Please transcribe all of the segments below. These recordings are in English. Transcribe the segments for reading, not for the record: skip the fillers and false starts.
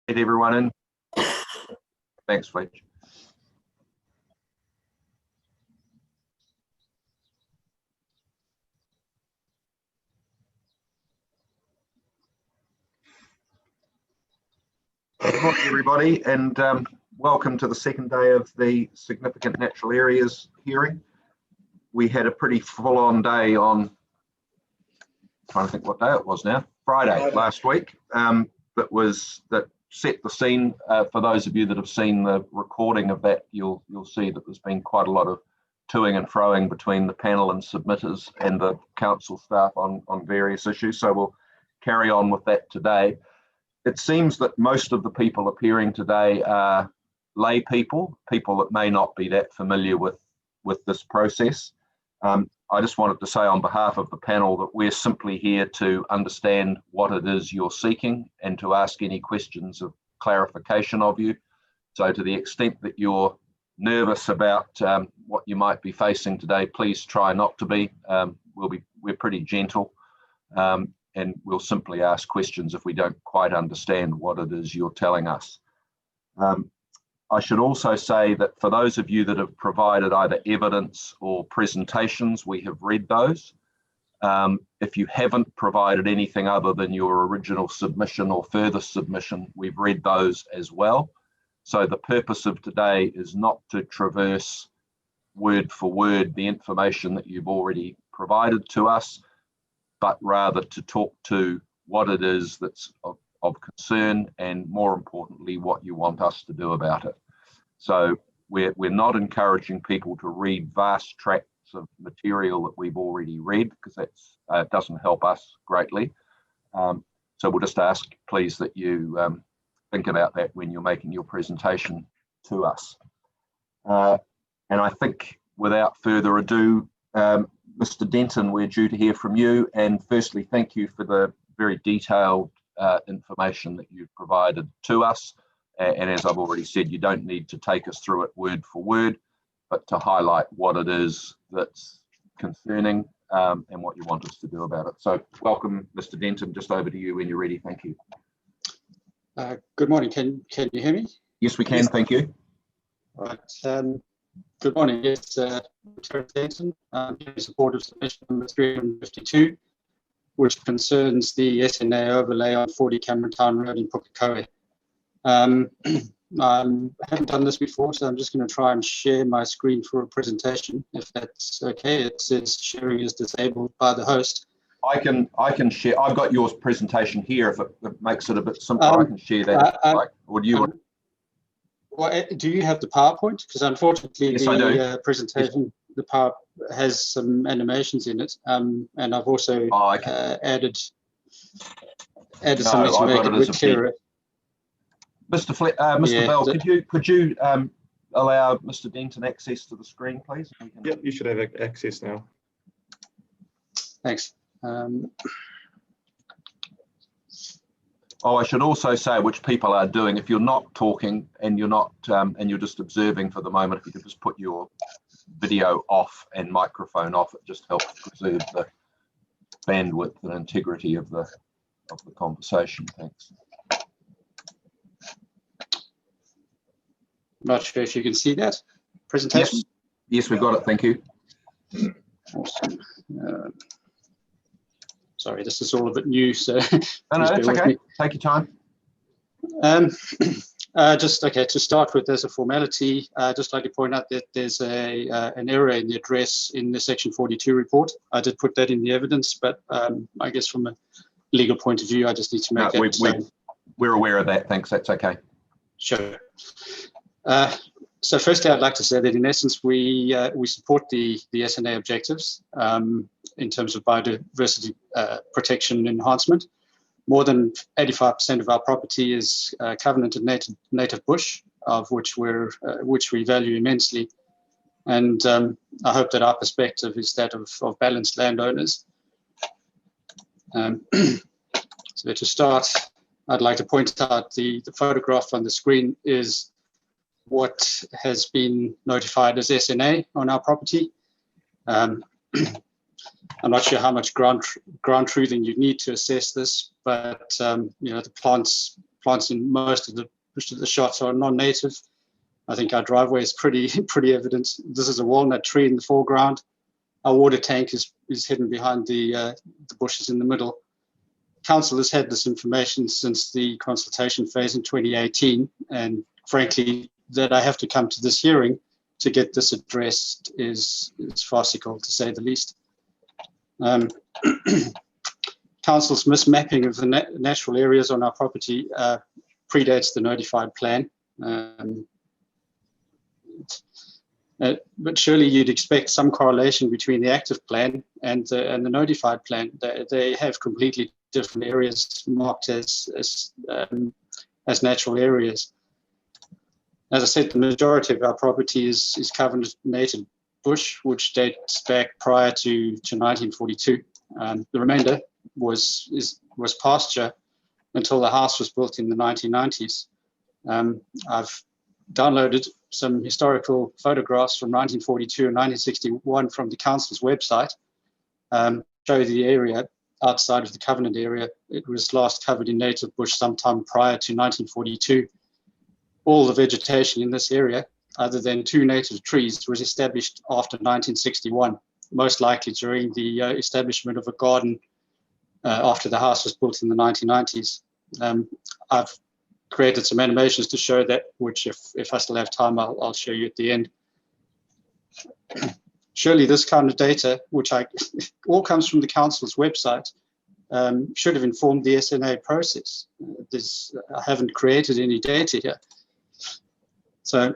Get everyone in. Thanks, Fletch. Good morning, everybody, and welcome to the second day of the Significant Natural Areas hearing. We had a pretty full-on day on, trying to think what day it was now, Friday last week. That set the scene. For those of you that have seen the recording of that, you'll see that there's been quite a lot of toing and froing between the panel and submitters and the council staff on various issues. So we'll carry on with that today. It seems that most of the people appearing today are lay people that may not be that familiar with this process. I just wanted to say on behalf of the panel that we're simply here to understand what it is you're seeking and to ask any questions of clarification of you. So to the extent that you're nervous about what you might be facing today, please try not to be. We're pretty gentle. And we'll simply ask questions if we don't quite understand what it is you're telling us. I should also say that for those of you that have provided either evidence or presentations, we have read those. If you haven't provided anything other than your original submission or further submission, we've read those as well. So the purpose of today is not to traverse word for word the information that you've already provided to us, but rather to talk to what it is that's of concern and, more importantly, what you want us to do about it. So we're not encouraging people to read vast tracts of material that we've already read, because that doesn't help us greatly. So we'll just ask, please, that you think about that when you're making your presentation to us. And I think without further ado, Mr. Denton, we're due to hear from you. And firstly, thank you for the very detailed information that you've provided to us. And as I've already said, you don't need to take us through it word for word, but to highlight what it is that's concerning and what you want us to do about it. So welcome, Mr. Denton. Just over to you when you're ready. Thank you. Good morning. Can you hear me? Yes, we can. Yes. Thank you. All right. Good morning. Yes, Terence Denton. I'm in support of submission number 352, which concerns the SNA overlay on 40 Cameron Town Road in Pukekohe. I haven't done this before, so I'm just going to try and share my screen for a presentation, if that's okay. It says sharing is disabled by the host. I can share. I've got your presentation here. If it makes it a bit simpler, I can share that. Or do you want? Well, do you have the PowerPoint? Because unfortunately, yes, the presentation, the Power has some animations in it, and I've also added something to make it a bit clearer. Mr. Bell, could you allow Mr. Denton access to the screen, please? Yep, you should have access now. Thanks. I should also say, which people are doing, if you're not talking and you're not and you're just observing for the moment, if you could just put your video off and microphone off, it just helps preserve the bandwidth and integrity of the conversation. Thanks. Not sure if you can see that presentation. Yes, we've got it. Thank you. Awesome. Sorry, this is all a bit new, so no, it's okay. Take your time. To start with, as a formality, just like to point out that there's an error in the address in the Section 42 report. I did put that in the evidence, but I guess from a legal point of view, I just need to make that. We're aware of that. Thanks. That's okay. Sure. So firstly, I'd like to say that in essence, we support the SNA objectives in terms of biodiversity protection and enhancement. More than 85% of our property is covenanted native bush, of which we value immensely. And I hope that our perspective is that of balanced landowners. So to start, I'd like to point out the photograph on the screen is what has been notified as SNA on our property. I'm not sure how much ground truthing you need to assess this, but the plants plants in most of the shots are non-native. I think our driveway is pretty evident. This is a walnut tree in the foreground. Our water tank is hidden behind the bushes in the middle. Council has had this information since the consultation phase in 2018, and frankly, that I have to come to this hearing to get this addressed is farcical, to say the least. Council's mismapping of the natural areas on our property predates the notified plan. But surely you'd expect some correlation between the active plan and the notified plan. They have completely different areas marked as natural areas. As I said, the majority of our property is covered native bush, which dates back prior to 1942. The remainder was pasture until the house was built in the 1990s. I've downloaded some historical photographs from 1942 and 1961 from the council's website. Show the area outside of the covenant area. It was last covered in native bush sometime prior to 1942. All the vegetation in this area, other than 2 native trees, was established after 1961, most likely during the establishment of a garden after the house was built in the 1990s. I've created some animations to show that, which if I still have time, I'll show you at the end. Surely this kind of data, which all comes from the council's website, should have informed the SNA process. I haven't created any data here. So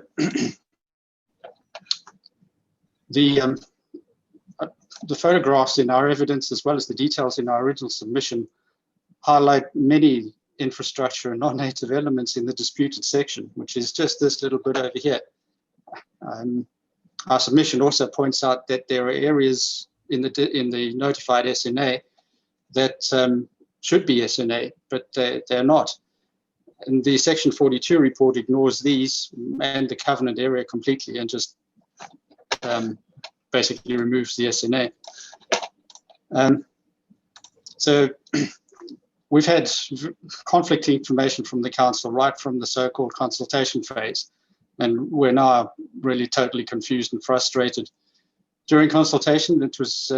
the photographs in our evidence, as well as the details in our original submission, highlight many infrastructure and non-native elements in the disputed section, which is just this little bit over here. Our submission also points out that there are areas in the notified SNA that should be SNA, but they're not. And the Section 42 report ignores these and the covenant area completely and just basically removes the SNA. So we've had conflicting information from the council right from the so-called consultation phase, and we're now really totally confused and frustrated. During consultation, it was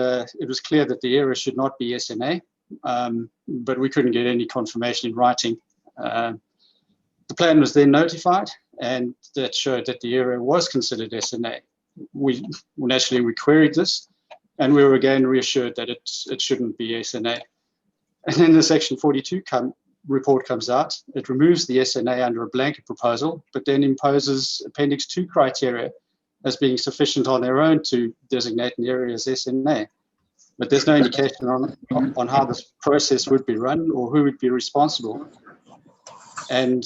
clear that the area should not be SNA, but we couldn't get any confirmation in writing. The plan was then notified, and that showed that the area was considered SNA. We queried this, and we were again reassured that it shouldn't be SNA. And then the Section 42 report comes out. It removes the SNA under a blanket proposal, but then imposes Appendix 2 criteria as being sufficient on their own to designate an area as SNA. But there's no indication on how this process would be run or who would be responsible. And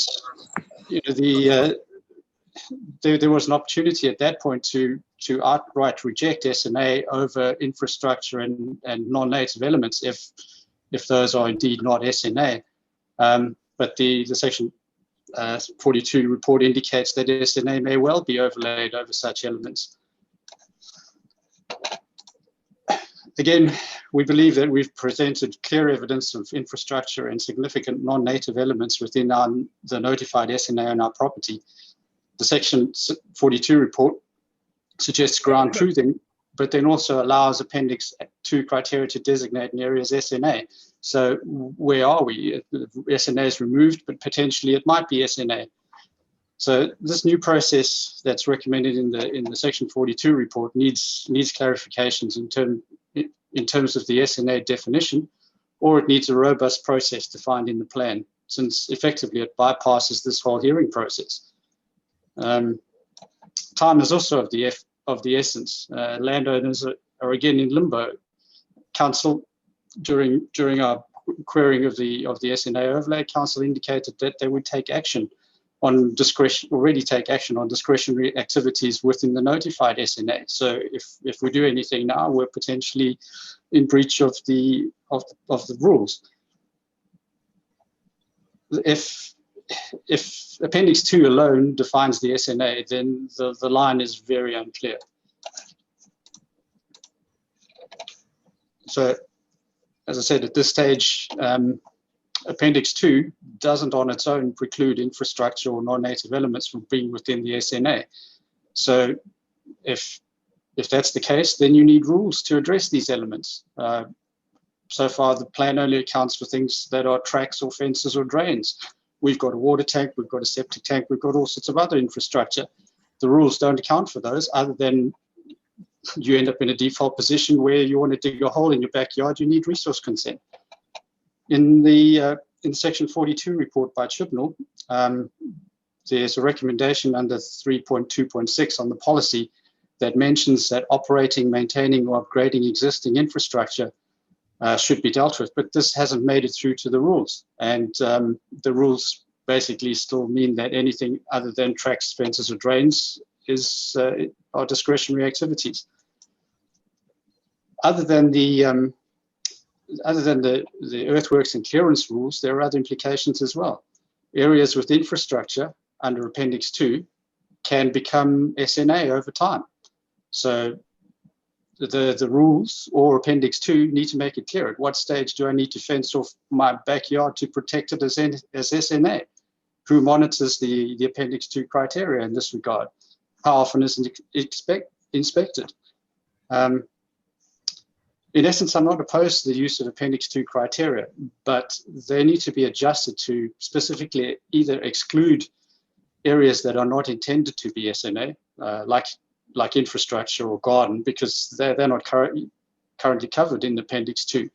there was an opportunity at that point to outright reject SNA over infrastructure and non-native elements if those are indeed not SNA. But the Section 42 report indicates that SNA may well be overlaid over such elements. Again, we believe that we've presented clear evidence of infrastructure and significant non-native elements within the notified SNA on our property. The Section 42 report suggests ground truthing, but then also allows Appendix 2 criteria to designate an area as SNA. So where are we? SNA is removed, but potentially it might be SNA. So this new process that's recommended in the Section 42 report needs clarifications in terms of the SNA definition, or it needs a robust process defined in the plan, since effectively it bypasses this whole hearing process. Time is also of the essence. Landowners are again in limbo. Council, during our querying of the SNA overlay, Council indicated that they would take action on discretionary activities within the notified SNA. So if we do anything now, we're potentially in breach of the rules. If Appendix 2 alone defines the SNA, then the line is very unclear. So, as I said, at this stage, Appendix 2 doesn't on its own preclude infrastructure or non-native elements from being within the SNA. So if that's the case, then you need rules to address these elements. So far, the plan only accounts for things that are tracks or fences or drains. We've got a water tank, we've got a septic tank, we've got all sorts of other infrastructure. The rules don't account for those, other than you end up in a default position where you want to dig a hole in your backyard, you need resource consent. In Section 42 report by Chibnall, there's a recommendation under 3.2.6 on the policy that mentions that operating, maintaining, or upgrading existing infrastructure should be dealt with, but this hasn't made it through to the rules. And the rules basically still mean that anything other than tracks, fences, or drains are discretionary activities. Other than the earthworks and clearance rules, there are other implications as well. Areas with infrastructure under Appendix 2 can become SNA over time. So the rules or Appendix 2 need to make it clear at what stage do I need to fence off my backyard to protect it as SNA? Who monitors the Appendix 2 criteria in this regard? How often is it inspected? In essence, I'm not opposed to the use of Appendix 2 criteria, but they need to be adjusted to specifically either exclude areas that are not intended to be SNA, like infrastructure or garden, because they're not currently covered in Appendix 2.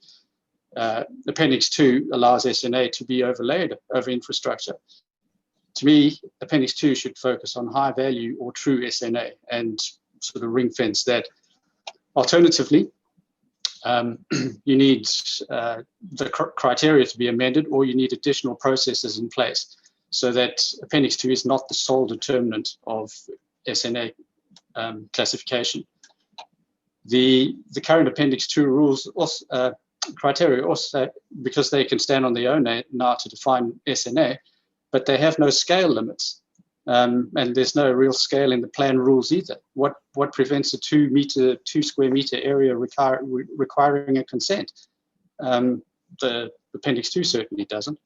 Appendix 2 allows SNA to be overlaid over infrastructure. To me, Appendix 2 should focus on high value or true SNA and sort of ring fence that. Alternatively, you need the criteria to be amended, or you need additional processes in place so that Appendix 2 is not the sole determinant of SNA classification. The current Appendix 2 rules also, criteria also, because they can stand on their own now to define SNA, but they have no scale limits. And there's no real scale in the plan rules either. What prevents a 2 square meter area requiring a consent? The Appendix 2 certainly doesn't.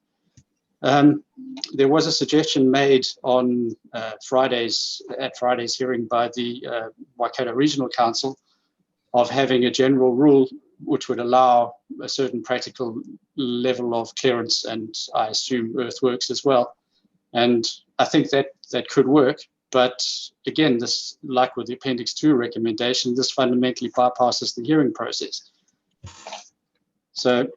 There was a suggestion made on Friday's hearing by the Waikato Regional Council of having a general rule which would allow a certain practical level of clearance and I assume earthworks as well. And I think that could work, but again, this, like with the Appendix 2 recommendation, this fundamentally bypasses the hearing process. So,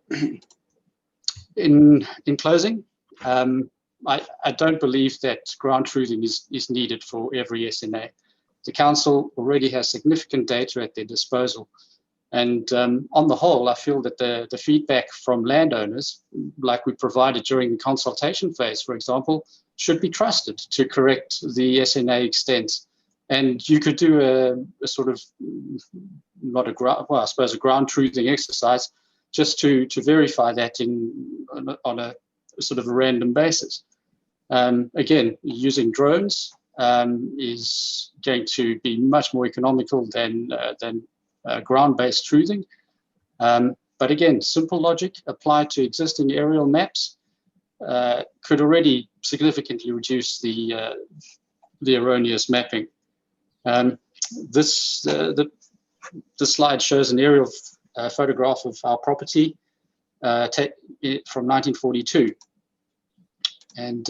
in closing, I don't believe that ground truthing is needed for every SNA. The council already has significant data at their disposal, and on the whole, I feel that the feedback from landowners, like we provided during the consultation phase, for example, should be trusted to correct the SNA extent. And you could do a sort of, not a ground, well, I suppose a ground truthing exercise just to verify that on a sort of a random basis. Again, using drones is going to be much more economical than ground-based truthing. But again, simple logic applied to existing aerial maps could already significantly reduce the erroneous mapping. This slide shows an aerial photograph of our property from 1942. And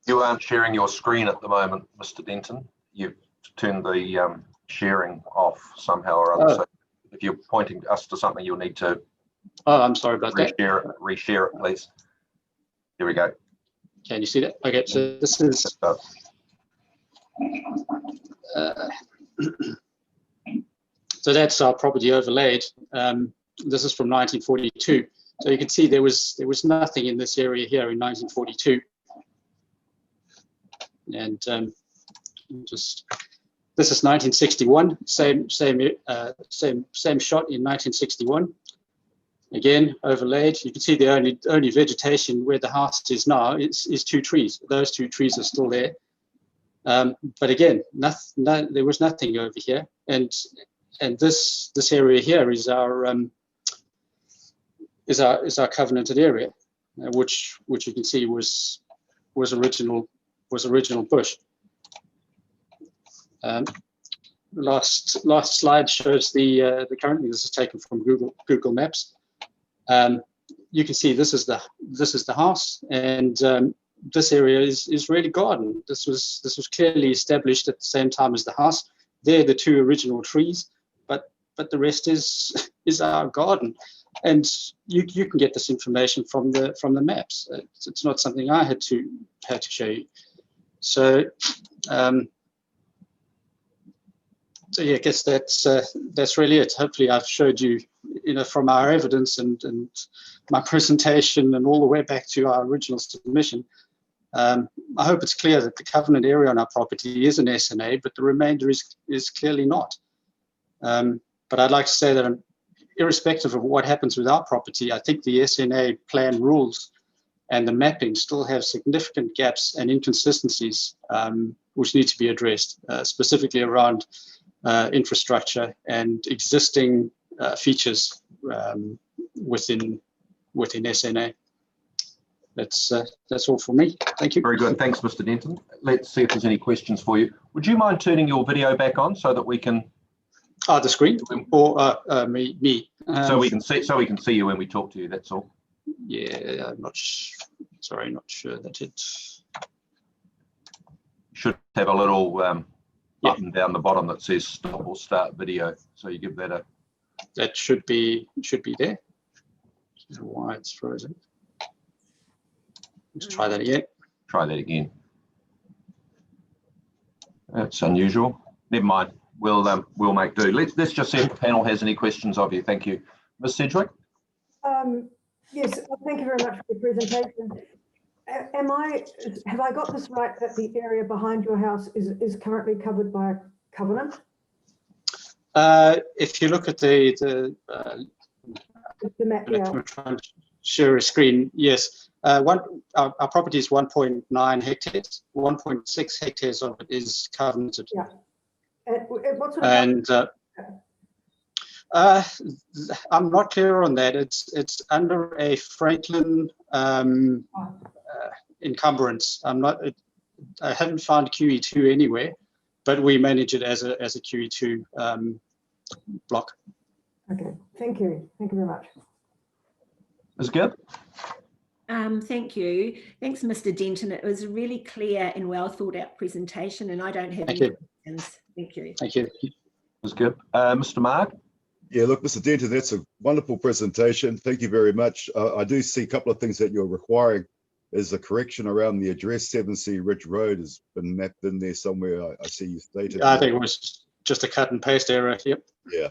you aren't sharing your screen at the moment, Mr. Denton. You've turned the sharing off somehow or other. Oh. So if you're pointing us to something, you'll need to. Oh, I'm sorry about that. Reshare it, please. Here we go. Can you see that? Okay, so this is. So that's our property overlaid. This is from 1942. So you can see there was nothing in this area here in 1942. And this is 1961. Same shot in 1961. Again, overlaid. You can see the only vegetation where the house is now is 2 trees. Those 2 trees are still there. But again, there was nothing over here. And this area here is our covenanted area. which you can see was original bush. Last slide shows the currently, this is taken from Google Maps. You can see this is the house, and this area is really garden. This was clearly established at the same time as the house. They're the two original trees, but the rest is our garden, and you can get this information from the maps. It's not something I had to show you. So so yeah, I guess that's really it. Hopefully, I've showed you, from our evidence and my presentation and all the way back to our original submission. I hope it's clear that the covenant area on our property is an SNA, but the remainder is clearly not. But I'd like to say that irrespective of what happens with our property, I think the SNA plan rules and the mapping still have significant gaps and inconsistencies which need to be addressed, specifically around infrastructure and existing features within SNA. That's all for me. Thank you. Very good. Thanks, Mr. Denton. Let's see if there's any questions for you. Would you mind turning your video back on so that we can? The screen or me? So we can see you when we talk to you. That's all. Yeah, I'm not sure that it should have a little button down the bottom that says stop or start video. So you give that a. That should be there. I don't know why it's frozen. Let's try that again. Try that again. That's unusual. Never mind. We'll make do. Let's just see if the panel has any questions of you. Thank you, Ms. Sedgwick. Yes, thank you very much for the presentation. Have I got this right that the area behind your house is currently covered by a covenant? If you look at the map, yeah. I'm trying to share a screen. Yes, our property is 1.9 hectares. 1.6 hectares of it is covenanted. Yeah. What sort of I'm not clear on that. It's under a Franklin encumbrance. I haven't found QE2 anywhere, but we manage it as a QE2 block. Okay, thank you. Thank you very much. Ms. Gibb? Thank you. Thanks, Mr. Denton. It was a really clear and well thought out presentation, and I don't have any questions. Thank you. Thank you. Ms. Gibb. Mr. Mark? Yeah, look, Mr. Denton, that's a wonderful presentation. Thank you very much. I do see a couple of things that you're requiring. There's a correction around the address. 7C Ridge Road has been mapped in there somewhere. I see you stated. I think it was just a cut and paste error. Yep. Yeah.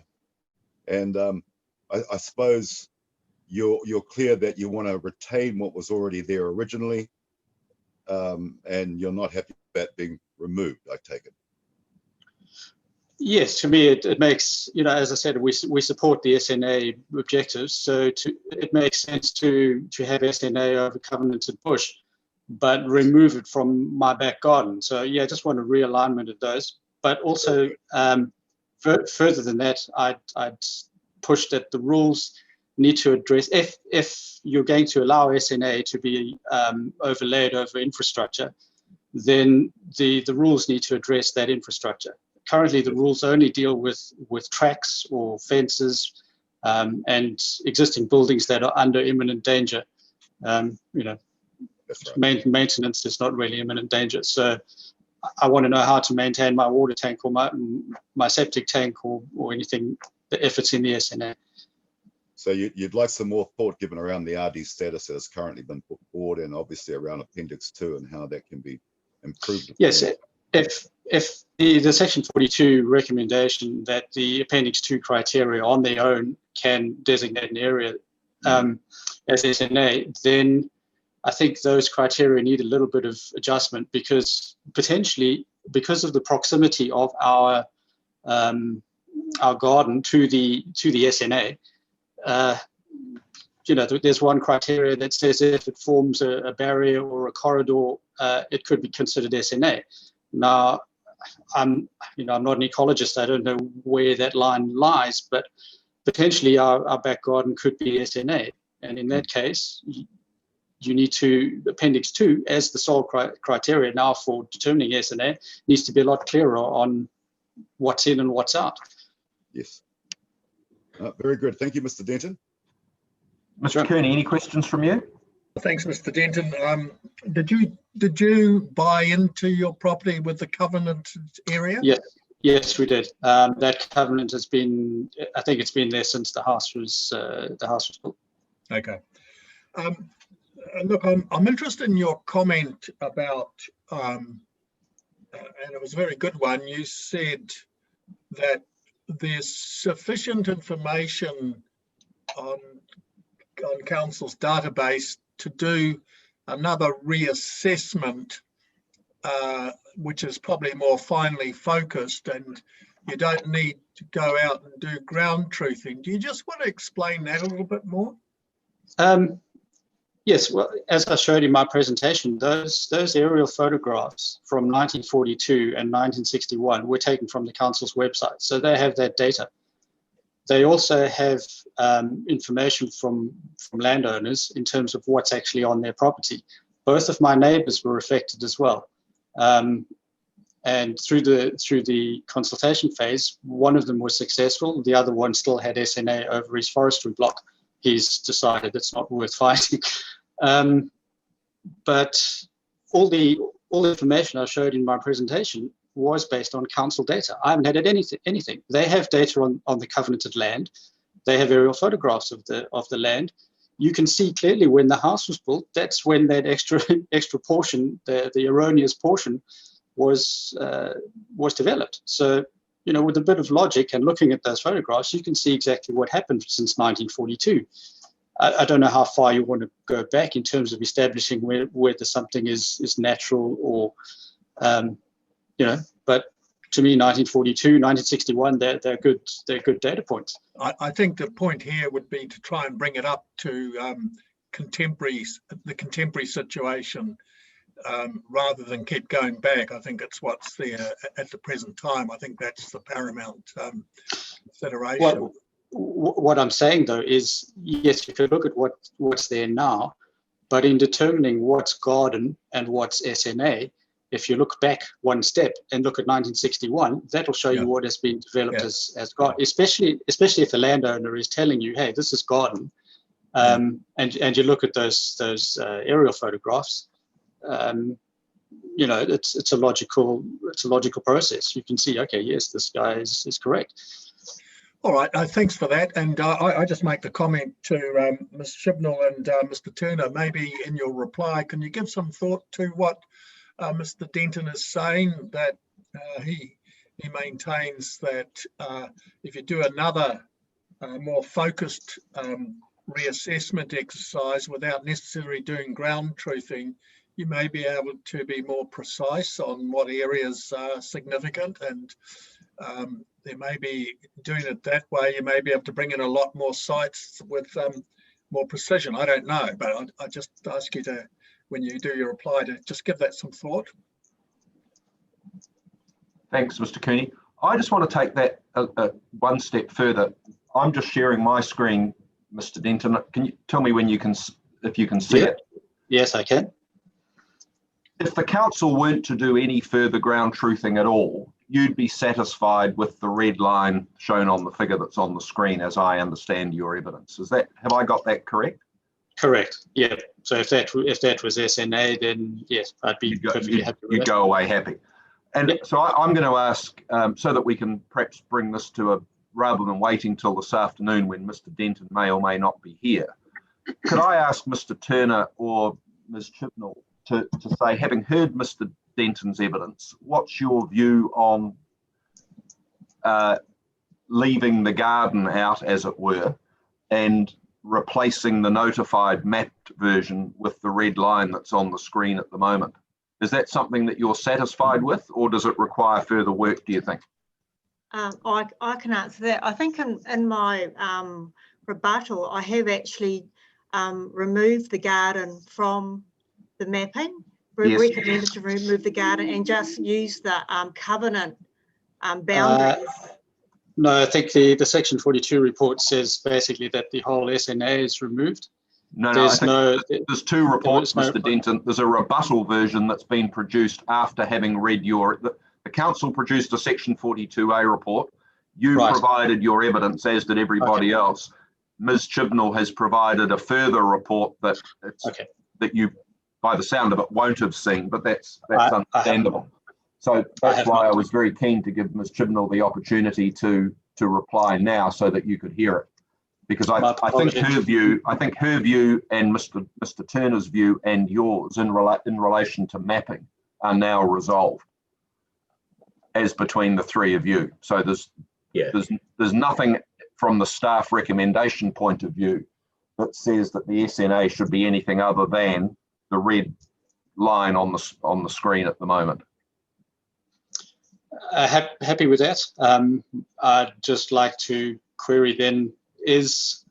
And I suppose you're clear that you want to retain what was already there originally, and you're not happy with that being removed, I take it. Yes, to me, it makes, as I said, we support the SNA objectives. So it makes sense to have SNA over covenanted bush, but remove it from my back garden. So yeah, I just want a realignment of those. But also, further than that, I'd push that the rules need to address, if you're going to allow SNA to be overlaid over infrastructure, then the rules need to address that infrastructure. Currently, the rules only deal with tracks or fences and existing buildings that are under imminent danger. That's right. Maintenance is not really imminent danger. So I want to know how to maintain my water tank or my septic tank or anything if it's in the SNA. So you'd like some more thought given around the RD status that has currently been put forward, and obviously around Appendix 2 and how that can be improved. Yes, if the Section 42 recommendation that the Appendix 2 criteria on their own can designate an area as SNA, then I think those criteria need a little bit of adjustment, because potentially, because of the proximity of our garden to the SNA, there's one criteria that says if it forms a barrier or a corridor, it could be considered SNA. Now, I'm not an ecologist. I don't know where that line lies, but potentially our back garden could be SNA, and in that case, you need to, Appendix 2, as the sole criteria now for determining SNA, needs to be a lot clearer on what's in and what's out. Yes. Very good. Thank you, Mr. Denton. Mr. Kearney, any questions from you? Thanks, Mr. Denton. Did you buy into your property with the covenanted area? Yes, we did. That covenant has been, I think it's been there since the house was built. Okay. Look, I'm interested in your comment about, and it was a very good one. You said that there's sufficient information on council's database to do another reassessment, which is probably more finely focused, and you don't need to go out and do ground truthing. Do you just want to explain that a little bit more? Yes, well, as I showed in my presentation, those aerial photographs from 1942 and 1961 were taken from the council's website, so they have that data. They also have information from landowners in terms of what's actually on their property. Both of my neighbours were affected as well. And through the consultation phase, one of them was successful. The other one still had SNA over his forestry block. He's decided it's not worth fighting. But all the information I showed in my presentation was based on council data. I haven't had anything. They have data on the covenanted land. They have aerial photographs of the land. You can see clearly when the house was built, that's when that extra portion, the erroneous portion, was developed. So, you know, with a bit of logic and looking at those photographs, you can see exactly what happened since 1942. I don't know how far you want to go back in terms of establishing whether something is natural or, you know, but to me, 1942, 1961, they're good data points. I think the point here would be to try and bring it up to the contemporary situation, rather than keep going back. I think it's what's there at the present time. I think that's the paramount consideration. What I'm saying though is, yes, you could look at what's there now, but in determining what's garden and what's SNA, if you look back one step and look at 1961, that'll show you what has been developed as garden, especially if the landowner is telling you, hey, this is garden, and you look at those aerial photographs. You know, it's a logical process. You can see, okay, yes, this guy is correct. All right, thanks for that. And I just make the comment to Ms. Shibnall and Mr. Turner, maybe in your reply, can you give some thought to what Mr. Denton is saying, that he maintains that if you do another more focused reassessment exercise without necessarily doing ground truthing, you may be able to be more precise on what areas are significant, and there may be, doing it that way, you may be able to bring in a lot more sites with more precision. I don't know, but I just ask you to, when you do your reply, to just give that some thought. Thanks, Mr. Kearney. I just want to take that one step further. I'm just sharing my screen, Mr. Denton. Can you tell me when if you can see it? Yes, I can. If the council weren't to do any further ground truthing at all, you'd be satisfied with the red line shown on the figure that's on the screen, as I understand your evidence. Have I got that correct? Correct. Yeah. So if that was SNA, then yes, I'd be perfectly happy with you'd go away happy. And so I'm going to ask, so that we can perhaps bring this to rather than waiting till this afternoon when Mr. Denton may or may not be here, could I ask Mr. Turner or Ms. Chibnall to say, having heard Mr. Denton's evidence, what's your view on leaving the garden out, as it were, and replacing the notified mapped version with the red line that's on the screen at the moment? Is that something that you're satisfied with, or does it require further work, do you think? I can answer that. I think in my rebuttal, I have actually removed the garden from the mapping. We recommended to remove the garden and just use the covenant boundaries. No, I think the Section 42 report says basically that the whole SNA is removed. No, I There's think no. there's two reports, there was Mr. Denton. There's a rebuttal version that's been produced after having read the council produced a section 42A report. You Right. provided your evidence, as did everybody else. Ms. Chibnall has provided a further report that that you, by the sound of it, won't have seen, but that's understandable. So that's why I was very keen to give Ms. Chibnall the opportunity to reply now, so that you could hear it, because I think her view and Mr. Turner's view and yours in relation to mapping are now resolved as between the three of you. So there's nothing from the staff recommendation point of view that says that the SNA should be anything other than the red line on the screen at the moment. Happy with that. I'd just like to query then, is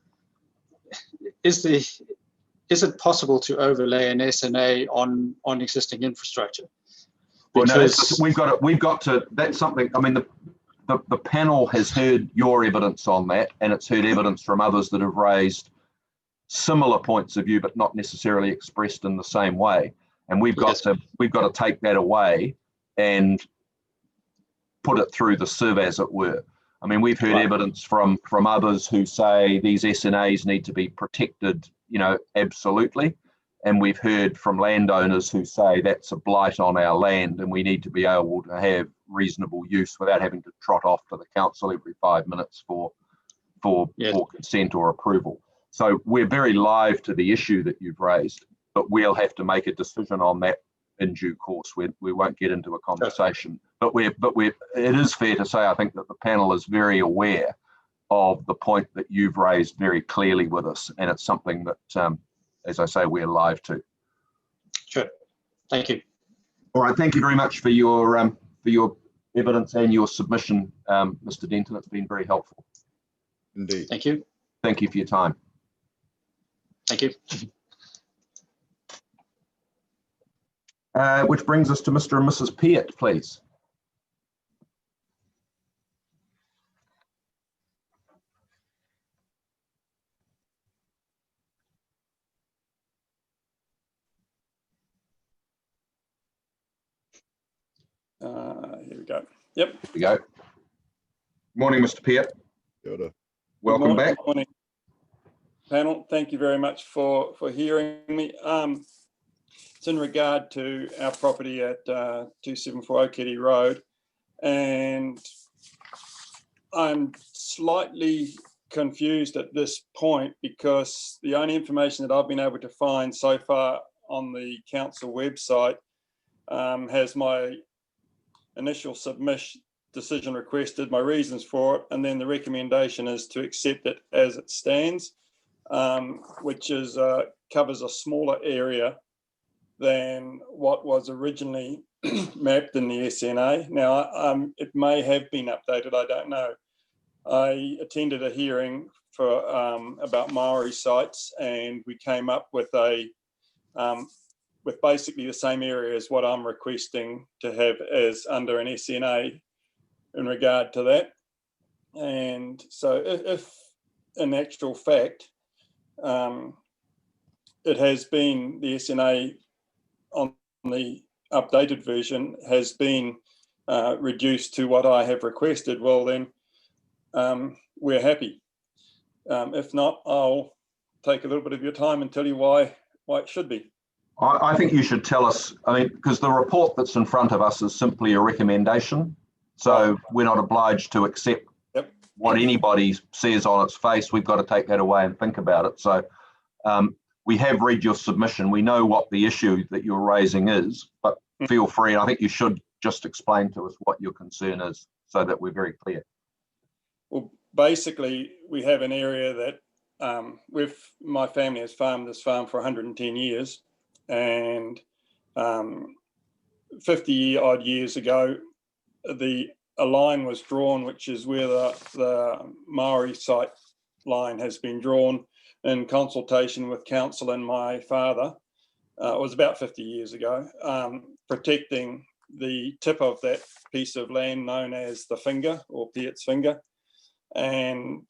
it possible to overlay an SNA on existing infrastructure? Because we've got to, that's something, I mean, the panel has heard your evidence on that, and it's heard evidence from others that have raised similar points of view, but not necessarily expressed in the same way. And we've got to take that away and put it through the sieve, as it were. I mean, we've heard evidence from others who say these SNAs need to be protected, absolutely. And we've heard from landowners who say that's a blight on our land and we need to be able to have reasonable use without having to trot off to the council every 5 minutes for consent or approval. So we're very live to the issue that you've raised, but we'll have to make a decision on that in due course. We won't get into a conversation, but it is fair to say, I think, that the panel is very aware of the point that you've raised very clearly with us, and it's something that, as I say, we're live to. Sure. Thank you. All right. Thank you very much for your evidence and your submission, Mr. Denton. It's been very helpful. Indeed. Thank you. Thank you for your time. Thank you. Which brings us to Mr. and Mrs. Peart, please. Here we go. Yep. Here we go. Morning, Mr. Peart. Welcome back. Good morning, panel. Thank you very much for hearing me. It's in regard to our property at 274 Oketty Road, and I'm slightly confused at this point because the only information that I've been able to find so far on the council website has my initial submission, decision requested, my reasons for it, and then the recommendation is to accept it as it stands, which is covers a smaller area than what was originally mapped in the SNA. Now, it may have been updated, I don't know. I attended a hearing for about Maori sites, and we came up with with basically the same area as what I'm requesting to have as under an SNA in regard to that. And so if in actual fact, it has been, the SNA on the updated version has been reduced to what I have requested, well then we're happy. If not, I'll take a little bit of your time and tell you why it should be. I think you should tell us, I mean, because the report that's in front of us is simply a recommendation. So we're not obliged to accept what anybody says on its face. We've got to take that away and think about it. So we have read your submission. We know what the issue that you're raising is, but feel free. I think you should just explain to us what your concern is so that we're very clear. Well, basically, we have an area that my family has farmed this farm for 110 years. And 50 odd years ago, a line was drawn, which is where the Maori site line has been drawn in consultation with council and my father. It was about 50 years ago, protecting the tip of that piece of land known as the finger or Peart's finger. And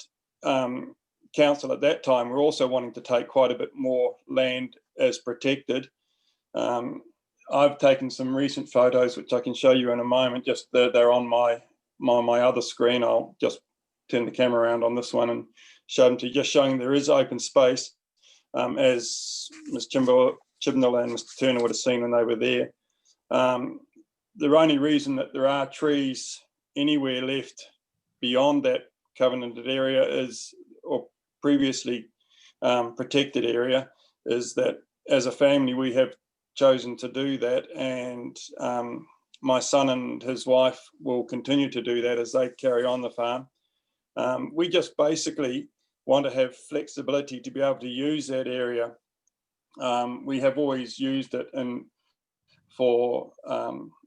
council at that time were also wanting to take quite a bit more land as protected. I've taken some recent photos, which I can show you in a moment. Just they're on my other screen. I'll just turn the camera around on this one and show them to you, just showing there is open space, as Ms. Chibnall and Mr. Turner would have seen when they were there. The only reason that there are trees anywhere left beyond that covenanted area is, or previously protected area, is that as a family we have chosen to do that, and my son and his wife will continue to do that as they carry on the farm. We just basically want to have flexibility to be able to use that area. We have always used it for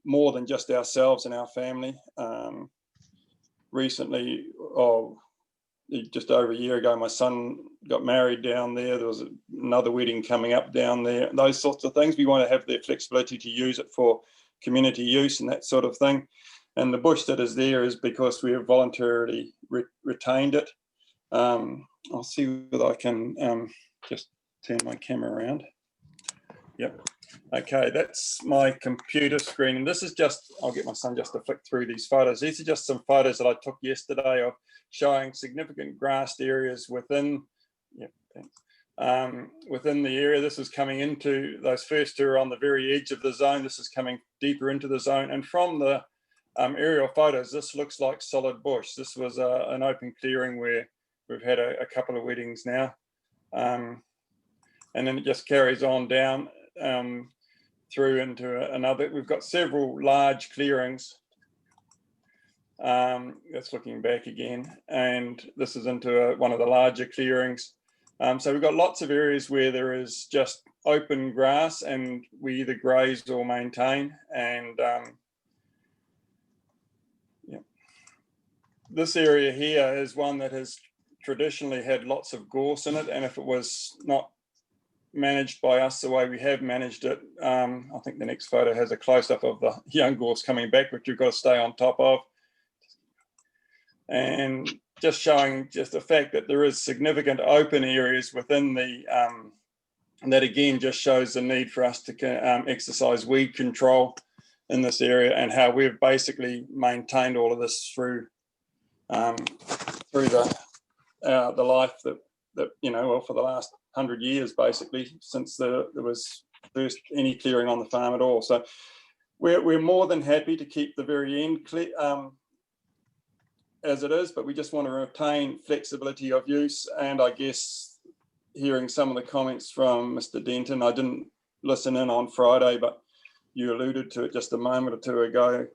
more than just ourselves and our family. Recently, just over a year ago, my son got married down there. There was another wedding coming up down there. Those sorts of things. We want to have the flexibility to use it for community use and that sort of thing. And the bush that is there is because we have voluntarily retained it. I'll see whether I can just turn my camera around. Yep. Okay, that's my computer screen. And this is just, I'll get my son just to flick through these photos. These are just some photos that I took yesterday of showing significant grassed areas within, within the area. This is coming into, those first two are on the very edge of the zone. This is coming deeper into the zone. And from the aerial photos, this looks like solid bush. This was an open clearing where we've had a couple of weddings now. And then it just carries on down through into another. We've got several large clearings. That's looking back again. And this is into one of the larger clearings. So we've got lots of areas where there is just open grass and we either graze or maintain. And this area here is one that has traditionally had lots of gorse in it. And if it was not managed by us the way we have managed it, I think the next photo has a close-up of the young gorse coming back, which we've got to stay on top of. And just showing just the fact that there is significant open areas within the, and that again just shows the need for us to exercise weed control in this area, and how we've basically maintained all of this through the life that well, for the last 100 years, basically, since there was first any clearing on the farm at all. So we're more than happy to keep the very end clear, as it is, but we just want to retain flexibility of use. And I guess hearing some of the comments from Mr. Denton, I didn't listen in on Friday, but you alluded to it just a moment or two ago,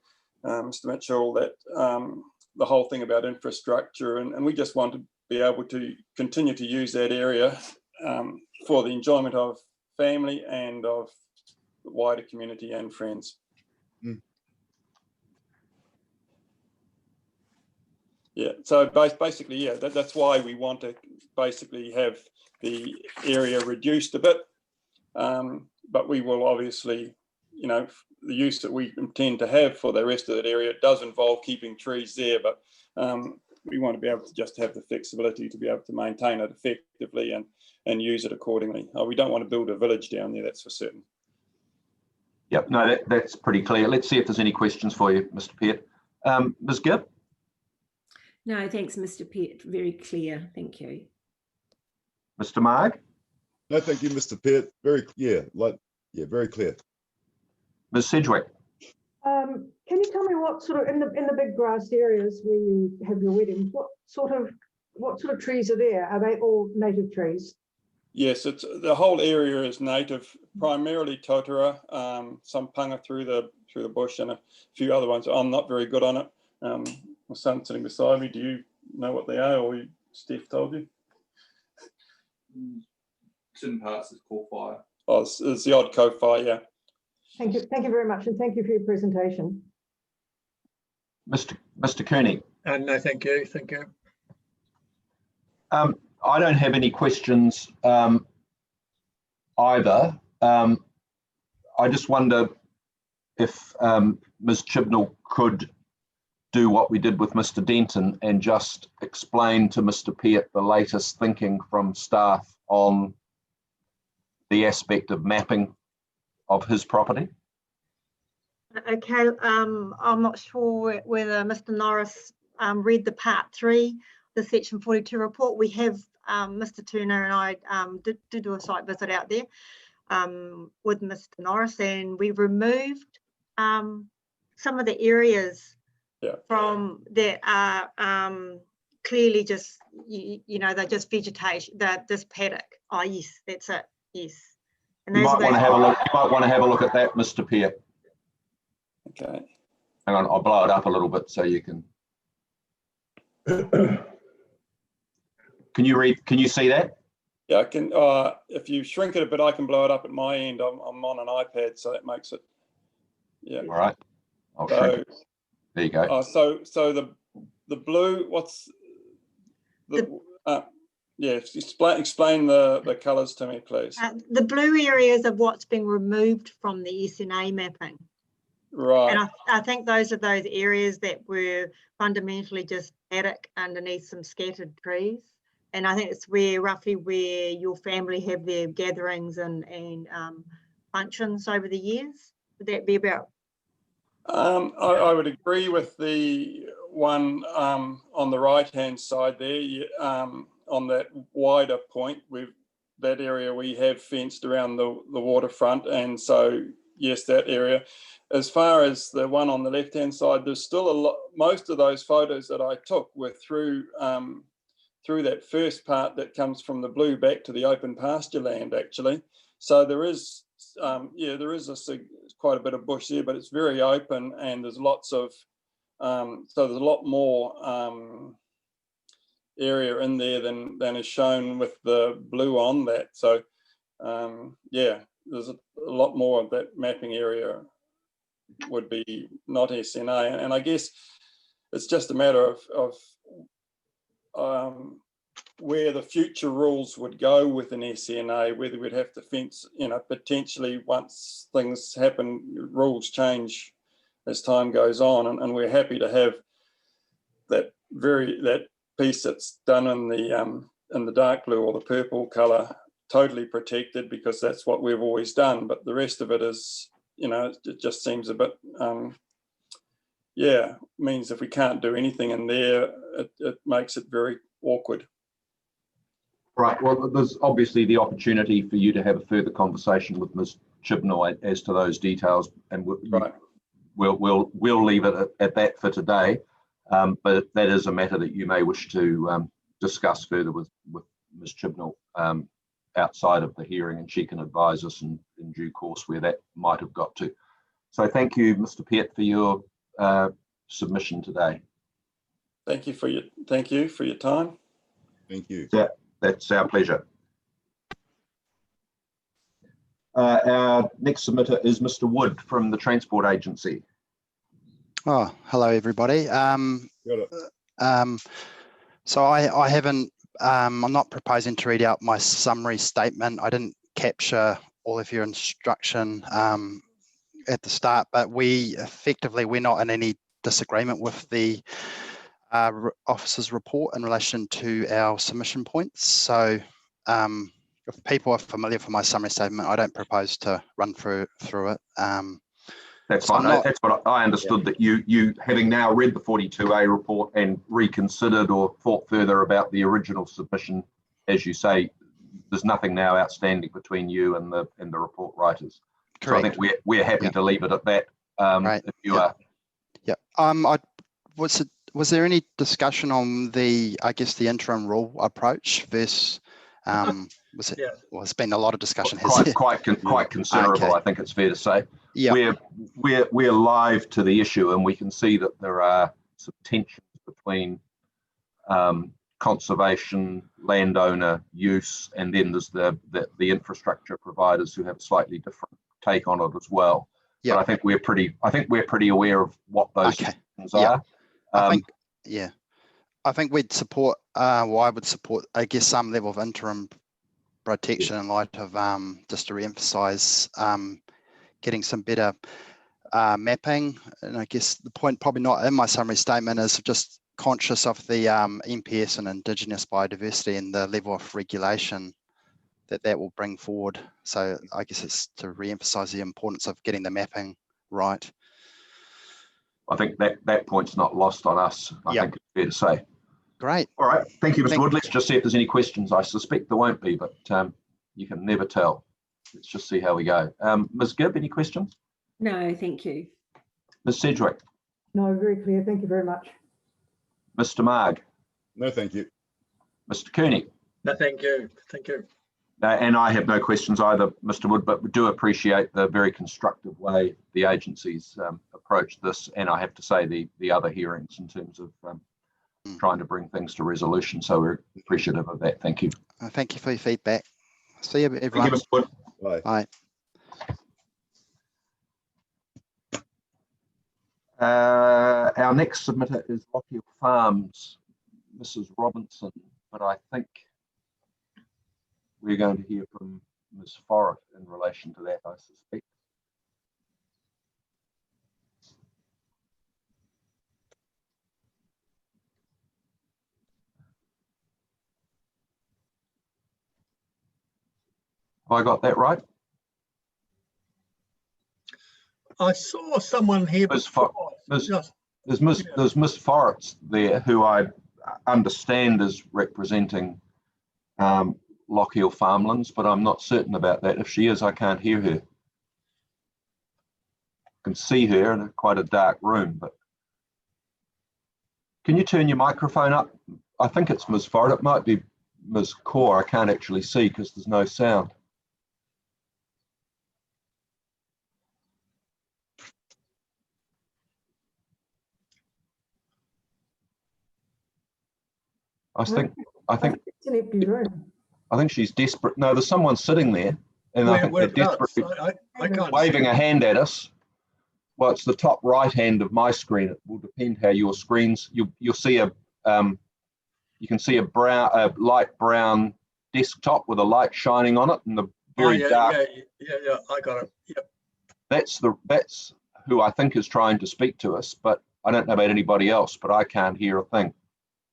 Mr. Mitchell, that the whole thing about infrastructure, and we just want to be able to continue to use that area for the enjoyment of family and of the wider community and friends. Yeah, so basically, yeah, that's why we want to basically have the area reduced a bit, but we will obviously, the use that we intend to have for the rest of that area does involve keeping trees there, but we want to be able to just have the flexibility to be able to maintain it effectively and use it accordingly. We don't want to build a village down there, that's for certain. Yep, no, that's pretty clear. Let's see if there's any questions for you, Mr. Peart. Ms. Gibb? No, thanks, Mr. Peart. Very clear. Thank you. Mr. Marg? No, thank you, Mr. Peart. Very clear. Ms. Sedgwick? Can you tell me what sort of in the big grass areas where you have your weddings, what sort of trees are there? Are they all native trees? Yes, it's the whole area is native, primarily totara, some panga through the bush, and a few other ones. I'm not very good on it. My son's sitting beside me. Do you know what they are, or Steph told you? Certain parts is kowhai. Oh, it's the odd kowhai, yeah. Thank you very much, and thank you for your presentation. Mr. Cooney? No, thank you. I don't have any questions either. I just wonder if Ms. Chibnall could do what we did with Mr. Denton and just explain to Mr. Peart the latest thinking from staff on the aspect of mapping of his property? Okay, I'm not sure whether Mr. Norris read the part 3, the section 42 report. We have, Mr. Turner and I did do a site visit out there with Mr. Norris, and we removed some of the areas from that are clearly just, you know, they're just vegetation, they're just paddock. Oh yes, that's it, yes. And You might want to have a look. You might want to have a look at that, Mr. Peart. Okay. Hang on, I'll blow it up a little bit so you can. Can you read? Can you see that? Yeah, I can. If you shrink it a bit, I can blow it up at my end. I'm on an iPad, so that makes it. Yeah. All right. I'll shrink it. There you go. So the blue. What's the? Yeah. Explain the colours to me, please. The blue areas of what's been removed from the SNA mapping. Right. And I think those are those areas that were fundamentally just paddock underneath some scattered trees. And I think it's roughly where your family have their gatherings and functions over the years. Would that be about? I would agree with the one on the right-hand side there. On that wider point, that area we have fenced around the waterfront, and so yes, that area. As far as the one on the left-hand side, there's still a lot. Most of those photos that I took were through that first part that comes from the blue back to the open pasture land, actually. So there is, there is quite a bit of bush there, but it's very open, and there's lots of, so there's a lot more area in there than is shown with the blue on that. So yeah, there's a lot more of that mapping area would be not SNA, and I guess it's just a matter of where the future rules would go with an SNA, whether we'd have to fence, you know, potentially once things happen, rules change as time goes on, and we're happy to have that piece that's done in the dark blue or the purple colour totally protected, because that's what we've always done. But the rest of it is, you know, it just seems a bit, yeah, means if we can't do anything in there, it makes it very awkward. Right. Well, there's obviously the opportunity for you to have a further conversation with Ms. Chibnall as to those details, and we'll leave it at that for today. But that is a matter that you may wish to discuss further with Ms. Chibnall outside of the hearing, and she can advise us in due course where that might have got to. So thank you, Mr. Peart, for your submission today. Thank you for your time. Thank you. That's our pleasure. Our next submitter is Mr. Wood from the Transport Agency. Oh, hello everybody. So I haven't, I'm not proposing to read out my summary statement. I didn't capture all of your instruction at the start, but we're not in any disagreement with the officer's report in relation to our submission points. So if people are familiar with my summary statement, I don't propose to run through it. That's fine. That's what I understood, that you having now read the 42A report and reconsidered or thought further about the original submission, as you say, there's nothing now outstanding between you and the report writers. Correct. So I think we're happy to leave it at that. Right. If you are. Yeah. Was there any discussion on the interim rule approach versus was it? Yeah. Well, there's been a lot of discussion. Quite considerable, okay. I think it's fair to say. Yeah. We're live to the issue, and we can see that there are some tensions between conservation, landowner use, and then there's the infrastructure providers who have a slightly different take on it as well. Yeah. But I think we're pretty aware of what those tensions are. I think we'd support. I would support, I guess, some level of interim protection in light of just to re-emphasise getting some better mapping. And I guess the point probably not in my summary statement is just conscious of the NPS and indigenous biodiversity and the level of regulation that will bring forward. So I guess it's to re-emphasize the importance of getting the mapping right. I think that point's not lost on us. I think it's fair to say. Great. All right. Thank you, Mr. Wood. Let's just see if there's any questions. I suspect there won't be, but you can never tell. Let's just see how we go. Ms. Gibb, any questions? No, thank you. Ms. Sedgwick? No, very clear. Thank you very much. Mr. Marg? No, thank you. Mr. Cooney? No, thank you. Thank you. And I have no questions either, Mr. Wood, but we do appreciate the very constructive way the agencies approached this, and I have to say the other hearings in terms of trying to bring things to resolution. So we're appreciative of that. Thank you. Thank you for your feedback. See you, everyone. Thank you, Mr. Wood. Bye. Bye. Our next submitter is Lockhill Farms, Mrs. Robinson, but I think we're going to hear from Ms. Forrest in relation to that, I suspect. Have I got that right? I saw someone here before. There's Miss Forrest there, who I understand is representing Lockhill Farmlands, but I'm not certain about that. If she is, I can't hear her. I can see her in quite a dark room, but can you turn your microphone up? I think it's Ms. Forrest. It might be Ms. Core. I can't actually see because there's no sound. I think it's an empty room. I think she's desperate. No, there's someone sitting there, and I think they're desperately waving a hand at us. Well, it's the top right hand of my screen. It will depend how your screens. You'll see a you can see a light brown desktop with a light shining on it, and the very dark. Yeah, I got it. Yep. That's who I think is trying to speak to us, but I don't know about anybody else. But I can't hear a thing.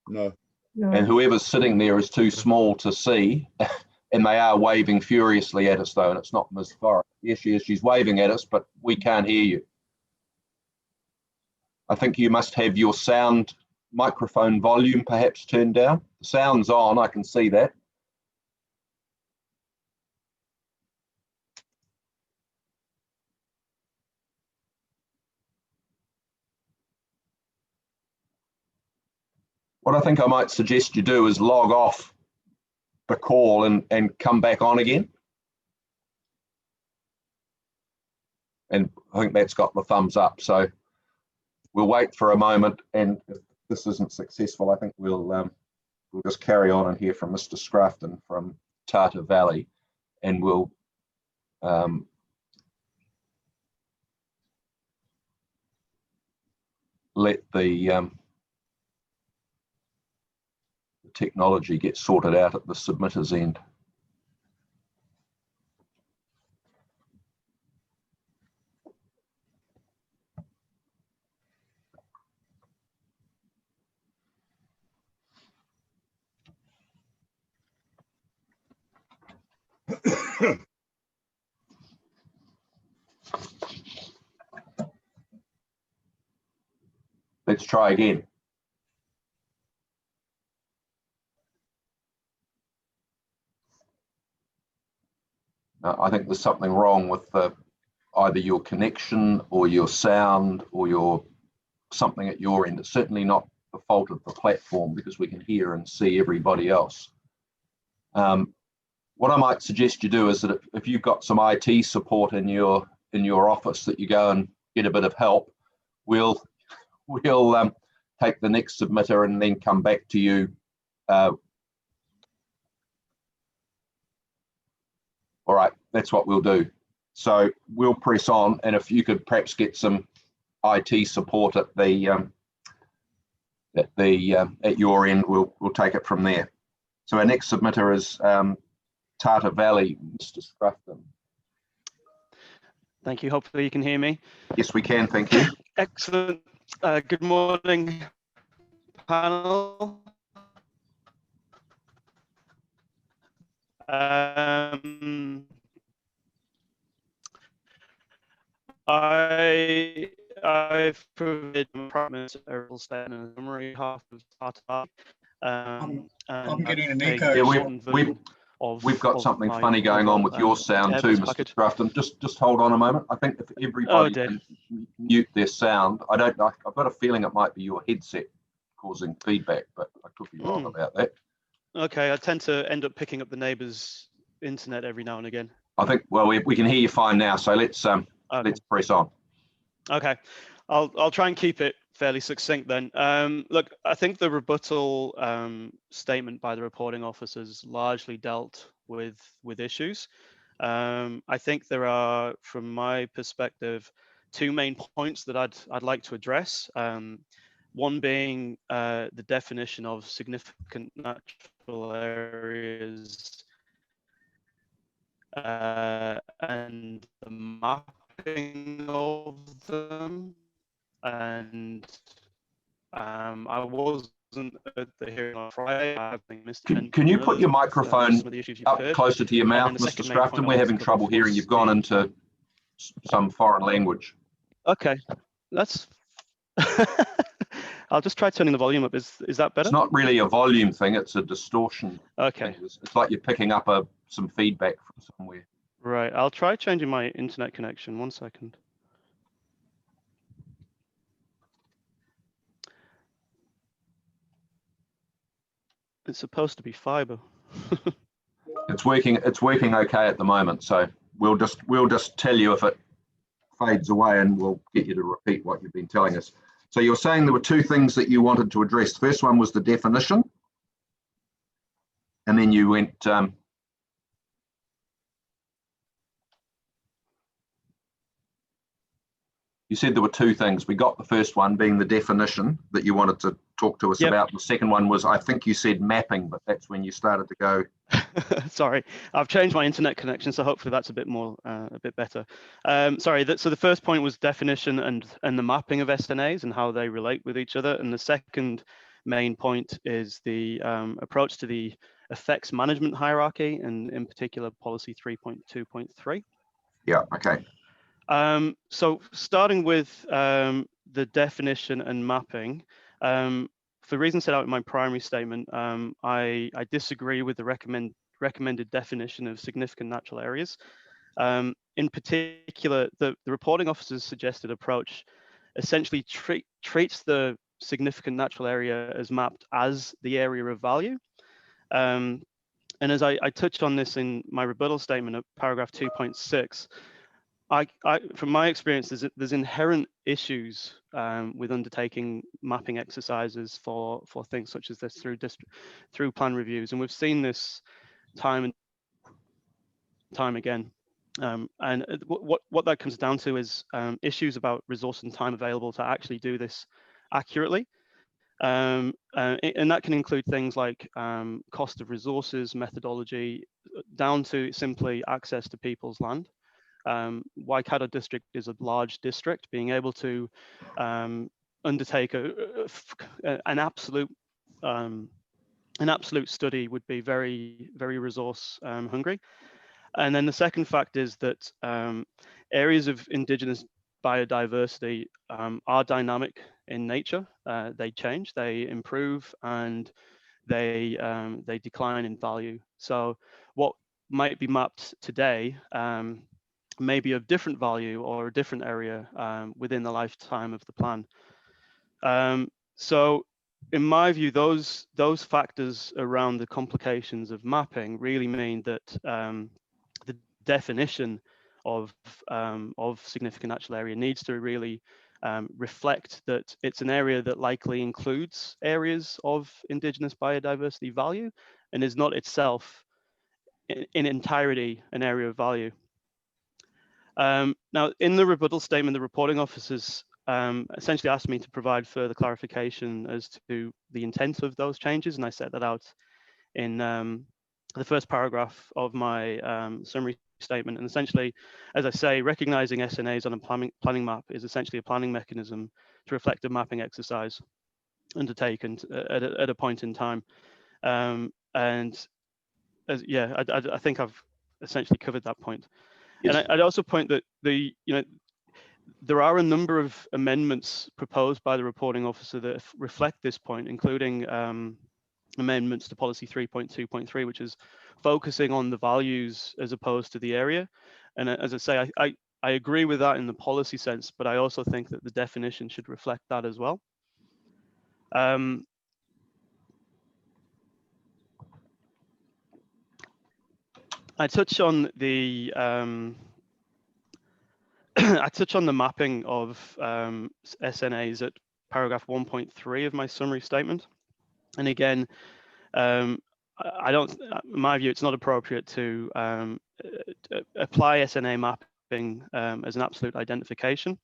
No. No. And whoever's sitting there is too small to see, and they are waving furiously at us, though, and it's not Ms. Forrest. Yes, she is. She's waving at us, but we can't hear you. I think you must have your sound microphone volume perhaps turned down. The sound's on, I can see that. What I think I might suggest you do is log off the call and come back on again. And I think that's got the thumbs up. So we'll wait for a moment, and if this isn't successful, I think we'll just carry on and hear from Mr. Scrafton from Tata Valley, and we'll let the technology get sorted out at the submitter's end. Let's try again. I think there's something wrong with either your connection or your sound or your something at your end. It's certainly not the fault of the platform, because we can hear and see everybody else. What I might suggest you do is that if you've got some IT support in your office, that you go and get a bit of help. We'll take the next submitter and then come back to you. All right, that's what we'll do. So we'll press on, and if you could perhaps get some IT support at your end, we'll take it from there. So our next submitter is Tata Valley, Mr. Scrafton. Thank you. Hopefully you can hear me. Yes, we can. Thank you. Excellent. Good morning, panel. I've provided apartments a summary half of startup. I'm getting an echo. Yeah, we've got something funny going on with your sound too, Mr. Grafton. Just hold on a moment. I think if everybody can mute their sound, I don't know. I've got a feeling it might be your headset causing feedback, but I could be wrong about that. Okay, I tend to end up picking up the neighbour's internet every now and again. I think, well, we can hear you fine now, so let's press on. Okay, I'll try and keep it fairly succinct then. Look, I think the rebuttal statement by the reporting officers largely dealt with issues. I think there are, from my perspective, two main points that I'd like to address. One being the definition of significant natural areas and the mapping of them. And I wasn't at the hearing on Friday. Can you put your microphone up closer to your mouth, Mr. Scrafton? We're having trouble hearing. You've gone into some foreign language. Okay, that's. I'll just try turning the volume up. Is that better? It's not really a volume thing. It's a distortion. Okay. It's like you're picking up some feedback from somewhere. Right. I'll try changing my internet connection. 1 second. It's supposed to be fiber. It's working okay at the moment, so we'll just tell you if it fades away, and we'll get you to repeat what you've been telling us. So you're saying there were two things that you wanted to address. The first one was the definition, and then you went you said there were two things. We got the first one being the definition that you wanted to talk to us about. The second one was, I think you said mapping, but that's when you started to go. Sorry, I've changed my internet connection, so hopefully that's a bit better. Sorry, so the first point was definition and the mapping of SNAs and how they relate with each other. And the second main point is the approach to the effects management hierarchy, and in particular policy 3.2.3. Yeah, okay. So starting with the definition and mapping, for reasons set out in my primary statement, I disagree with the recommended definition of significant natural areas. In particular, the reporting officer's suggested approach essentially treats the significant natural area as mapped as the area of value. And as I touched on this in my rebuttal statement at paragraph 2.6, from my experience, there's inherent issues with undertaking mapping exercises for things such as this through plan reviews, and we've seen this time and time again. And what that comes down to is issues about resource and time available to actually do this accurately. And that can include things like cost of resources, methodology, down to simply access to people's land. Waikato district is a large district. Being able to undertake an absolute study would be very, very resource hungry. And then the second fact is that areas of indigenous biodiversity are dynamic in nature. They change, they improve, and they decline in value. So what might be mapped today may be of different value or a different area within the lifetime of the plan. So in my view, those factors around the complications of mapping really mean that the definition of significant natural area needs to really reflect that it's an area that likely includes areas of indigenous biodiversity value and is not itself in entirety an area of value. Now, in the rebuttal statement, the reporting officers essentially asked me to provide further clarification as to the intent of those changes, and I set that out in the first paragraph of my summary statement. And essentially, as I say, recognizing SNAs on a planning map is essentially a planning mechanism to reflect a mapping exercise undertaken at a point in time. And as, yeah, I think I've essentially covered that point. Yes. And I'd also point that there are a number of amendments proposed by the reporting officer that reflect this point, including amendments to policy 3.2.3, which is focusing on the values as opposed to the area. And as I say, I agree with that in the policy sense, but I also think that the definition should reflect that as well. I touch on the I touch on the mapping of SNAs at paragraph 1.3 of my summary statement. And again, I don't, in my view, it's not appropriate to apply SNA mapping as an absolute identification.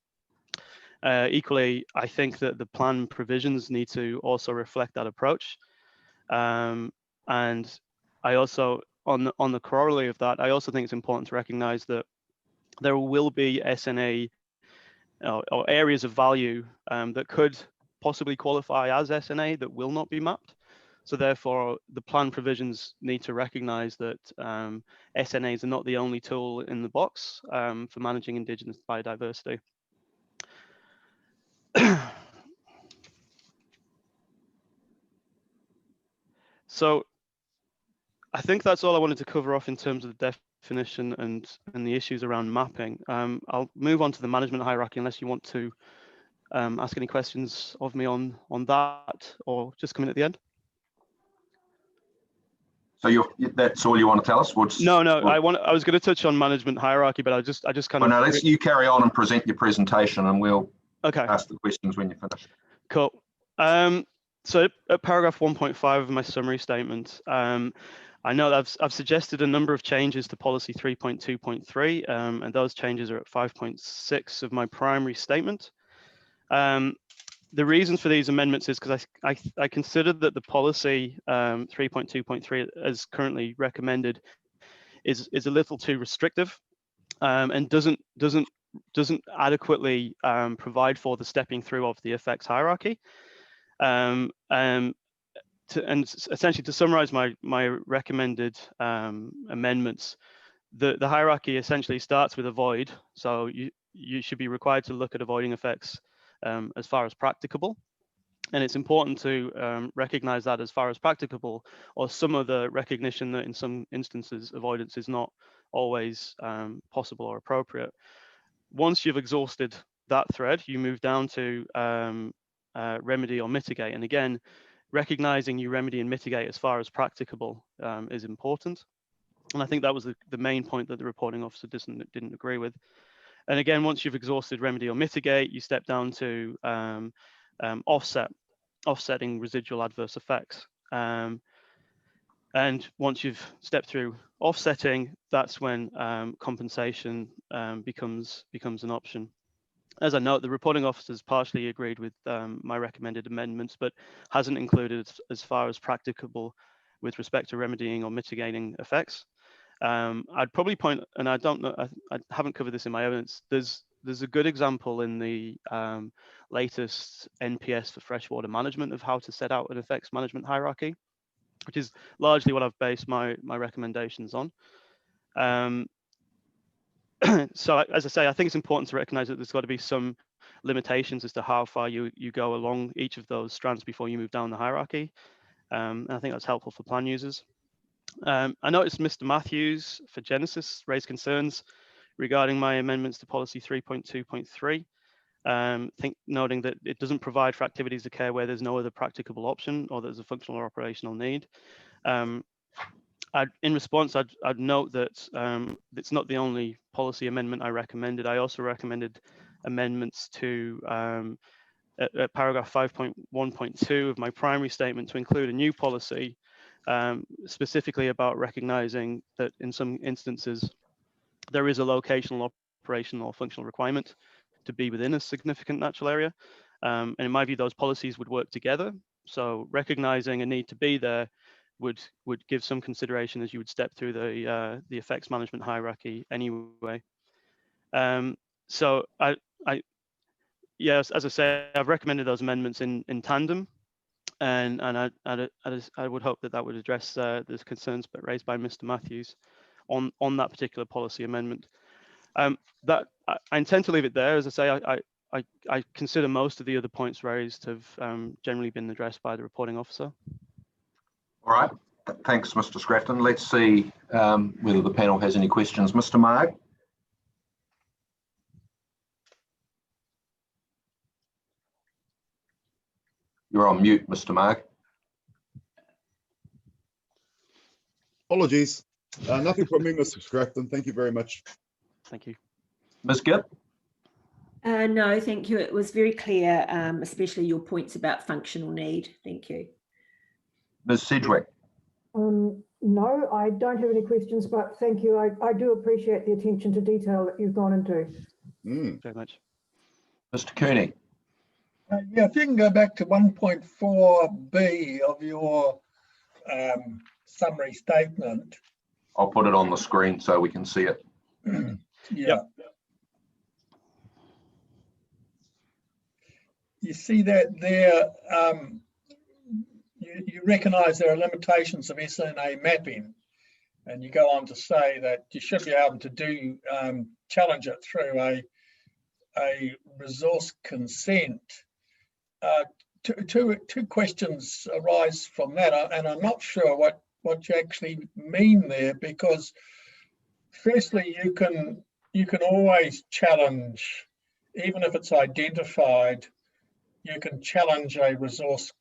Equally, I think that the plan provisions need to also reflect that approach. And I also, on the corollary of that, I also think it's important to recognize that there will be SNA or areas of value that could possibly qualify as SNA that will not be mapped. So therefore, the plan provisions need to recognize that SNAs are not the only tool in the box for managing indigenous biodiversity. So I think that's all I wanted to cover off in terms of the definition and the issues around mapping. I'll move on to the management hierarchy unless you want to ask any questions of me on that, or just come in at the end. So that's all you want to tell us? No, I was going to touch on management hierarchy, but I just kind of. No, you carry on and present your presentation, and we'll okay. ask the questions when you finish. Cool. So at paragraph 1.5 of my summary statement, I know that I've suggested a number of changes to policy 3.2.3, and those changes are at 5.6 of my primary statement. The reasons for these amendments is because I consider that the policy 3.2.3 as currently recommended is a little too restrictive and doesn't adequately provide for the stepping through of the effects hierarchy. And essentially to summarize my recommended amendments, the hierarchy essentially starts with avoid. So you should be required to look at avoiding effects as far as practicable. And it's important to recognize that as far as practicable, or some of the recognition that in some instances avoidance is not always possible or appropriate. Once you've exhausted that thread, you move down to remedy or mitigate. And again, recognizing you remedy and mitigate as far as practicable is important. And I think that was the main point that the reporting officer didn't agree with. And again, once you've exhausted remedy or mitigate, you step down to offsetting residual adverse effects. And once you've stepped through offsetting, that's when compensation becomes an option. As I note, the reporting officer has partially agreed with my recommended amendments, but hasn't included as far as practicable with respect to remedying or mitigating effects. I'd probably point, and I don't know, I haven't covered this in my evidence. There's a good example in the latest NPS for freshwater management of how to set out an effects management hierarchy, which is largely what I've based my recommendations on. So as I say, I think it's important to recognize that there's got to be some limitations as to how far you go along each of those strands before you move down the hierarchy. And I think that's helpful for plan users. I noticed Mr. Matthews for Genesis raised concerns regarding my amendments to policy 3.2.3, noting that it doesn't provide for activities of care where there's no other practicable option or there's a functional or operational need. In response, I'd note that it's not the only policy amendment I recommended. I also recommended amendments to at paragraph 5.1.2 of my primary statement to include a new policy specifically about recognizing that in some instances there is a locational, operational, or functional requirement to be within a significant natural area. And in my view, those policies would work together. So recognizing a need to be there would give some consideration as you would step through the effects management hierarchy anyway. So yes, as I say, I've recommended those amendments in tandem, and I would hope that that would address the concerns raised by Mr. Matthews on that particular policy amendment. That I intend to leave it there. As I say, I consider most of the other points raised have generally been addressed by the reporting officer. All right, thanks, Mr. Scrafton. Let's see whether the panel has any questions. Mr. Marg? You're on mute, Mr. Marg. Apologies. Nothing from me, Mr. Scrafton. Thank you very much. Thank you. Ms. Gibb? No, thank you. It was very clear, especially your points about functional need. Thank you. Ms. Sedgwick? No, I don't have any questions, but thank you. I do appreciate the attention to detail that you've gone into. Very much. Mr. Cooney? Yeah, if you can go back to 1.4b of your summary statement. I'll put it on the screen so we can see it. Yeah. Yep. You see that there, you recognise there are limitations of SNA mapping, and you go on to say that you should be able to do challenge it through a resource consent. Two questions arise from that, and I'm not sure what you actually mean there, because firstly, you can always challenge, even if it's identified, you can challenge a resource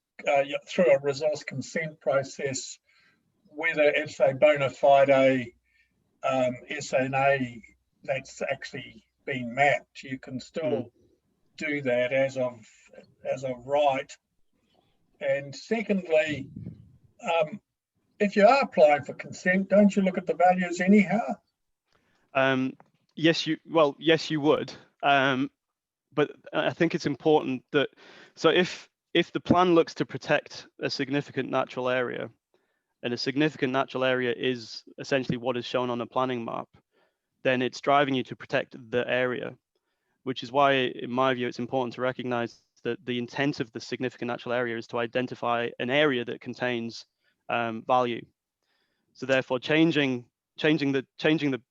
through a resource consent process, whether it's a bona fide SNA that's actually been mapped. You can still do that as of right. And secondly, if you are applying for consent, don't you look at the values anyhow? Yes, you would. But I think it's important that, so if the plan looks to protect a significant natural area, and a significant natural area is essentially what is shown on a planning map, then it's driving you to protect the area, which is why, in my view, it's important to recognize that the intent of the significant natural area is to identify an area that contains value. So therefore, changing the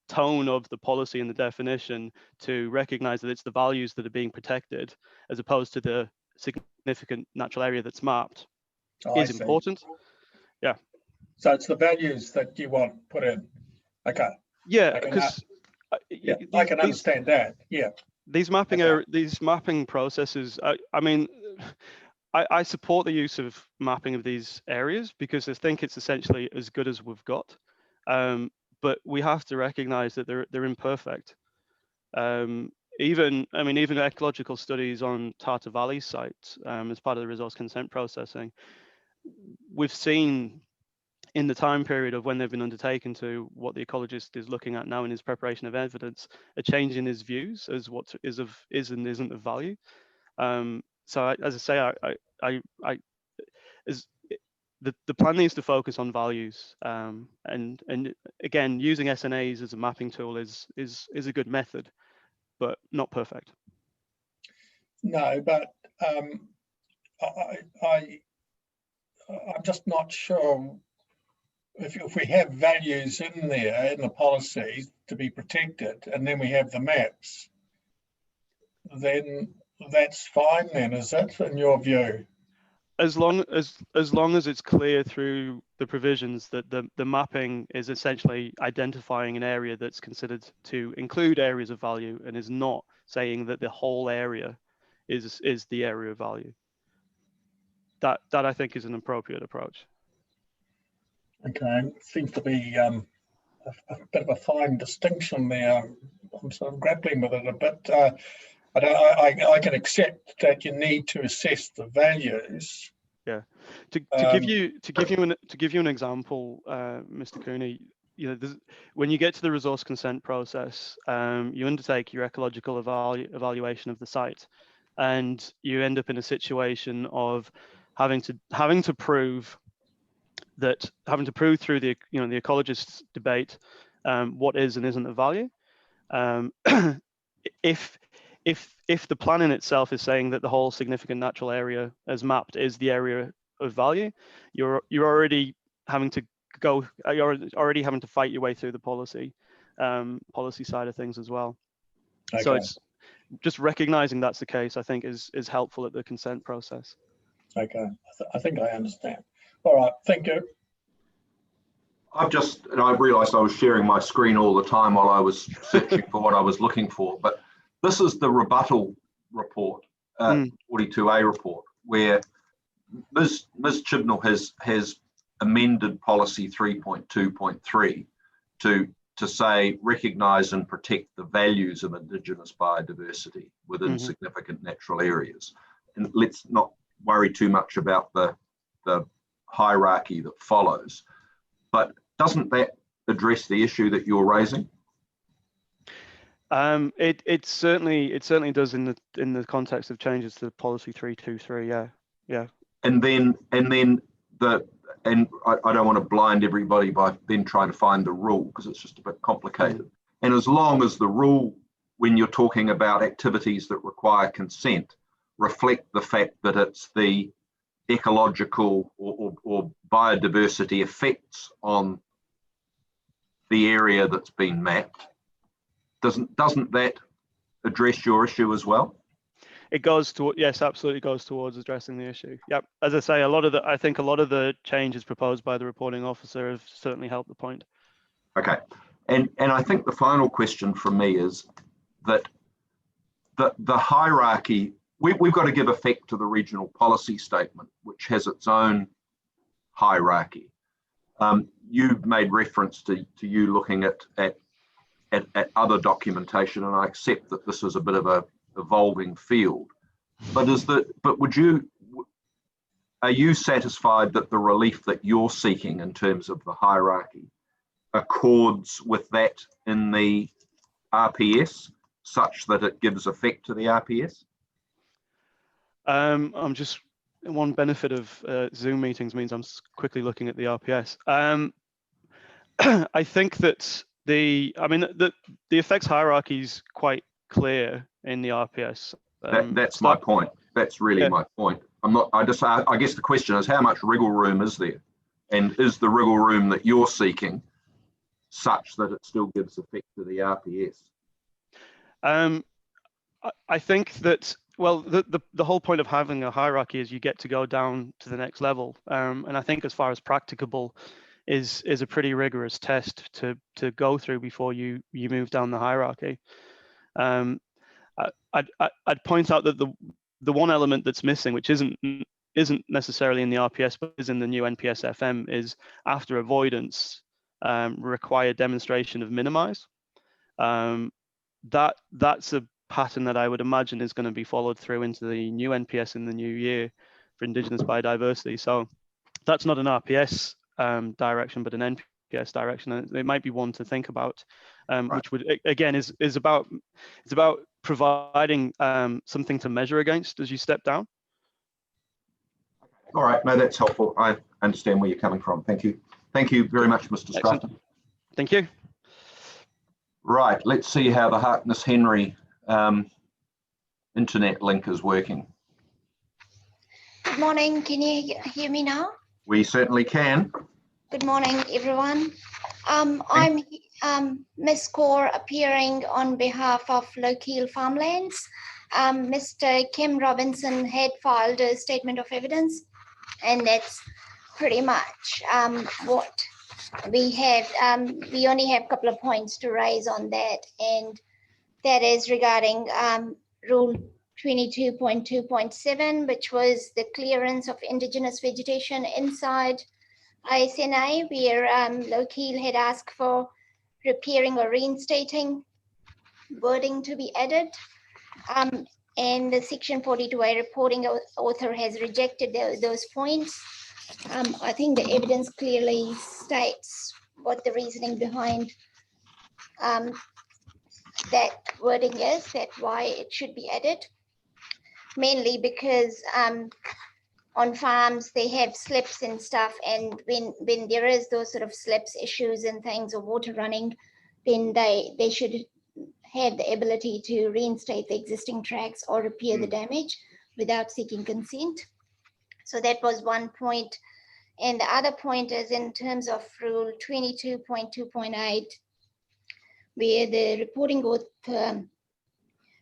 tone of the policy and the definition to recognize that it's the values that are being protected as opposed to the significant natural area that's mapped is important. Yeah. So it's the values that you want put in. Okay. Yeah, because I can understand that. Yeah. These mapping processes. I mean, I support the use of mapping of these areas because I think it's essentially as good as we've got. But we have to recognize that they're imperfect. Even ecological studies on Tartar Valley site as part of the resource consent processing, we've seen in the time period of when they've been undertaken to what the ecologist is looking at now in his preparation of evidence, a change in his views as what is and isn't of value. So as I say, the plan needs to focus on values, and again, using SNAs as a mapping tool is a good method, but not perfect. No, but I'm just not sure if we have values in there in the policy to be protected, and then we have the maps, then that's fine. Then is it, in your view? As long as it's clear through the provisions that the mapping is essentially identifying an area that's considered to include areas of value and is not saying that the whole area is the area of value. That I think is an appropriate approach. Okay, seems to be a bit of a fine distinction there. I'm sort of grappling with it a bit. I can accept that you need to assess the values. Yeah, to give you an example, Mr. Cooney, when you get to the resource consent process, you undertake your ecological evaluation of the site, and you end up in a situation of having to prove that having to prove through the the ecologists debate what is and isn't of value. If the plan in itself is saying that the whole significant natural area as mapped is the area of value, you're already having to fight your way through the policy side of things as well. Okay. So it's just recognizing that's the case, I think, is helpful at the consent process. Okay, I think I understand. All right, thank you. I realized I was sharing my screen all the time while I was searching for what I was looking for, but this is the rebuttal report, 42A report, where Ms. Chibnall has amended policy 3.2.3 to say recognise and protect the values of indigenous biodiversity within significant natural areas. And let's not worry too much about the hierarchy that follows. But doesn't that address the issue that you're raising? It certainly does in the context of changes to policy 323. Yeah. And then I don't want to blind everybody by then trying to find the rule, because it's just a bit complicated. And as long as the rule, when you're talking about activities that require consent, reflect the fact that it's the ecological or biodiversity effects on the area that's been mapped, doesn't that address your issue as well? It goes to, yes, absolutely goes towards addressing the issue. Yep. As I say, I think a lot of the changes proposed by the reporting officer have certainly helped the point. Okay. And I think the final question from me is that the hierarchy, we've got to give effect to the regional policy statement, which has its own hierarchy. You made reference to you looking at other documentation, and I accept that this is a bit of a evolving field. But are you satisfied that the relief that you're seeking in terms of the hierarchy accords with that in the RPS, such that it gives effect to the RPS? I'm just, one benefit of Zoom meetings means I'm quickly looking at the RPS. I think that the effects hierarchy is quite clear in the RPS. That's my point. That's really my point. I guess the question is, how much wriggle room is there? And is the wriggle room that you're seeking such that it still gives effect to the RPS? I think that, well, the whole point of having a hierarchy is you get to go down to the next level. And I think as far as practicable is a pretty rigorous test to go through before you move down the hierarchy. I'd point out that the one element that's missing, which isn't necessarily in the RPS but is in the new NPS FM, is after avoidance required demonstration of minimize. That's a pattern that I would imagine is going to be followed through into the new NPS in the new year for indigenous biodiversity. So that's not an RPS direction, but an NPS direction. And it might be one to think about, right. Which would, again, is about providing something to measure against as you step down. All right, no, that's helpful. I understand where you're coming from. Thank you. Thank you very much, Mr. Stratton. Thank you. Right, let's see how the Harkness Henry internet link is working. Good morning, can you hear me now? We certainly can. Good morning, everyone. I'm Miss Kaur, appearing on behalf of Lochiel Farmlands. Mr. Kim Robinson had filed a statement of evidence, and that's pretty much what we have. We only have a couple of points to raise on that, and that is regarding Rule 22.2.7, which was the clearance of indigenous vegetation inside ISNA, where Lochiel had asked for repairing or reinstating wording to be added. And the Section 42A reporting author has rejected those points. I think the evidence clearly states what the reasoning behind that wording is, that why it should be added. Mainly because on farms, they have slips and stuff, and when there is those sort of slips issues and things, or water running, then they should have the ability to reinstate the existing tracks or repair the damage without seeking consent. So that was one point. And the other point is in terms of rule 22.2.8, where the reporting author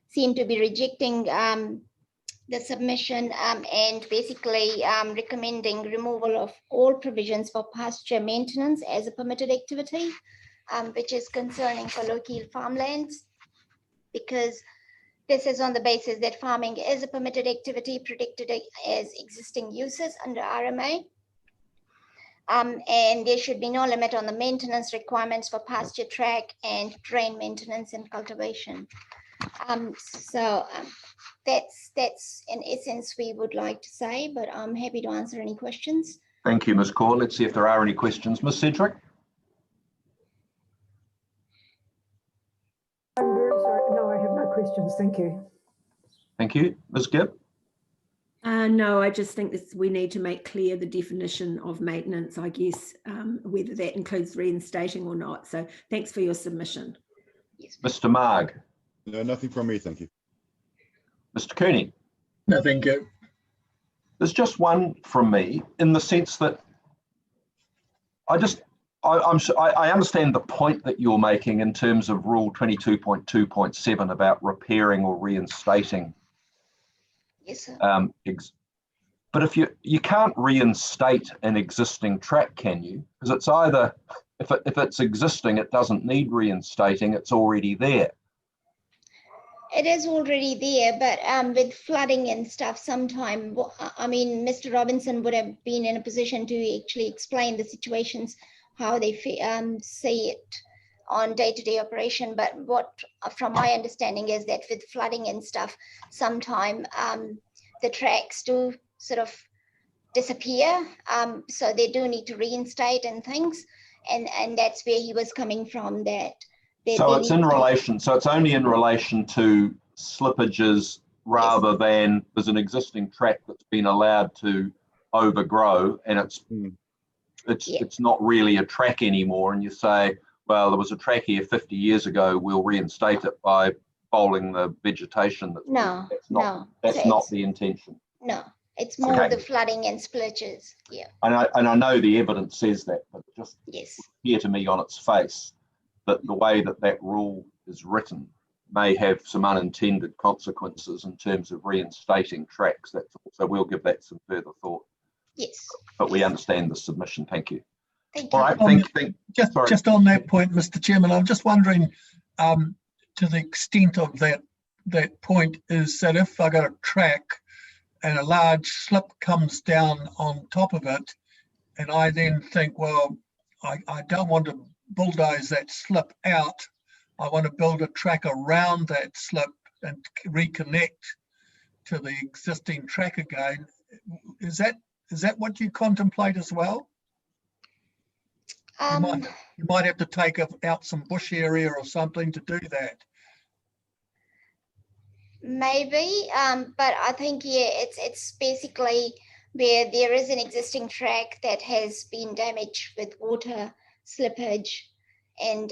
seemed to be rejecting the submission and basically recommending removal of all provisions for pasture maintenance as a permitted activity, which is concerning for local farmlands, because this is on the basis that farming is a permitted activity protected as existing uses under RMA. And there should be no limit on the maintenance requirements for pasture track and drain maintenance and cultivation. That's in essence we would like to say, but I'm happy to answer any questions. Thank you, Ms. Kaur. Let's see if there are any questions. Ms. Cedric? I'm very sorry. No, I have no questions. Thank you. Thank you. Ms. Gibb? No, I just think we need to make clear the definition of maintenance, I guess, whether that includes reinstating or not. So thanks for your submission. Yes. Mr. Marg? No, nothing from me, thank you. Mr. Cooney? No, thank you. There's just one from me, in the sense that I understand the point that you're making in terms of Rule 22.2.7 about repairing or reinstating. Yes, sir. But if you can't reinstate an existing track, can you? Because it's either, if it's existing, it doesn't need reinstating, it's already there. It is already there, but with flooding and stuff, sometime, I mean, Mr. Robinson would have been in a position to actually explain the situations, how they see it on day-to-day operation. But what, from my understanding, is that with flooding and stuff, sometime the tracks do sort of disappear. So they do need to reinstate and things. And that's where he was coming from, that. So it's in relation, so it's only in relation to slippages rather than there's an existing track that's been allowed to overgrow, and it's not really a track anymore, and you say, well, there was a track here 50 years ago, we'll reinstate it by bowling the vegetation. That's not the intention. No, it's more the flooding and splitches. Yeah. And I know the evidence says that, but it just clear to me on its face that the way that rule is written may have some unintended consequences in terms of reinstating tracks. So we'll give that some further thought. Yes. But we understand the submission. Thank you. Thank you. All right. Just on that point, Mr. Chairman, I'm just wondering, to the extent of that point, is that if I got a track and a large slip comes down on top of it, and I then think, well, I don't want to bulldoze that slip out, I want to build a track around that slip and reconnect to the existing track again. Is that what you contemplate as well? You might have to take out some bush area or something to do that. Maybe, but I think it's basically where there is an existing track that has been damaged with water slippage, and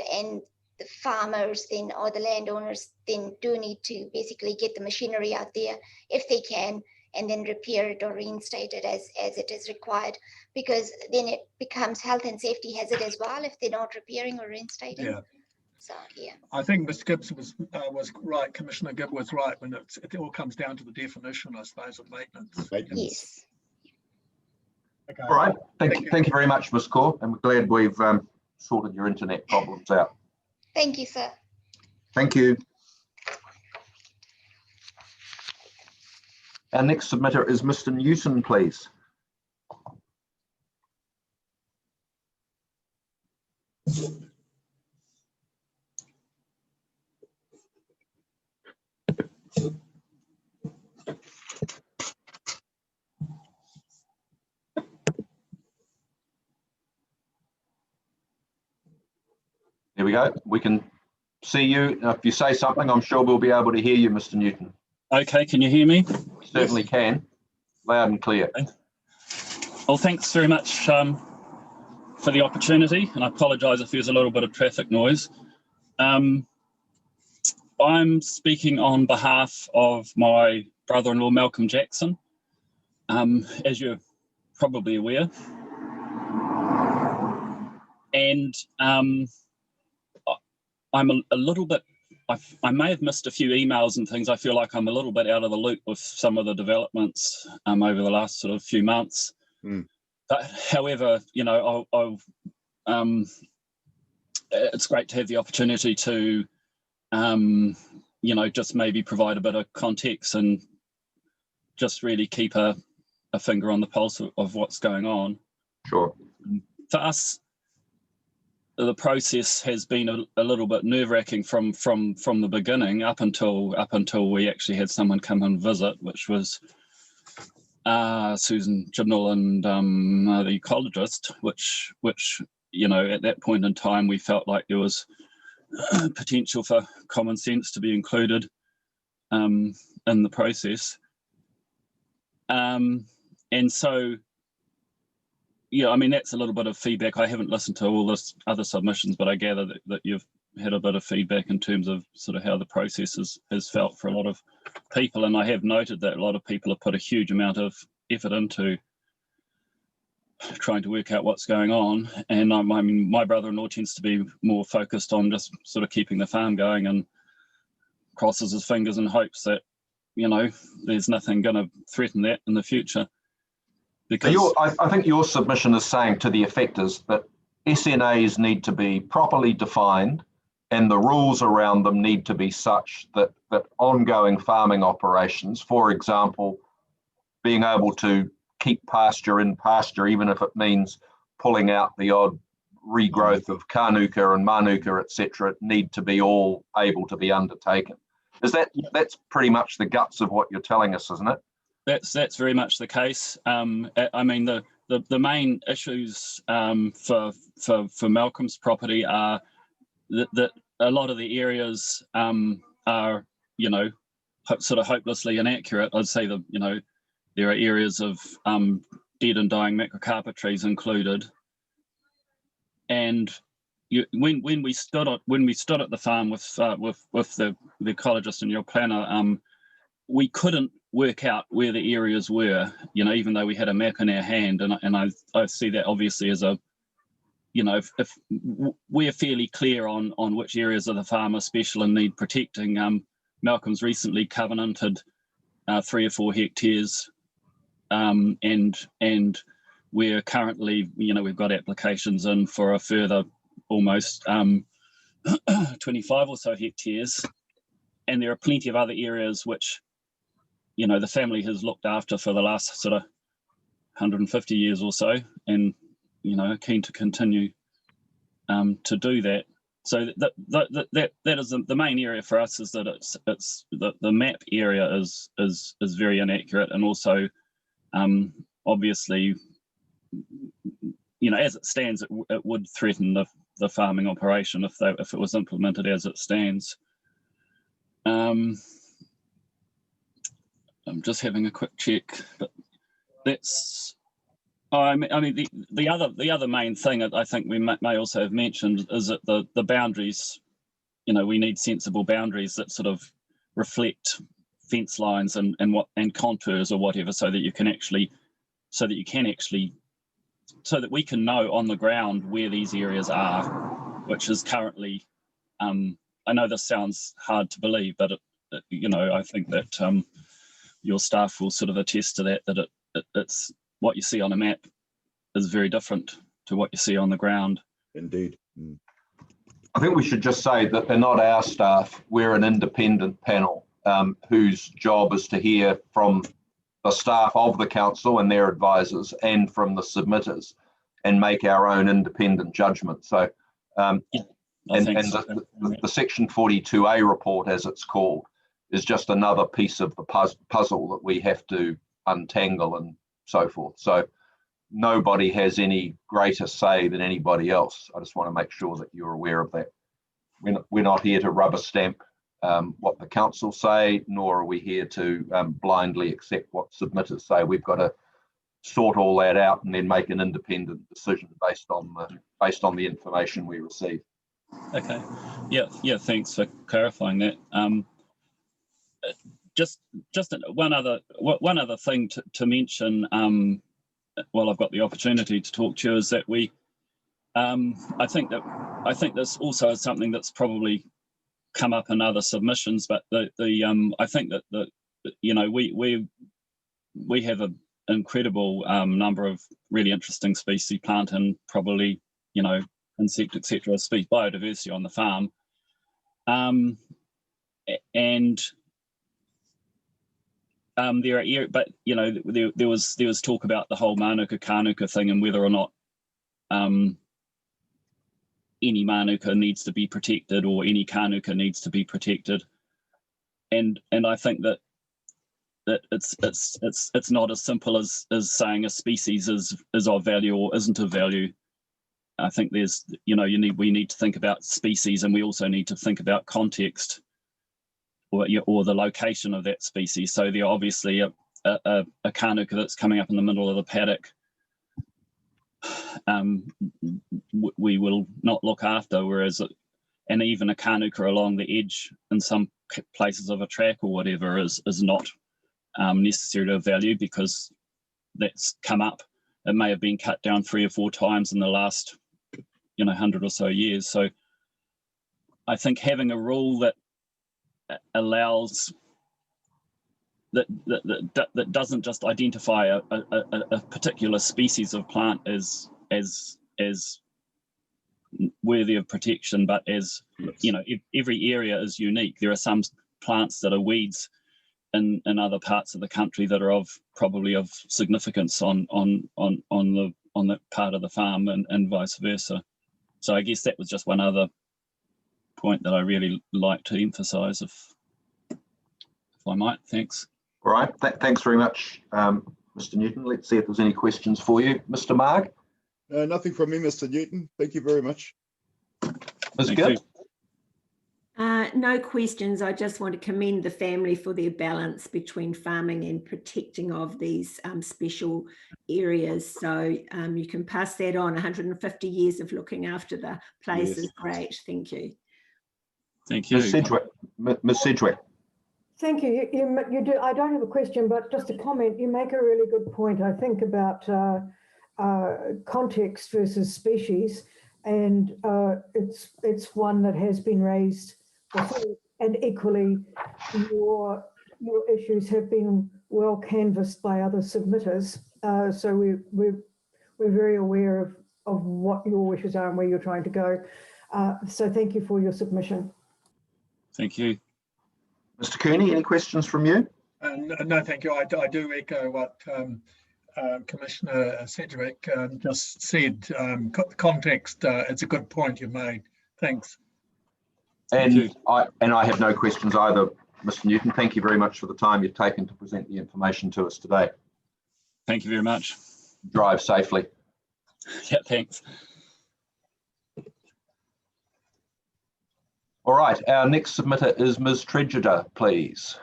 the farmers then, or the landowners then, do need to basically get the machinery out there if they can, and then repair it or reinstate it as it is required, because then it becomes health and safety hazard as well if they're not repairing or reinstating. Yeah. So yeah. I think Ms. Gibbs was right. Commissioner Gibb was right when it all comes down to the definition, I suppose, of maintenance. Yes. Okay. All right. Thank you very much, Ms. Kaur, and we're glad we've sorted your internet problems out. Thank you, sir. Thank you. Our next submitter is Mr. Newton, please. There we go. We can see you. If you say something, I'm sure we'll be able to hear you, Mr. Newton. Okay, can you hear me? We certainly can. Loud and clear. Well, thanks very much for the opportunity, and I apologise if there's a little bit of traffic noise. I'm speaking on behalf of my brother-in-law, Malcolm Jackson. As you're probably aware. And I'm a little bit, I may have missed a few emails and things. I feel like I'm a little bit out of the loop with some of the developments over the last sort of few months. But however, you know, it's great to have the opportunity to, you know, just maybe provide a bit of context and just really keep a finger on the pulse of what's going on. Sure. For us, the process has been a little bit nerve-wracking from the beginning up until we actually had someone come and visit, which was Susan Chibnall and the ecologist, which you know, at that point in time we felt like there was potential for common sense to be included in the process. And so, yeah, I mean, that's a little bit of feedback. I haven't listened to all this other submissions, but I gather that you've had a bit of feedback in terms of sort of how the process has felt for a lot of people. And I have noted that a lot of people have put a huge amount of effort into trying to work out what's going on. And I mean, my brother-in-law tends to be more focused on just sort of keeping the farm going and crosses his fingers and hopes that, you know, there's nothing going to threaten that in the future. Because I think your submission is saying to the effect is that SNAs need to be properly defined and the rules around them need to be such that ongoing farming operations, for example, being able to keep pasture in pasture, even if it means pulling out the odd regrowth of Kānuka and Mānuka, etc., need to be all able to be undertaken. That's pretty much the guts of what you're telling us, isn't it? That's very much the case. I mean, the main issues for Malcolm's property are that a lot of the areas are, you know, sort of hopelessly inaccurate. I'd say that, you know, there are areas of dead and dying macrocarpet trees included, and when we stood at the farm with the ecologist and your planner, we couldn't work out where the areas were, you know, even though we had a map in our hand, and I see that obviously as a, you know, if we're fairly clear on which areas of the farm are special and need protecting. Malcolm's recently covenanted 3 or 4 hectares, and we're currently, you know, we've got applications in for a further almost 25 or so hectares, and there are plenty of other areas which, you know, the family has looked after for the last sort of 150 years or so, and, you know, keen to continue to do that. So that is the main area for us, is that it's the map area is very inaccurate, and also obviously, you know, as it stands, it would threaten the farming operation if it was implemented as it stands. I'm just having a quick check, but that's. I mean, the other main thing I think we may also have mentioned is that the boundaries, you know, we need sensible boundaries that sort of reflect fence lines and contours or whatever, so that we can know on the ground where these areas are, which is currently. I know this sounds hard to believe, but you know, I think that your staff will sort of attest to that it's what you see on a map is very different to what you see on the ground. Indeed. I think we should just say that they're not our staff. We're an independent panel whose job is to hear from the staff of the council and their advisors and from the submitters and make our own independent judgment. So, the Section 42A report, as it's called, is just another piece of the puzzle that we have to untangle and so forth. So nobody has any greater say than anybody else. I just want to make sure that you're aware of that. We're not here to rubber stamp what the council say, nor are we here to blindly accept what submitters say. We've got sort all that out and then make an independent decision based on the information we receive. Okay. Yeah. Thanks for clarifying that. Just one other thing to mention while I've got the opportunity to talk to you is that I think this also is something that's probably come up in other submissions, but I think that we have an incredible number of really interesting species, plant and probably insect, etc., species biodiversity on the farm, and there are, but there was talk about the whole Manuka Kanuka thing and whether or not any Manuka needs to be protected or any Kanuka needs to be protected, and I think that it's not as simple as saying a species is of value or isn't of value. I think there's we need to think about species, and we also need to think about context or the location of that species. So there obviously a Kanuka that's coming up in the middle of the paddock, we will not look after, whereas and even a Kanuka along the edge in some places of a track or whatever is not necessarily of value because that's come up. It may have been cut down 3 or 4 times in the last 100 or so years. So I think having a rule that allows that doesn't just identify a particular species of plant as worthy of protection, but as every area is unique. There are some plants that are weeds in other parts of the country that are probably of significance on that part of the farm, and vice versa. So I guess that was just one other point that I really like to emphasise, if I might. Thanks. All right, thanks very much, Mr. Newton. Let's see if there's any questions for you. Mr. Marg? Nothing from me, Mr. Newton. Thank you very much. Ms. Gibb? No questions. I just want to commend the family for their balance between farming and protecting of these special areas. So you can pass that on. 150 years of looking after the place is great. Thank you. Thank you. Ms. Sedgwick. Thank you. You do. I don't have a question, but just a comment. You make a really good point, I think, about context versus species, and it's one that has been raised before, and equally your issues have been well canvassed by other submitters. So we're very aware of what your wishes are and where you're trying to go. So thank you for your submission. Thank you. Mr. Cooney, any questions from you? No, thank you. I do echo what Commissioner Sedgwick just said. Context, it's a good point you made. Thanks. And I have no questions either, Mr. Newton. Thank you very much for the time you've taken to present the information to us today. Thank you very much. Drive safely. Yeah, thanks. All right, our next submitter is Ms. Tregida, please.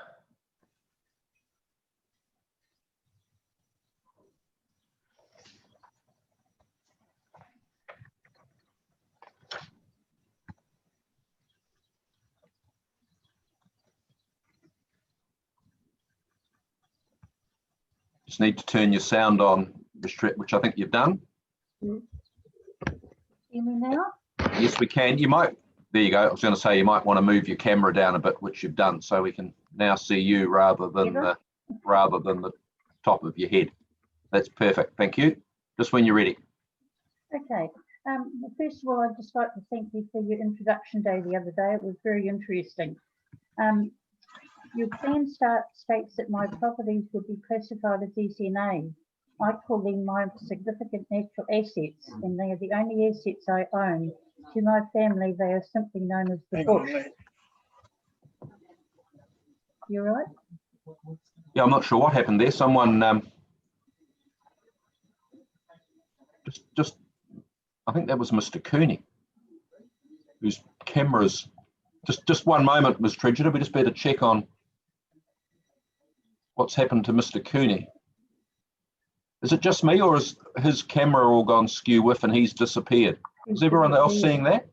Just need to turn your sound on, which I think you've done. Hear me now? Yes, we can. You might. There you go. I was going to say you might want to move your camera down a bit, which you've done, so we can now see you rather than the top of your head. That's perfect. Thank you. Just when you're ready. Okay. Well, first of all, I'd just like to thank you for your introduction day the other day. It was very interesting. Your plan states that my properties would be classified as SNA. I call them my significant natural assets, and they are the only assets I own. To my family, they are simply known as the bush. You all right? Yeah, I'm not sure what happened there. Someone I think that was Mr. Cooney, whose cameras. Just one moment, Ms. Tregida. We just better check on what's happened to Mr. Cooney. Is it just me, or is his camera all gone skew with and he's disappeared? Is everyone else seeing that?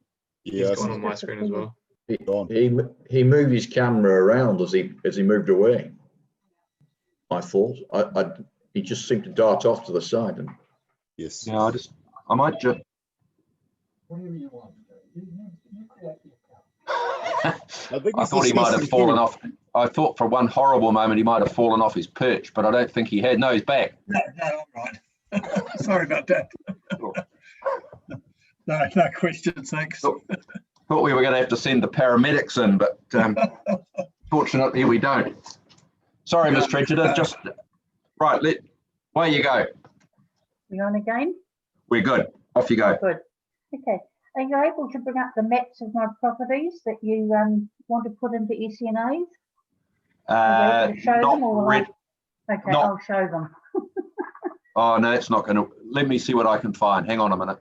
Yeah, He's gone on my screen as well. He moved his camera around as he moved away. I thought he just seemed to dart off to the side. And yes. Yeah, I might just. I thought he might have fallen off. I thought for one horrible moment he might have fallen off his perch, but I don't think he had. No, he's back. No, I'm right. Sorry about that. No questions, thanks. Thought we were going to have to send the paramedics in, but fortunately we don't. Sorry, Miss Treasurer, just right. Away you go. We on again? We're good. Off you go. Good. Okay. Are you able to bring up the maps of my properties that you want to put into SNAs? Are you able to show them, or okay, I'll show them. Oh no, it's not going to. Let me see what I can find. Hang on a minute.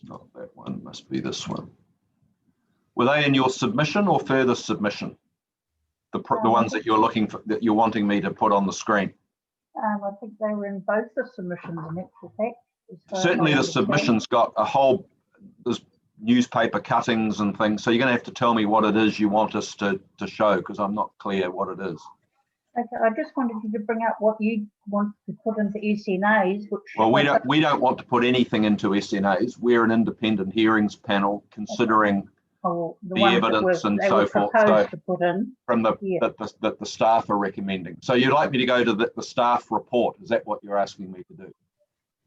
Not that one, must be this one. Were they in your submission or further submission? The ones that you're looking for, that you're wanting me to put on the screen? I think they were in both the submissions in actual fact. Certainly the submission's got a whole, there's newspaper cuttings and things, so you're going to have to tell me what it is you want us to show, because I'm not clear what it is. Okay, I just wanted you to bring up what you want to put into SNAs. Which well, we don't want to put anything into SNAs. We're an independent hearings panel considering the evidence and so forth. So from that the staff are recommending. So you'd like me to go to the staff report? Is that what you're asking me to do,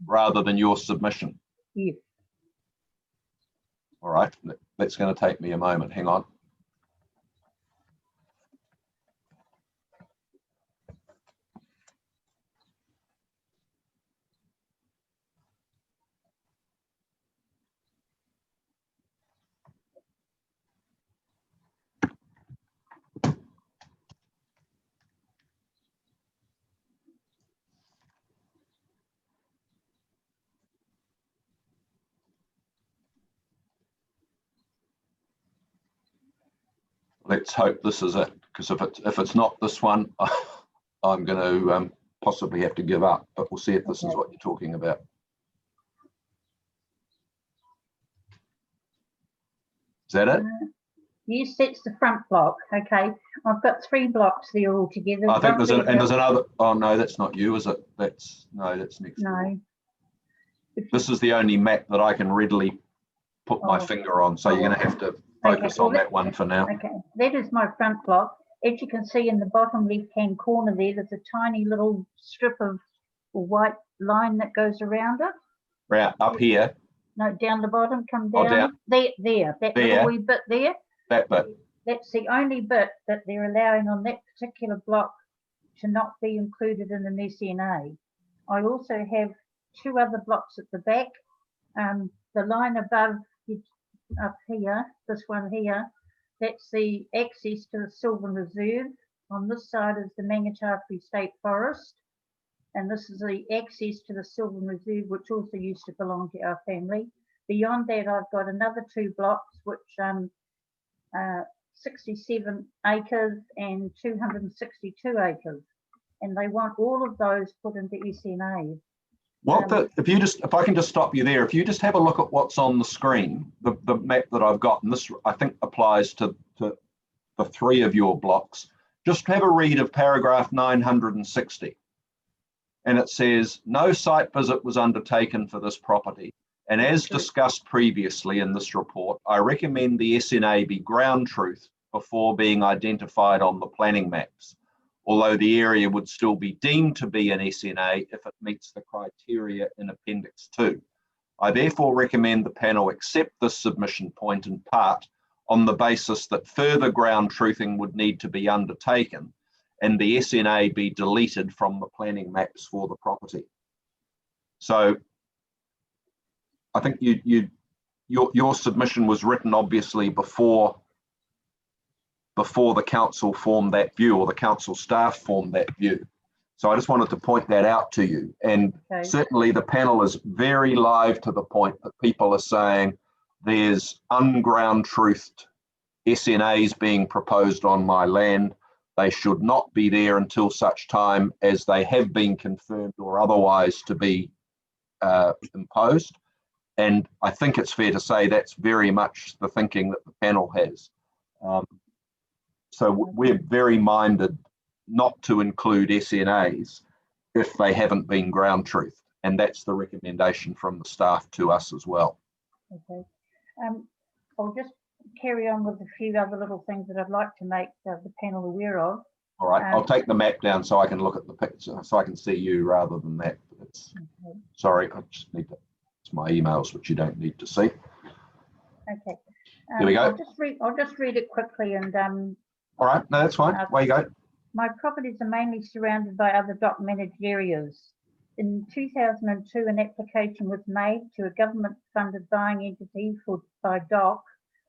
rather than your submission? Yes. All right, that's going to take me a moment. Hang on. Let's hope this is it, because if it's not this one, I'm going to possibly have to give up. But we'll see if this is what you're talking about. Is that it? Yes, that's the front block. Okay, I've got 3 blocks there all together. I think there's another. Oh no, that's not you, is it? That's next. No. This is the only map that I can readily put my finger on. So you're going to have to focus on that one for now. Okay, that is my front block. As you can see in the bottom left-hand corner there's a tiny little strip of white line that goes around it. Right, up here. No, down the bottom, come down. Oh, down. There, that little wee bit there. That bit. That's the only bit that they're allowing on that particular block to not be included in an SNA. I also have 2 other blocks at the back. The line above, up here, this one here, that's the access to the Sylvan Reserve. On this side is the Mangatapu State Forest, and this is the access to the Sylvan Reserve, which also used to belong to our family. Beyond that, I've got another 2 blocks, which 67 acres and 262 acres, and they want all of those put into SNAs. If I can just stop you there, if you just have a look at what's on the screen, the map that I've got, and this I think applies to the 3 of your blocks, just have a read of paragraph 960. And it says, no site visit was undertaken for this property. And as discussed previously in this report, I recommend the SNA be ground truth before being identified on the planning maps, although the area would still be deemed to be an SNA if it meets the criteria in Appendix 2. I therefore recommend the panel accept this submission point in part on the basis that further ground truthing would need to be undertaken and the SNA be deleted from the planning maps for the property. So I think you your submission was written obviously before the council formed that view, or the council staff formed that view. So I just wanted to point that out to you. And certainly the panel is very live to the point that people are saying there's unground truthed SNAs being proposed on my land. They should not be there until such time as they have been confirmed or otherwise to be imposed. And I think it's fair to say that's very much the thinking that the panel has. So we're very minded not to include SNAs if they haven't been ground truthed. And that's the recommendation from the staff to us as well. Okay. I'll just carry on with a few other little things that I'd like to make the panel aware of. All right, I'll take the map down so I can look at the picture, so I can see you rather than that. Okay. Sorry, I just need to, it's my emails, which you don't need to see. Okay. Here we go. I'll just read it quickly and all right, no, that's fine. Away you go. My properties are mainly surrounded by other DOC managed areas. In 2002, an application was made to a government-funded buying entity by DOC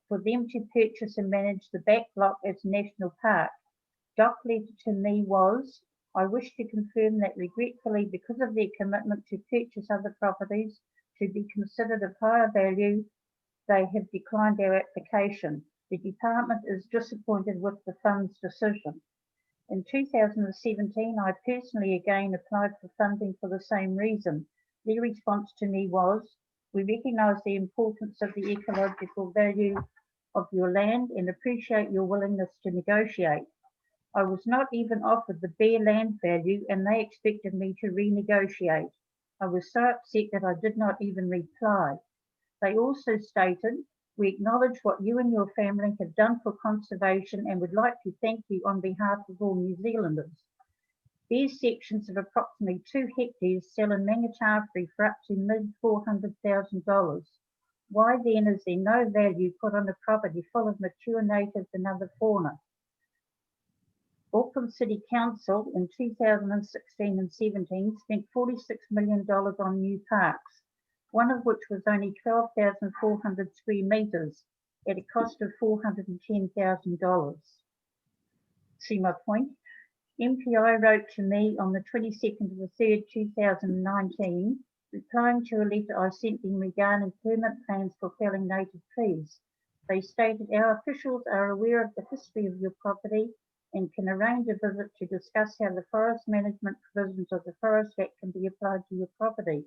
for them to purchase and manage the back block as National Park. DOC letter to me was, I wish to confirm that regretfully, because of their commitment to purchase other properties to be considered of higher value, they have declined our application. The department is disappointed with the fund's decision. In 2017, I personally again applied for funding for the same reason. Their response to me was, we recognise the importance of the ecological value of your land and appreciate your willingness to negotiate. I was not even offered the bare land value and they expected me to renegotiate. I was so upset that I did not even reply. They also stated, we acknowledge what you and your family have done for conservation and would like to thank you on behalf of all New Zealanders. These sections of approximately 2 hectares sell in Mangatawhiri for up to mid-$400,000. Why then is there no value put on a property full of mature natives and other fauna? Auckland City Council in 2016 and 17 spent $46 million on new parks, one of which was only 12,400 square metres at a cost of $410,000. See my point? MPI wrote to me on the 22nd of the 3rd, 2019, replying to a letter I sent them regarding permit plans for felling native trees. They stated, our officials are aware of the history of your property and can arrange a visit to discuss how the forest management provisions of the Forest Act can be applied to your property.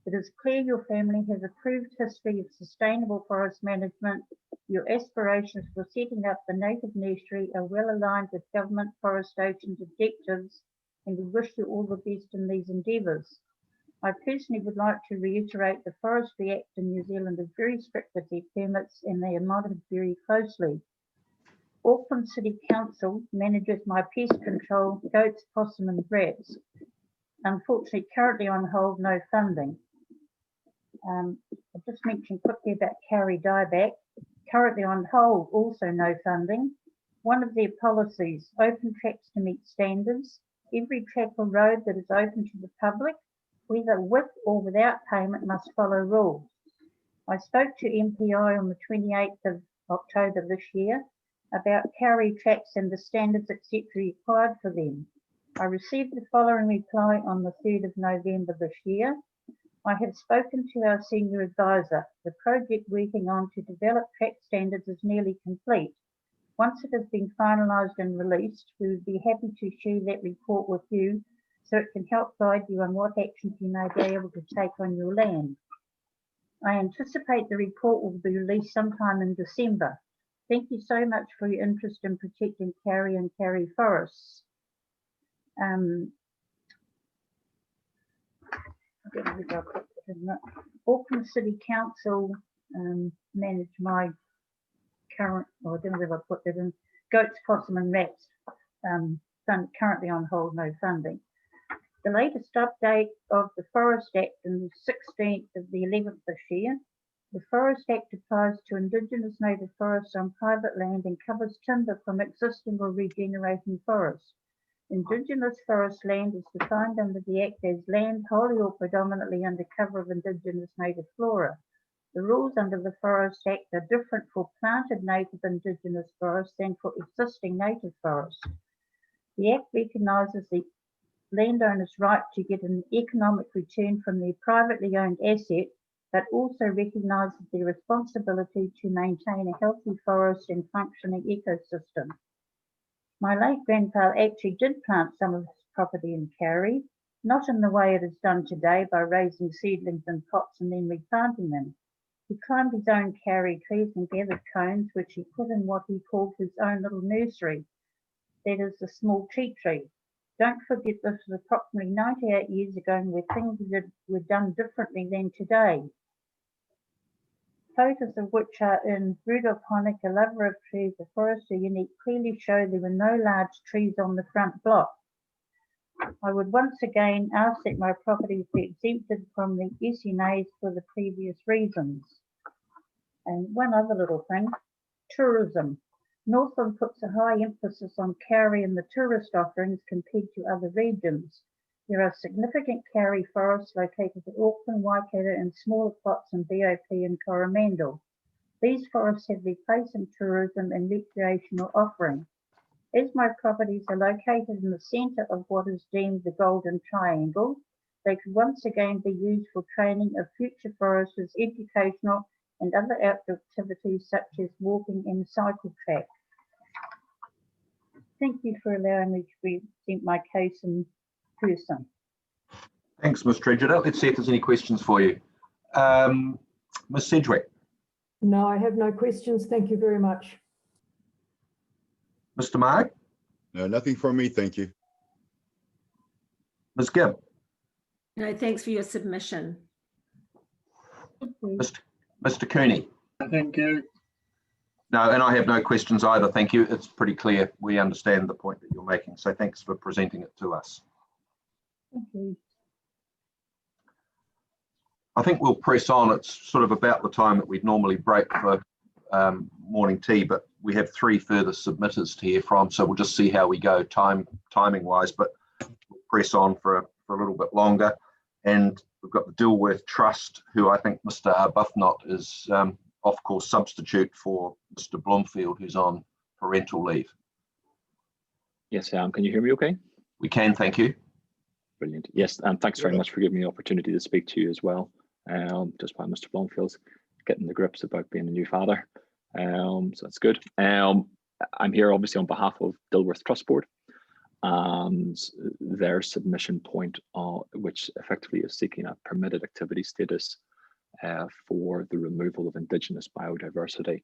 It is clear your family has a proved history of sustainable forest management. Your aspirations for setting up the native nursery are well aligned with government forestation objectives, and we wish you all the best in these endeavours. I personally would like to reiterate the Forestry Act in New Zealand is very strict with their permits and they are monitored very closely. Auckland City Council manages my pest control, goats, possum and rats. Unfortunately, currently on hold, no funding. I'll just mention quickly about Kauri dieback. Currently on hold, also no funding. One of their policies, open tracks to meet standards. Every track or road that is open to the public, whether with or without payment, must follow rules. I spoke to MPI on the 28th of October this year about Kauri tracks and the standards, etc. required for them. I received the following reply on the 3rd of November this year. I have spoken to our senior advisor. The project working on to develop track standards is nearly complete. Once it has been finalised and released, we would be happy to share that report with you so it can help guide you on what actions you may be able to take on your land. I anticipate the report will be released sometime in December. Thank you so much for your interest in protecting Kauri and Kauri forests. Auckland City Council manage my current, or I don't know if I put that in, goats, possum and rats, currently on hold, no funding. The latest update of the Forest Act in the 16th of the 11th this year. The Forest Act applies to indigenous native forests on private land and covers timber from existing or regenerating forests. Indigenous forest land is defined under the Act as land wholly or predominantly under cover of indigenous native flora. The rules under the Forest Act are different for planted native indigenous forests than for existing native forests. The Act recognises the landowner's right to get an economic return from their privately owned asset, but also recognises their responsibility to maintain a healthy forest and functioning ecosystem. My late grandfather actually did plant some of his property in Carey, not in the way it is done today by raising seedlings in pots and then replanting them. He climbed his own Carey trees and gathered cones, which he put in what he called his own little nursery. That is the small tea tree. Don't forget this was approximately 98 years ago and where things were done differently than today. Photos of which are in Rudolph Honeck, A Lover of Trees, A Forester Unique, clearly show there were no large trees on the front block. I would once again ask that my properties be exempted from the SNAs for the previous reasons. And one other little thing, tourism. Northland puts a high emphasis on Carey and the tourist offerings compared to other regions. There are significant Carey forests located at Auckland, Waikato, and smaller plots in BOP and Coromandel. These forests have their place in tourism and recreational offering. As my properties are located in the centre of what is deemed the Golden Triangle, they could once again be used for training of future foresters, educational and other outdoor activities such as walking and cycle track. Thank you for allowing me to present my case in person. Thanks, Ms. Tredgeter. Let's see if there's any questions for you. Ms. Sedgwick. No, I have no questions. Thank you very much. Mr. Mark. No, nothing from me, thank you. Ms. Gibb. No, thanks for your submission. Mr. Cooney. Thank you. No, and I have no questions either. Thank you. It's pretty clear. We understand the point that you're making. So thanks for presenting it to us. Thank you. I think we'll press on. It's sort of about the time that we'd normally break for morning tea, but we have 3 further submitters to hear from. So we'll just see how we go timing wise, but we'll press on for a little bit longer. And we've got the Dilworth Trust, who I think Mr. Arbuthnot is off course substitute for Mr. Blomfield, who's on parental leave. Yes, can you hear me okay? We can, thank you. Brilliant. Yes, and thanks very much for giving me the opportunity to speak to you as well. Just while Mr. Blomfield's getting the grips about being a new father. So that's good. I'm here obviously on behalf of Dilworth Trust Board and their submission point, which effectively is seeking a permitted activity status for the removal of indigenous biodiversity,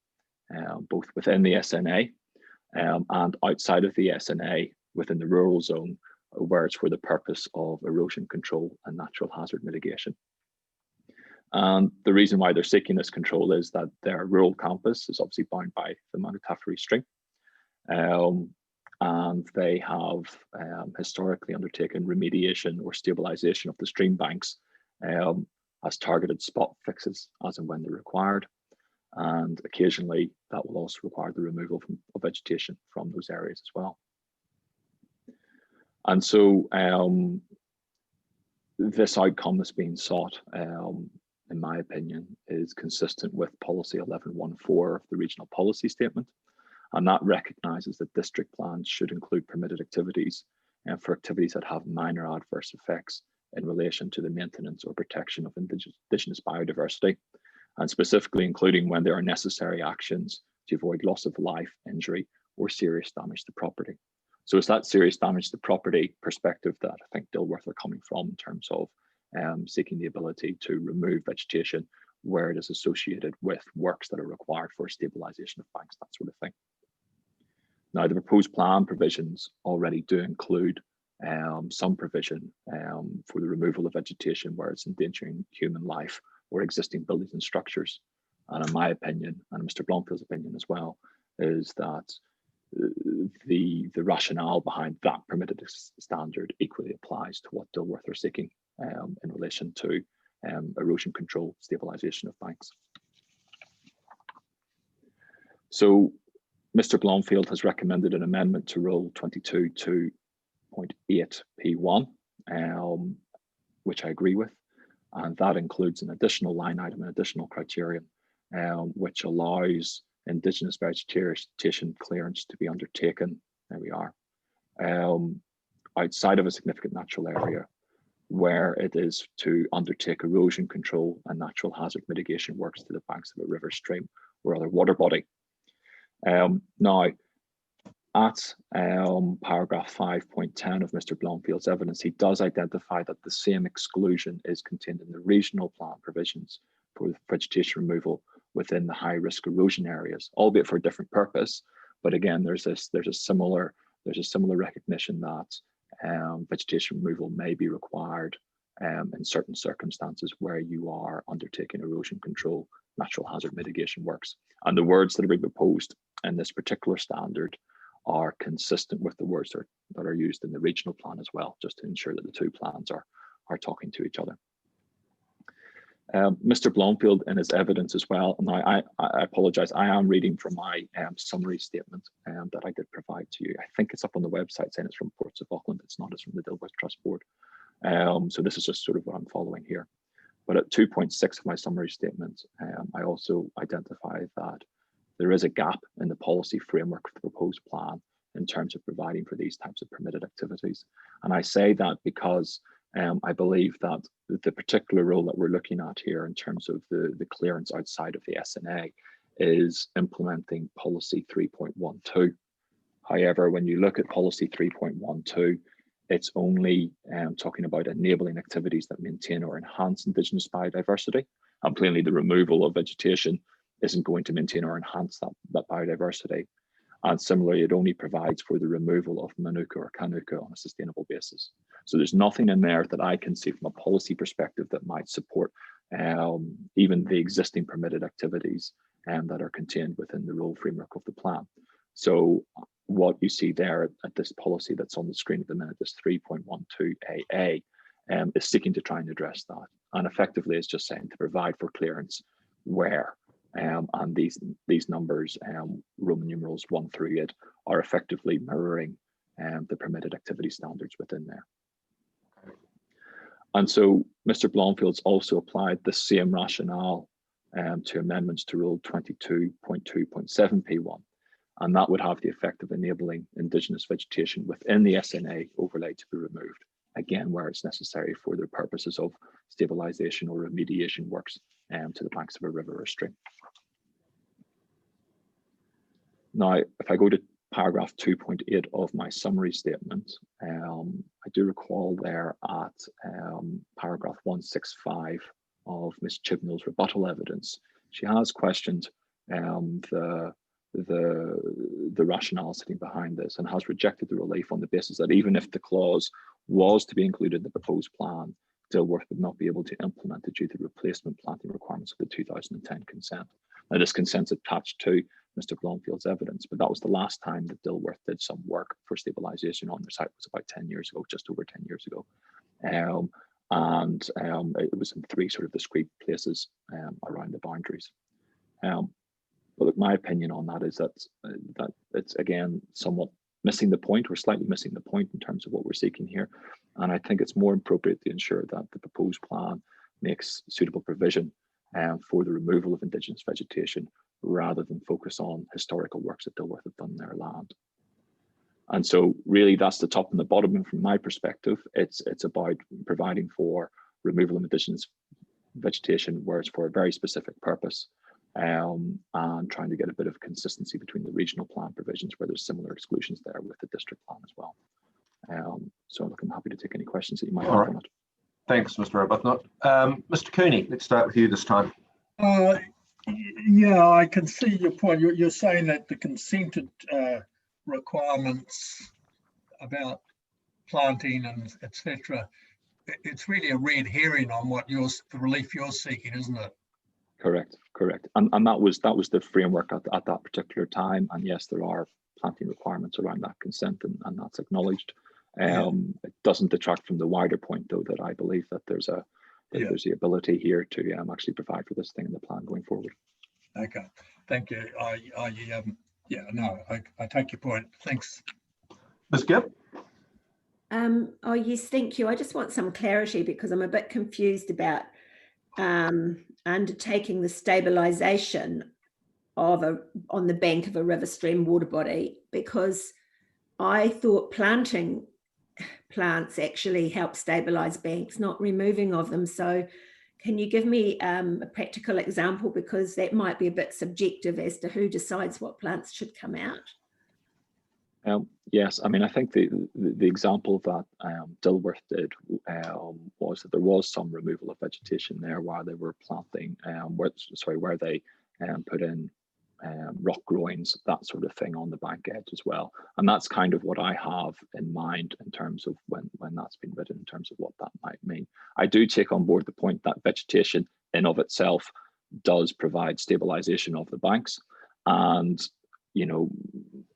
both within the SNA and outside of the SNA within the rural zone, where it's for the purpose of erosion control and natural hazard mitigation. And the reason why they're seeking this control is that their rural campus is obviously bound by the Manutafari Stream. And they have historically undertaken remediation or stabilization of the stream banks as targeted spot fixes as and when they're required. And occasionally that will also require the removal of vegetation from those areas as well. And so this outcome that's being sought, in my opinion, is consistent with policy 1114 of the regional policy statement. And that recognises that district plans should include permitted activities for activities that have minor adverse effects in relation to the maintenance or protection of indigenous biodiversity, and specifically including when there are necessary actions to avoid loss of life, injury, or serious damage to property. So it's that serious damage to property perspective that I think Dilworth are coming from in terms of seeking the ability to remove vegetation where it is associated with works that are required for stabilisation of banks, that sort of thing. Now, the proposed plan provisions already do include some provision for the removal of vegetation where it's endangering human life or existing buildings and structures. And in my opinion, and Mr. Blomfield's opinion as well, is that the rationale behind that permitted standard equally applies to what Dilworth are seeking in relation to erosion control, stabilisation of banks. So Mr. Blomfield has recommended an amendment to Rule 22.2.8P1, which I agree with. And that includes an additional line item, an additional criterion, which allows indigenous vegetation clearance to be undertaken. There we are. Outside of a significant natural area, where it is to undertake erosion control and natural hazard mitigation works to the banks of a river, stream, or other water body. Now, at paragraph 5.10 of Mr. Blomfield's evidence, he does identify that the same exclusion is contained in the regional plan provisions for vegetation removal within the high risk erosion areas, albeit for a different purpose. But again, there's a similar recognition that vegetation removal may be required in certain circumstances where you are undertaking erosion control, natural hazard mitigation works. And the words that are being proposed in this particular standard are consistent with the words that are used in the regional plan as well, just to ensure that the two plans are talking to each other. Mr. Blomfield in his evidence as well, and I apologize, I am reading from my summary statement that I did provide to you. I think it's up on the website saying it's from Ports of Auckland. It's not, it's from the Dilworth Trust Board. So this is just sort of what I'm following here. But at 2.6 of my summary statement, I also identify that there is a gap in the policy framework for the proposed plan in terms of providing for these types of permitted activities. And I say that because I believe that the particular role that we're looking at here in terms of the clearance outside of the SNA is implementing policy 3.12. However, when you look at policy 3.12, it's only talking about enabling activities that maintain or enhance indigenous biodiversity. And plainly the removal of vegetation isn't going to maintain or enhance that biodiversity. And similarly, it only provides for the removal of manuka or kanuka on a sustainable basis. So there's nothing in there that I can see from a policy perspective that might support even the existing permitted activities that are contained within the rule framework of the plan. So what you see there at this policy that's on the screen at the minute, this 3.12AA, is seeking to try and address that. And effectively it's just saying to provide for clearance where. And these numbers, Roman numerals 1 through 8, are effectively mirroring the permitted activity standards within there. And so Mr. Blomfield's also applied the same rationale to amendments to Rule 22.2.7P1, and that would have the effect of enabling indigenous vegetation within the SNA overlay to be removed, again where it's necessary for the purposes of stabilisation or remediation works to the banks of a river or stream. Now, if I go to paragraph 2.8 of my summary statement, I do recall there at paragraph 165 of Ms. Chibnall's rebuttal evidence, she has questioned the rationale sitting behind this and has rejected the relief on the basis that even if the clause was to be included in the proposed plan, Dilworth would not be able to implement it due to replacement planting requirements of the 2010 consent. Now, this consent's attached to Mr. Blomfield's evidence, but that was the last time that Dilworth did some work for stabilisation on their site. It was about 10 years ago, just over 10 years ago. It was in 3 sort of discrete places around the boundaries. But look, my opinion on that is that it's, again, somewhat missing the point. We're slightly missing the point in terms of what we're seeking here. And I think it's more appropriate to ensure that the proposed plan makes suitable provision for the removal of indigenous vegetation rather than focus on historical works that Dilworth have done in their land. And so really that's the top and the bottom. And from my perspective, it's about providing for removal of indigenous vegetation where it's for a very specific purpose, and trying to get a bit of consistency between the regional plan provisions where there's similar exclusions there with the district plan as well. So look, I'm happy to take any questions that you might have on it. Thanks, Mr. Arbuthnot. Mr. Cooney, let's start with you this time. Yeah, I can see your point. You're saying that the consented requirements about planting and etc., it's really a red herring on what the relief you're seeking, isn't it? Correct. And that was the framework at that particular time. And yes, there are planting requirements around that consent, and that's acknowledged. It doesn't detract from the wider point, though, that I believe that there's the ability here to actually provide for this thing in the plan going forward. Okay, thank you. I take your point. Thanks. Ms. Gibb? Oh yes, thank you. I just want some clarity because I'm a bit confused about undertaking the stabilisation of on the bank of a river stream water body, because I thought planting plants actually help stabilise banks, not removing of them. So can you give me a practical example, because that might be a bit subjective as to who decides what plants should come out? Yes, I mean, I think the example that Dilworth did was that there was some removal of vegetation there while they were planting, where they put in rock groins, that sort of thing on the bank edge as well. And that's kind of what I have in mind in terms of when that's been written, in terms of what that might mean. I do take on board the point that vegetation in of itself does provide stabilization of the banks. And, you know,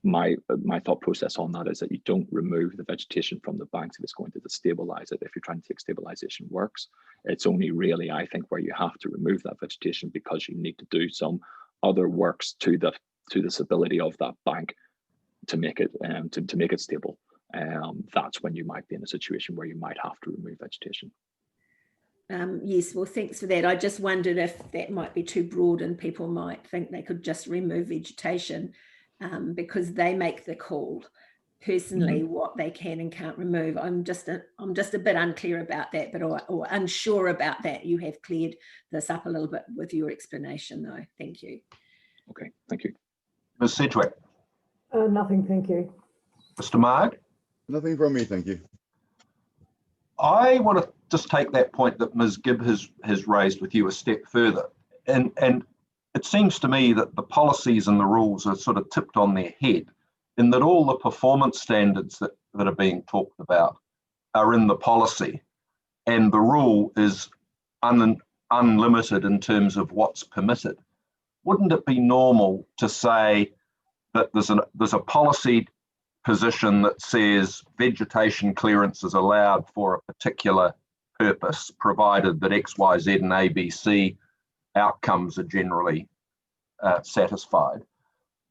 my thought process on that is that you don't remove the vegetation from the banks if it's going to destabilize it. If you're trying to take stabilization works, it's only really, I think, where you have to remove that vegetation because you need to do some other works to the stability of that bank to make it to make it stable. That's when you might be in a situation where you might have to remove vegetation. Yes, well, thanks for that. I just wondered if that might be too broad and people might think they could just remove vegetation because they make the call personally what they can and can't remove. I'm just a bit unclear about that, but or unsure about that. You have cleared this up a little bit with your explanation, though. Thank you. Okay, thank you. Ms. Sedgwick. Nothing, thank you. Mr. Marg. Nothing from me, thank you. I want to just take that point that Ms. Gibb has raised with you a step further. And it seems to me that the policies and the rules are sort of tipped on their head, in that all the performance standards that are being talked about are in the policy, and the rule is unlimited in terms of what's permitted. Wouldn't it be normal to say that there's a policy position that says vegetation clearance is allowed for a particular purpose, provided that X, Y, Z and A, B, C outcomes are generally satisfied?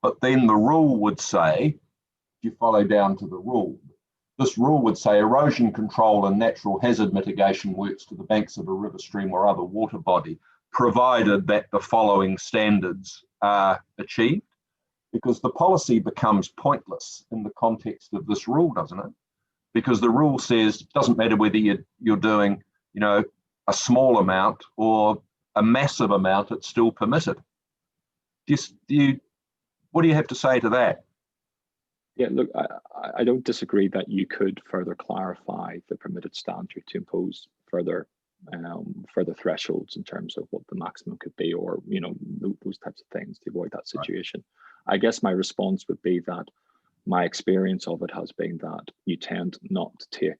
But then the rule would say, if you follow down to the rule, this rule would say erosion control and natural hazard mitigation works to the banks of a river, stream or other water body, provided that the following standards are achieved. Because the policy becomes pointless in the context of this rule, doesn't it? Because the rule says it doesn't matter whether you're doing, you know, a small amount or a massive amount, it's still permitted. What do you have to say to that? Yeah, look, I don't disagree that you could further clarify the permitted standard to impose further thresholds in terms of what the maximum could be, or, you know, those types of things to avoid that situation. Right. I guess my response would be that my experience of it has been that you tend not to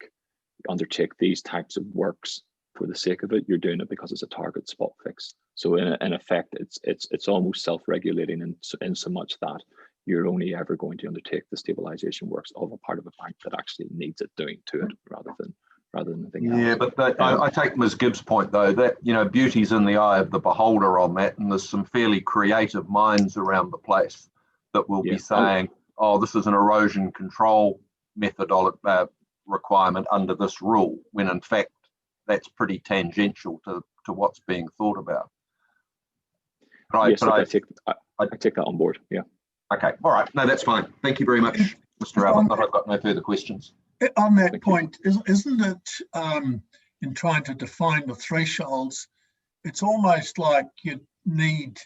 undertake these types of works for the sake of it. You're doing it because it's a target spot fix. So in effect, it's almost self-regulating in so much that you're only ever going to undertake the stabilization works of a part of a bank that actually needs it doing to it, rather than anything else. Yeah, but I take Ms. Gibbs' point, though, that, you know, beauty's in the eye of the beholder on that, and there's some fairly creative minds around the place that will be saying, oh, this is an erosion control methodology requirement under this rule, when in fact that's pretty tangential to what's being thought about. I take that on board. Yeah. Okay. All right. No, that's fine. Thank you very much, Mr. Abbott. I've got no further questions. On that point, isn't it in trying to define the thresholds, it's almost like you need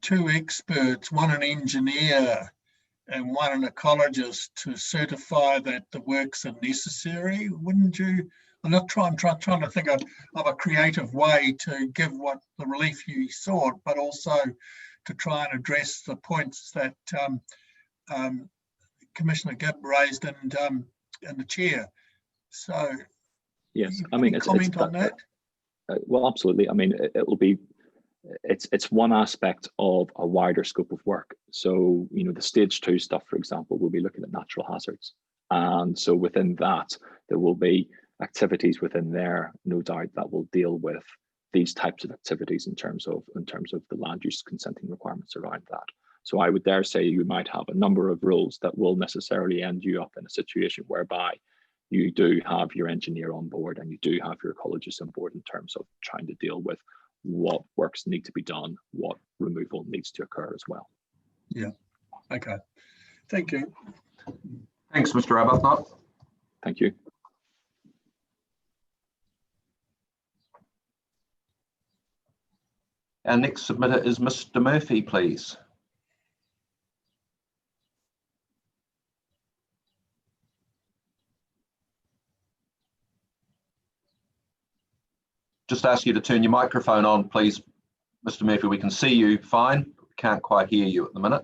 two experts, one an engineer and one an ecologist, to certify that the works are necessary, wouldn't you? I'm trying to think of a creative way to give what the relief you sought, but also to try and address the points that Commissioner Gibb raised and the chair. So, yes, I mean, comment on that. Well, absolutely. I mean, it's one aspect of a wider scope of work. So, you know, the stage 2 stuff, for example, will be looking at natural hazards, and so within that, there will be activities within there, no doubt, that will deal with these types of activities in terms of the land use consenting requirements around that. So I would dare say you might have a number of rules that will necessarily end you up in a situation whereby you do have your engineer on board and you do have your ecologist on board in terms of trying to deal with what works need to be done, what removal needs to occur as well. Yeah, okay. Thank you. Thanks, Mr. Arbuthnot. Thank you. Our next submitter is Mr. Murphy, please. Just ask you to turn your microphone on, please, Mr. Murphy. We can see you fine. We can't quite hear you at the minute.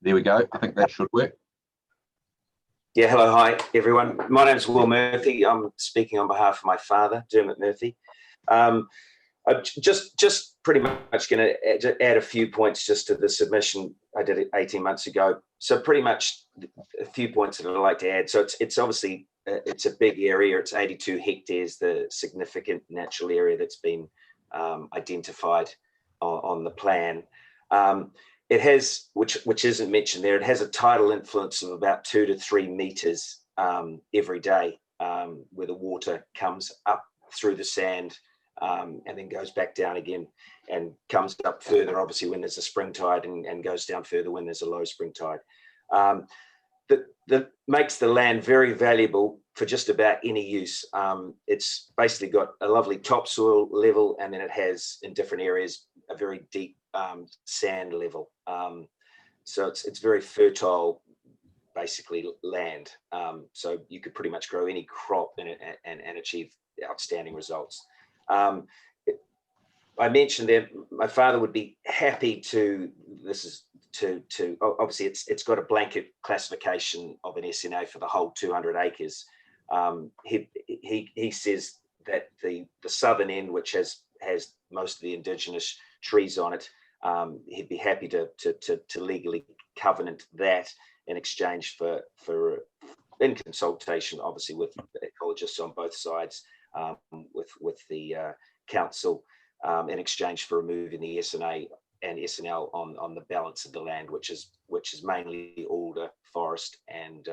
There we go. I think that should work. Yeah, hello, hi, everyone. My name is Will Murphy. I'm speaking on behalf of my father, Dermot Murphy. I'm just pretty much going to add a few points just to the submission I did 18 months ago. So pretty much a few points that I'd like to add. So it's obviously, it's a big area. It's 82 hectares, the significant natural area that's been identified on the plan. It has, which isn't mentioned there, it has a tidal influence of about 2 to 3 meters every day, where the water comes up through the sand and then goes back down again and comes up further, obviously, when there's a spring tide and goes down further when there's a low spring tide. That makes the land very valuable for just about any use. It's basically got a lovely topsoil level, and then it has in different areas a very deep sand level. So it's very fertile, basically, land. So you could pretty much grow any crop in it and achieve outstanding results. I mentioned that my father would be happy to, obviously it's got a blanket classification of an SNA for the whole 200 acres. He says that the southern end, which has most of the indigenous trees on it, he'd be happy to legally covenant that in exchange for in consultation, obviously, with ecologists on both sides, with the council, in exchange for removing the SNA and SNL on the balance of the land, which is mainly alder, forest, and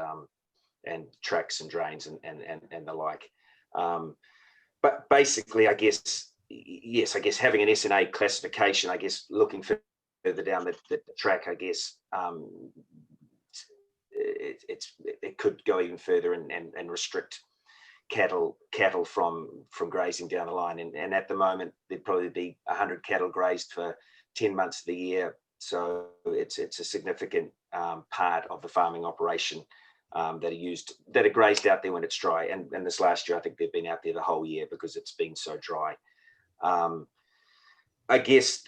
tracks and drains and the like. But basically, I guess, yes, I guess having an SNA classification, I guess looking further down the track, I guess it could go even further and restrict cattle from grazing down the line. And at the moment, there'd probably be 100 cattle grazed for 10 months of the year. So it's a significant part of the farming operation that are grazed out there when it's dry. And this last year, I think they've been out there the whole year because it's been so dry. I guess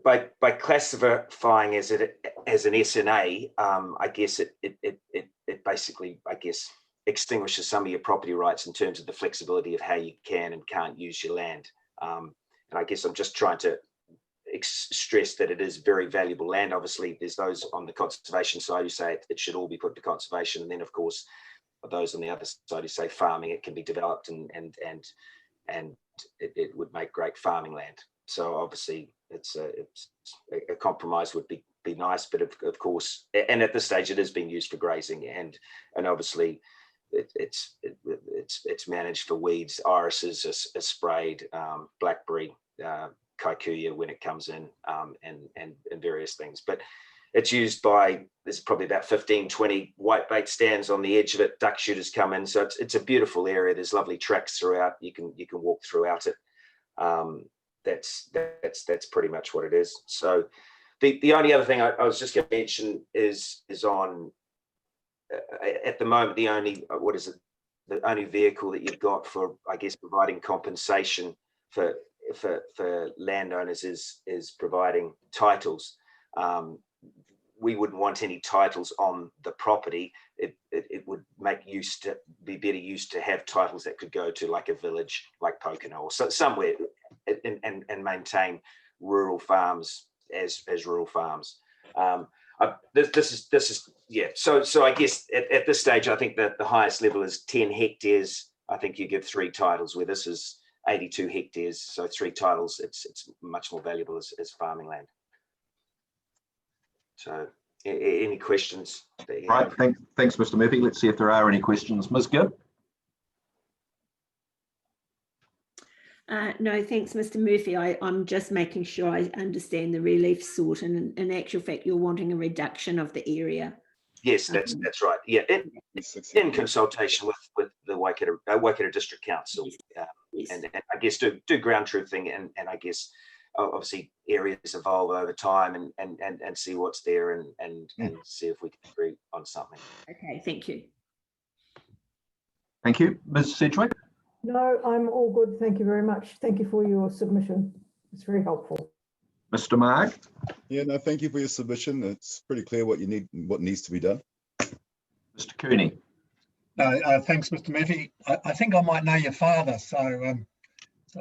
by classifying as an SNA, I guess it basically, I guess, extinguishes some of your property rights in terms of the flexibility of how you can and can't use your land. And I guess I'm just trying to stress that it is very valuable land. Obviously, there's those on the conservation side who say it should all be put to conservation, and then of course those on the other side who say farming, it can be developed and it would make great farming land. So obviously it's a compromise would be nice, but of course, and at this stage it is being used for grazing, and obviously it's managed for weeds. Irises are sprayed, blackberry, kikuyu when it comes in, and various things. But it's used by, there's probably about 15, 20 whitebait stands on the edge of it. Duck shooters come in, so it's a beautiful area. There's lovely tracks throughout. You can walk throughout it. That's pretty much what it is. So the only other thing I was just going to mention is on at the moment the only vehicle that you've got for, I guess, providing compensation for landowners is providing titles. We wouldn't want any titles on the property. It would be better used to have titles that could go to like a village like Pocono or somewhere and maintain rural farms as rural farms. This is yeah. So I guess at this stage, I think that the highest level is 10 hectares. I think you give 3 titles, where this is 82 hectares. So 3 titles, it's much more valuable as farming land. So any questions that you Right, have. thanks, Mr. Murphy. Let's see if there are any questions. Ms. Gibb? No, thanks, Mr. Murphy. I'm just making sure I understand the relief sought, and in actual fact, you're wanting a reduction of the area. Yes, that's right. Yeah, in consultation with the Waikato District Council, Yes. and I guess do ground truthing, and I guess obviously areas evolve over time, and see what's there, and see if we can agree on something. Okay, thank you. Thank you. Ms. Sedgwick? No, I'm all good. Thank you very much. Thank you for your submission. It's very helpful. Mr. Mark? Yeah, no, thank you for your submission. It's pretty clear what you need, what needs to be done. Mr. Cooney? Thanks, Mr. Murphy. I think I might know your father, so,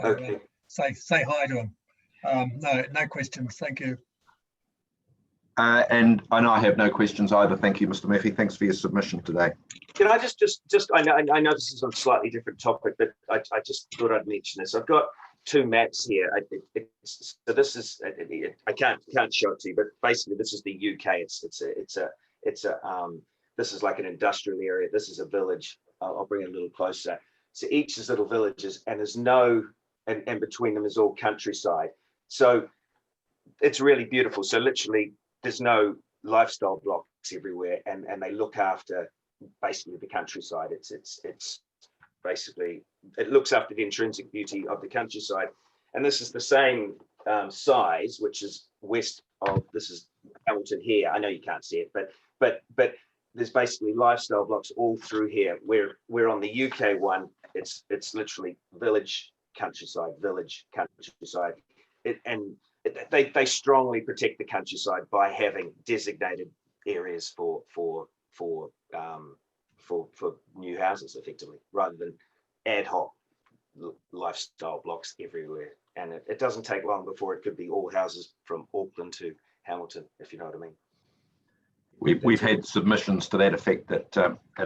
Okay. Say hi to him. No questions. Thank you. And I know I have no questions either. Thank you, Mr. Murphy. Thanks for your submission today. Can I just I know this is on a slightly different topic, but I just thought I'd mention this. I've got two maps here. So this is, I can't show it to you, but basically this is the UK. This is like an industrial area. This is a village. I'll bring it a little closer. So each is little villages, and there's no, and between them is all countryside. So it's really beautiful. So literally there's no lifestyle blocks everywhere, and they look after basically the countryside. It's basically, it looks after the intrinsic beauty of the countryside. And this is the same size, which is west of, this is Hamilton here. I know you can't see it, but there's basically lifestyle blocks all through here. We're on the UK one. It's literally village, countryside, village, countryside. They strongly protect the countryside by having designated areas for new houses, effectively, rather than ad hoc lifestyle blocks everywhere. And it doesn't take long before it could be all houses from Auckland to Hamilton, if you know what I mean. We've had submissions to that effect at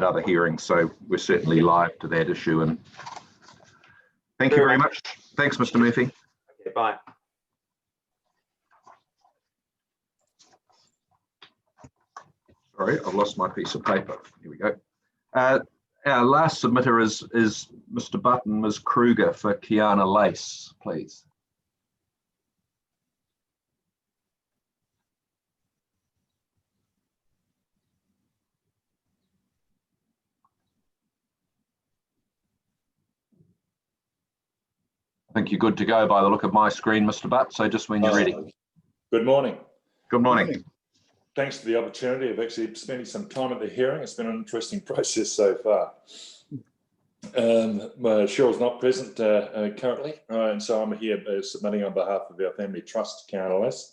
other hearings, so we're certainly live to that issue. And thank you very much. Thanks, Mr. Murphy. Okay, bye. Sorry, I've lost my piece of paper. Here we go. Our last submitter is Mr. Button, Ms. Kruger for Kiana Lace, please. I think you're good to go by the look of my screen, Mr. Butt. So just when you're ready. Good morning. Good morning. Thanks for the opportunity of actually spending some time at the hearing. It's been an interesting process so far. Cheryl's not present currently, and so I'm here submitting on behalf of our family trust, Kiana Lace,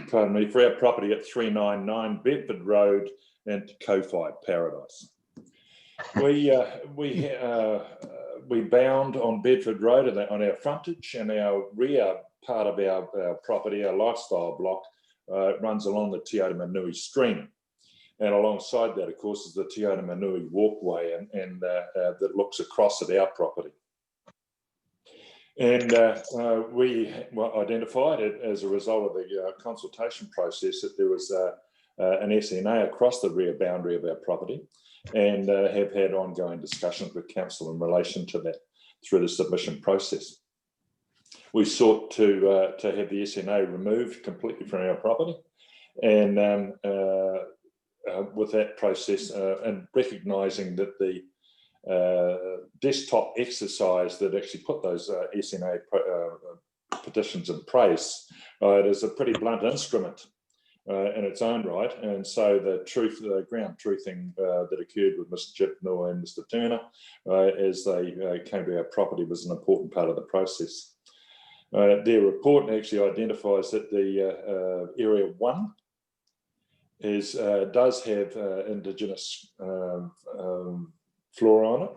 pardon me, for our property at 399 Bedford Road and Ko-Fi Paradise. We bound on Bedford Road on our frontage, and our rear part of our property, our lifestyle block, runs along the Te Manui stream. And alongside that, of course, is the Te Manui walkway, and that looks across at our property. And we identified it as a result of the consultation process that there was an SNA across the rear boundary of our property, and have had ongoing discussions with council in relation to that through the submission process. We sought to have the SNA removed completely from our property, and with that process, and recognising that the desktop exercise that actually put those SNA petitions in place, it is a pretty blunt instrument in its own right, and so the ground truthing that occurred with Mr. Chipnell and Mr. Turner as they came to our property was an important part of the process. Their report actually identifies that the Area 1 does have indigenous flora on it,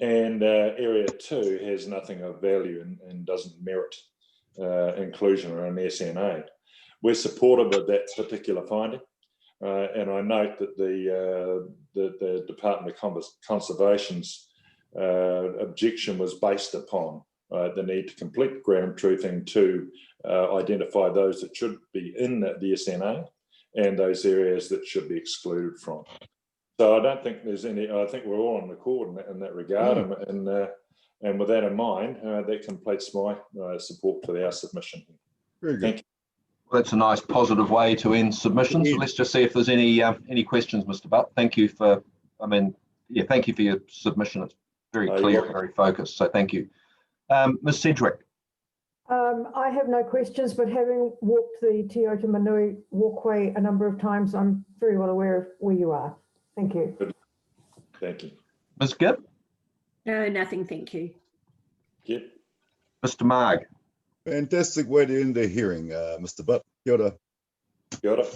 and Area 2 has nothing of value and doesn't merit inclusion or an SNA. We're supportive of that particular finding, and I note that the Department of Conservation's objection was based upon the need to complete ground truthing to identify those that should be in the SNA, and those areas that should be excluded from. So I don't think there's any, I think we're all on accord in that regard. And with that in mind, that completes my support for our submission. Very good. Thank you. Well, that's a nice positive way to end submissions. So let's just see if there's any questions, Mr. Butt. Thank you for, thank you for your submission. It's very clear, very focused. So thank you. Ms. Sedgwick. I have no questions, but having walked the Te Ota Manui walkway a number of times, I'm very well aware of where you are. Thank you. Thank you. Ms. Gibb? No, nothing, thank you. Yep. Mr. Marg? Fantastic way to end the hearing, Mr. Butt. Kia ora. Kia ora.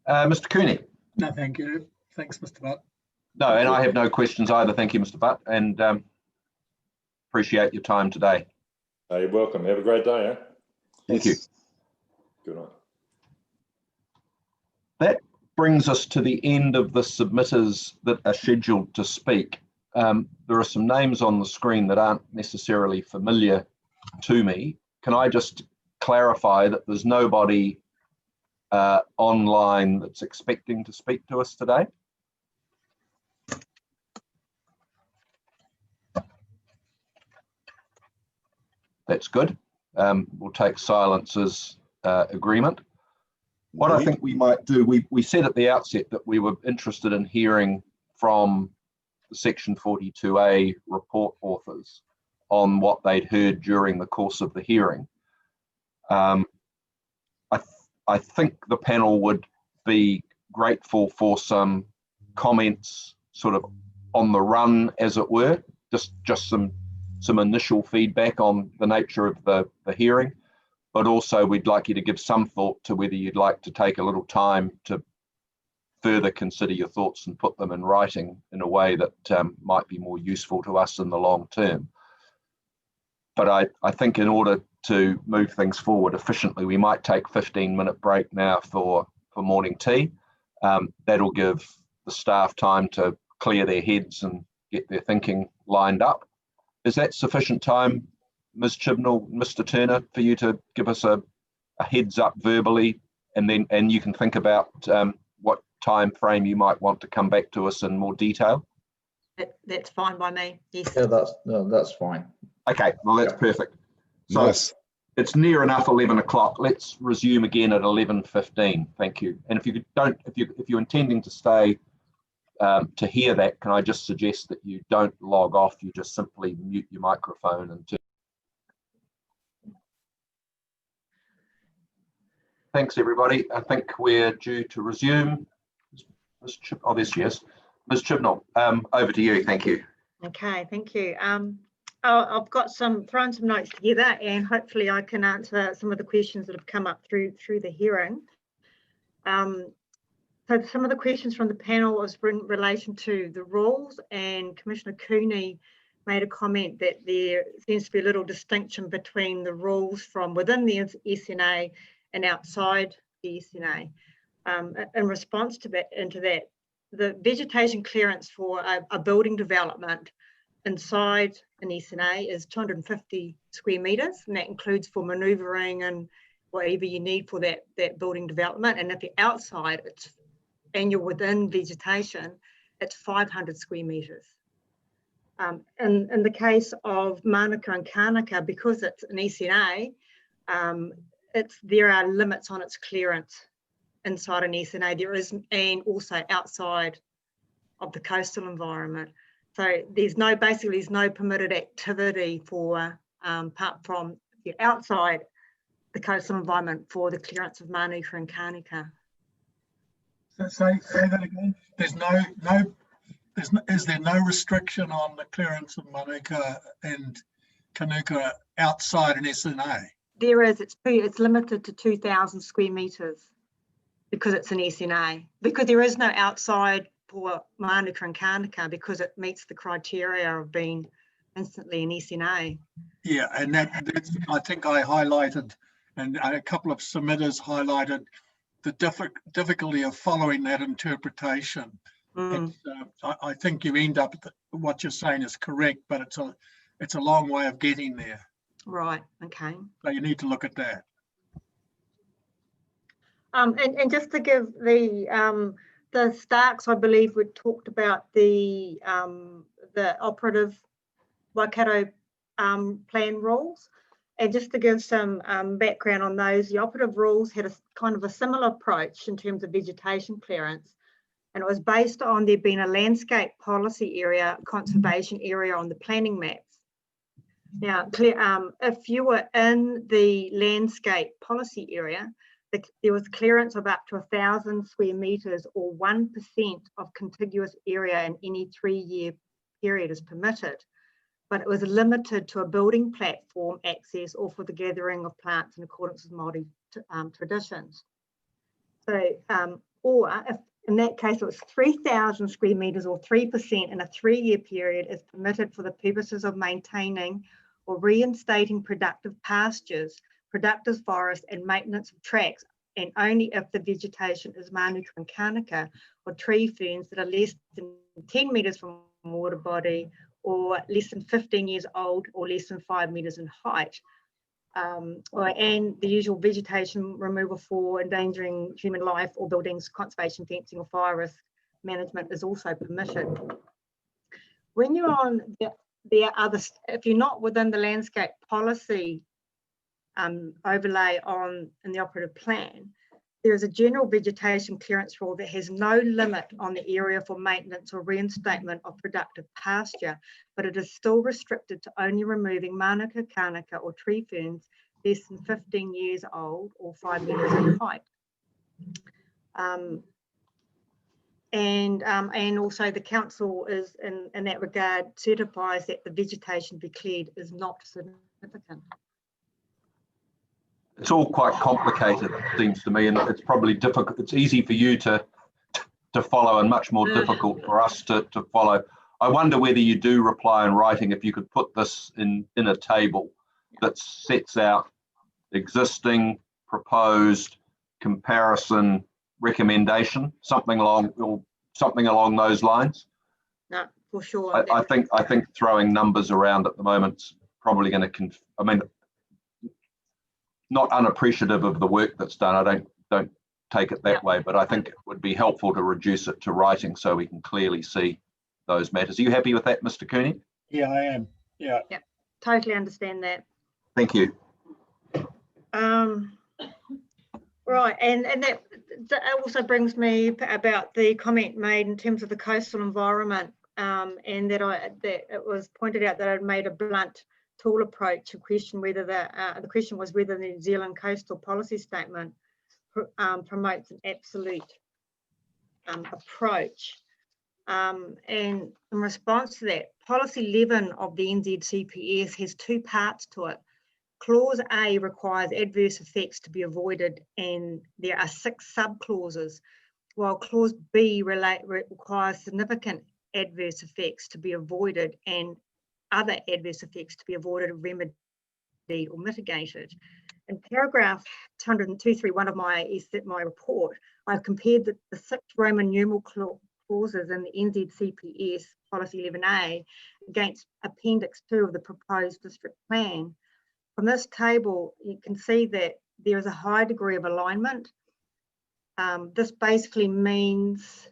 Mr. Cooney? No, thank you. Thanks, Mr. Butt. No, and I have no questions either. Thank you, Mr. Butt, and appreciate your time today. You're welcome. Have a great day. Thank you. Good night. That brings us to the end of the submitters that are scheduled to speak. There are some names on the screen that aren't necessarily familiar to me. Can I just clarify that there's nobody online that's expecting to speak to us today? That's good. We'll take silence as agreement. What I think we might do, we said at the outset that we were interested in hearing from the Section 42A report authors on what they'd heard during the course of the hearing. I think the panel would be grateful for some comments sort of on the run, as it were, just some initial feedback on the nature of the hearing, but also we'd like you to give some thought to whether you'd like to take a little time to further consider your thoughts and put them in writing in a way that might be more useful to us in the long term. But I think in order to move things forward efficiently, we might take a 15-minute break now for morning tea. That'll give the staff time to clear their heads and get their thinking lined up. Is that sufficient time, Ms. Chibnall, Mr. Turner, for you to give us a heads up verbally, and you can think about what time frame you might want to come back to us in more detail? That's fine by me. Yes. Yeah, that's fine. Okay, well, that's perfect. So Nice. It's near enough 11 o'clock. Let's resume again at 11:15. Thank you. And if you're intending to stay to hear that, can I just suggest that you don't log off, you just simply mute your microphone and thanks, everybody. I think we're due to resume. Oh, there she is. Ms. Chibnall, over to you. Thank you. Okay, thank you. I've got thrown some notes together, and hopefully I can answer some of the questions that have come up through the hearing. So some of the questions from the panel was in relation to the rules, and Commissioner Cooney made a comment that there seems to be a little distinction between the rules from within the SNA and outside the SNA. In response to that, the vegetation clearance for a building development inside an SNA is 250 square metres, and that includes for manoeuvring and whatever you need for that building development. And if you're outside and you're within vegetation, it's 500 square metres. In the case of Mānuka and Kānaka, because it's an SNA, there are limits on its clearance inside an SNA. There is, and also outside of the coastal environment. So there's no permitted activity for apart from the outside the coastal environment for the clearance of Mānuka and Kānaka. So say that again. Is there no restriction on the clearance of Mānuka and Kānaka outside an SNA? There is. It's limited to 2,000 square metres because it's an SNA. Because there is no outside for Mānuka and Kānaka because it meets the criteria of being instantly an SNA. Yeah, and that's I think I highlighted, and a couple of submitters highlighted the difficulty of following that interpretation. I think you end up what you're saying is correct, but it's a long way of getting there. Right. Okay. So you need to look at that. And just to give the Starks, I believe we talked about the operative Waikato plan rules. And just to give some background on those, the operative rules had a kind of a similar approach in terms of vegetation clearance. And it was based on there being a landscape policy area, conservation area on the planning maps. Now, if you were in the landscape policy area, there was clearance of up to 1,000 square metres or 1% of contiguous area in any 3-year period is permitted, but it was limited to a building platform access or for the gathering of plants in accordance with Māori traditions. So, or if in that case it was 3,000 square metres or 3% in a 3-year period is permitted for the purposes of maintaining or reinstating productive pastures, productive forest and maintenance of tracks, and only if the vegetation is Manuka and Kānuka or tree ferns that are less than 10 metres from water body or less than 15 years old or less than 5 metres in height. And the usual vegetation removal for endangering human life or buildings, conservation, fencing or fire risk management is also permitted. When you're on the other, if you're not within the landscape policy overlay in the operative plan, there is a general vegetation clearance rule that has no limit on the area for maintenance or reinstatement of productive pasture, but it is still restricted to only removing Manuka, Kānuka or tree ferns less than 15 years old or 5 metres in height. And also the council is in that regard certifies that the vegetation to be cleared is not significant. It's all quite complicated, it seems to me, and it's probably difficult. It's easy for you to follow and much more difficult for us to follow. I wonder whether you do reply in writing, if you could put this in a table that sets out existing, proposed, comparison, recommendation, something along those lines. No, for sure. I think throwing numbers around at the moment's probably going to not unappreciative of the work that's done. I don't take it that way, but I think it would be helpful to reduce it to writing so we can clearly see those matters. Are you happy with that, Mr. Cooney? Yeah, I am. Yeah. Yeah, totally understand that. Thank you. Right, and that also brings me about the comment made in terms of the coastal environment, and that it was pointed out that I'd made a blunt tool approach to question whether the question was whether the New Zealand coastal policy statement promotes an absolute approach. And in response to that, policy 11 of the NZCPS has 2 parts to it. Clause A requires adverse effects to be avoided, and there are 6 sub-clauses, while clause B requires significant adverse effects to be avoided and other adverse effects to be avoided, remedied or mitigated. In paragraph 231 of my report, I've compared the 6 Roman numeral clauses in the NZCPS policy 11A against appendix 2 of the proposed district plan. From this table, you can see that there is a high degree of alignment. This basically means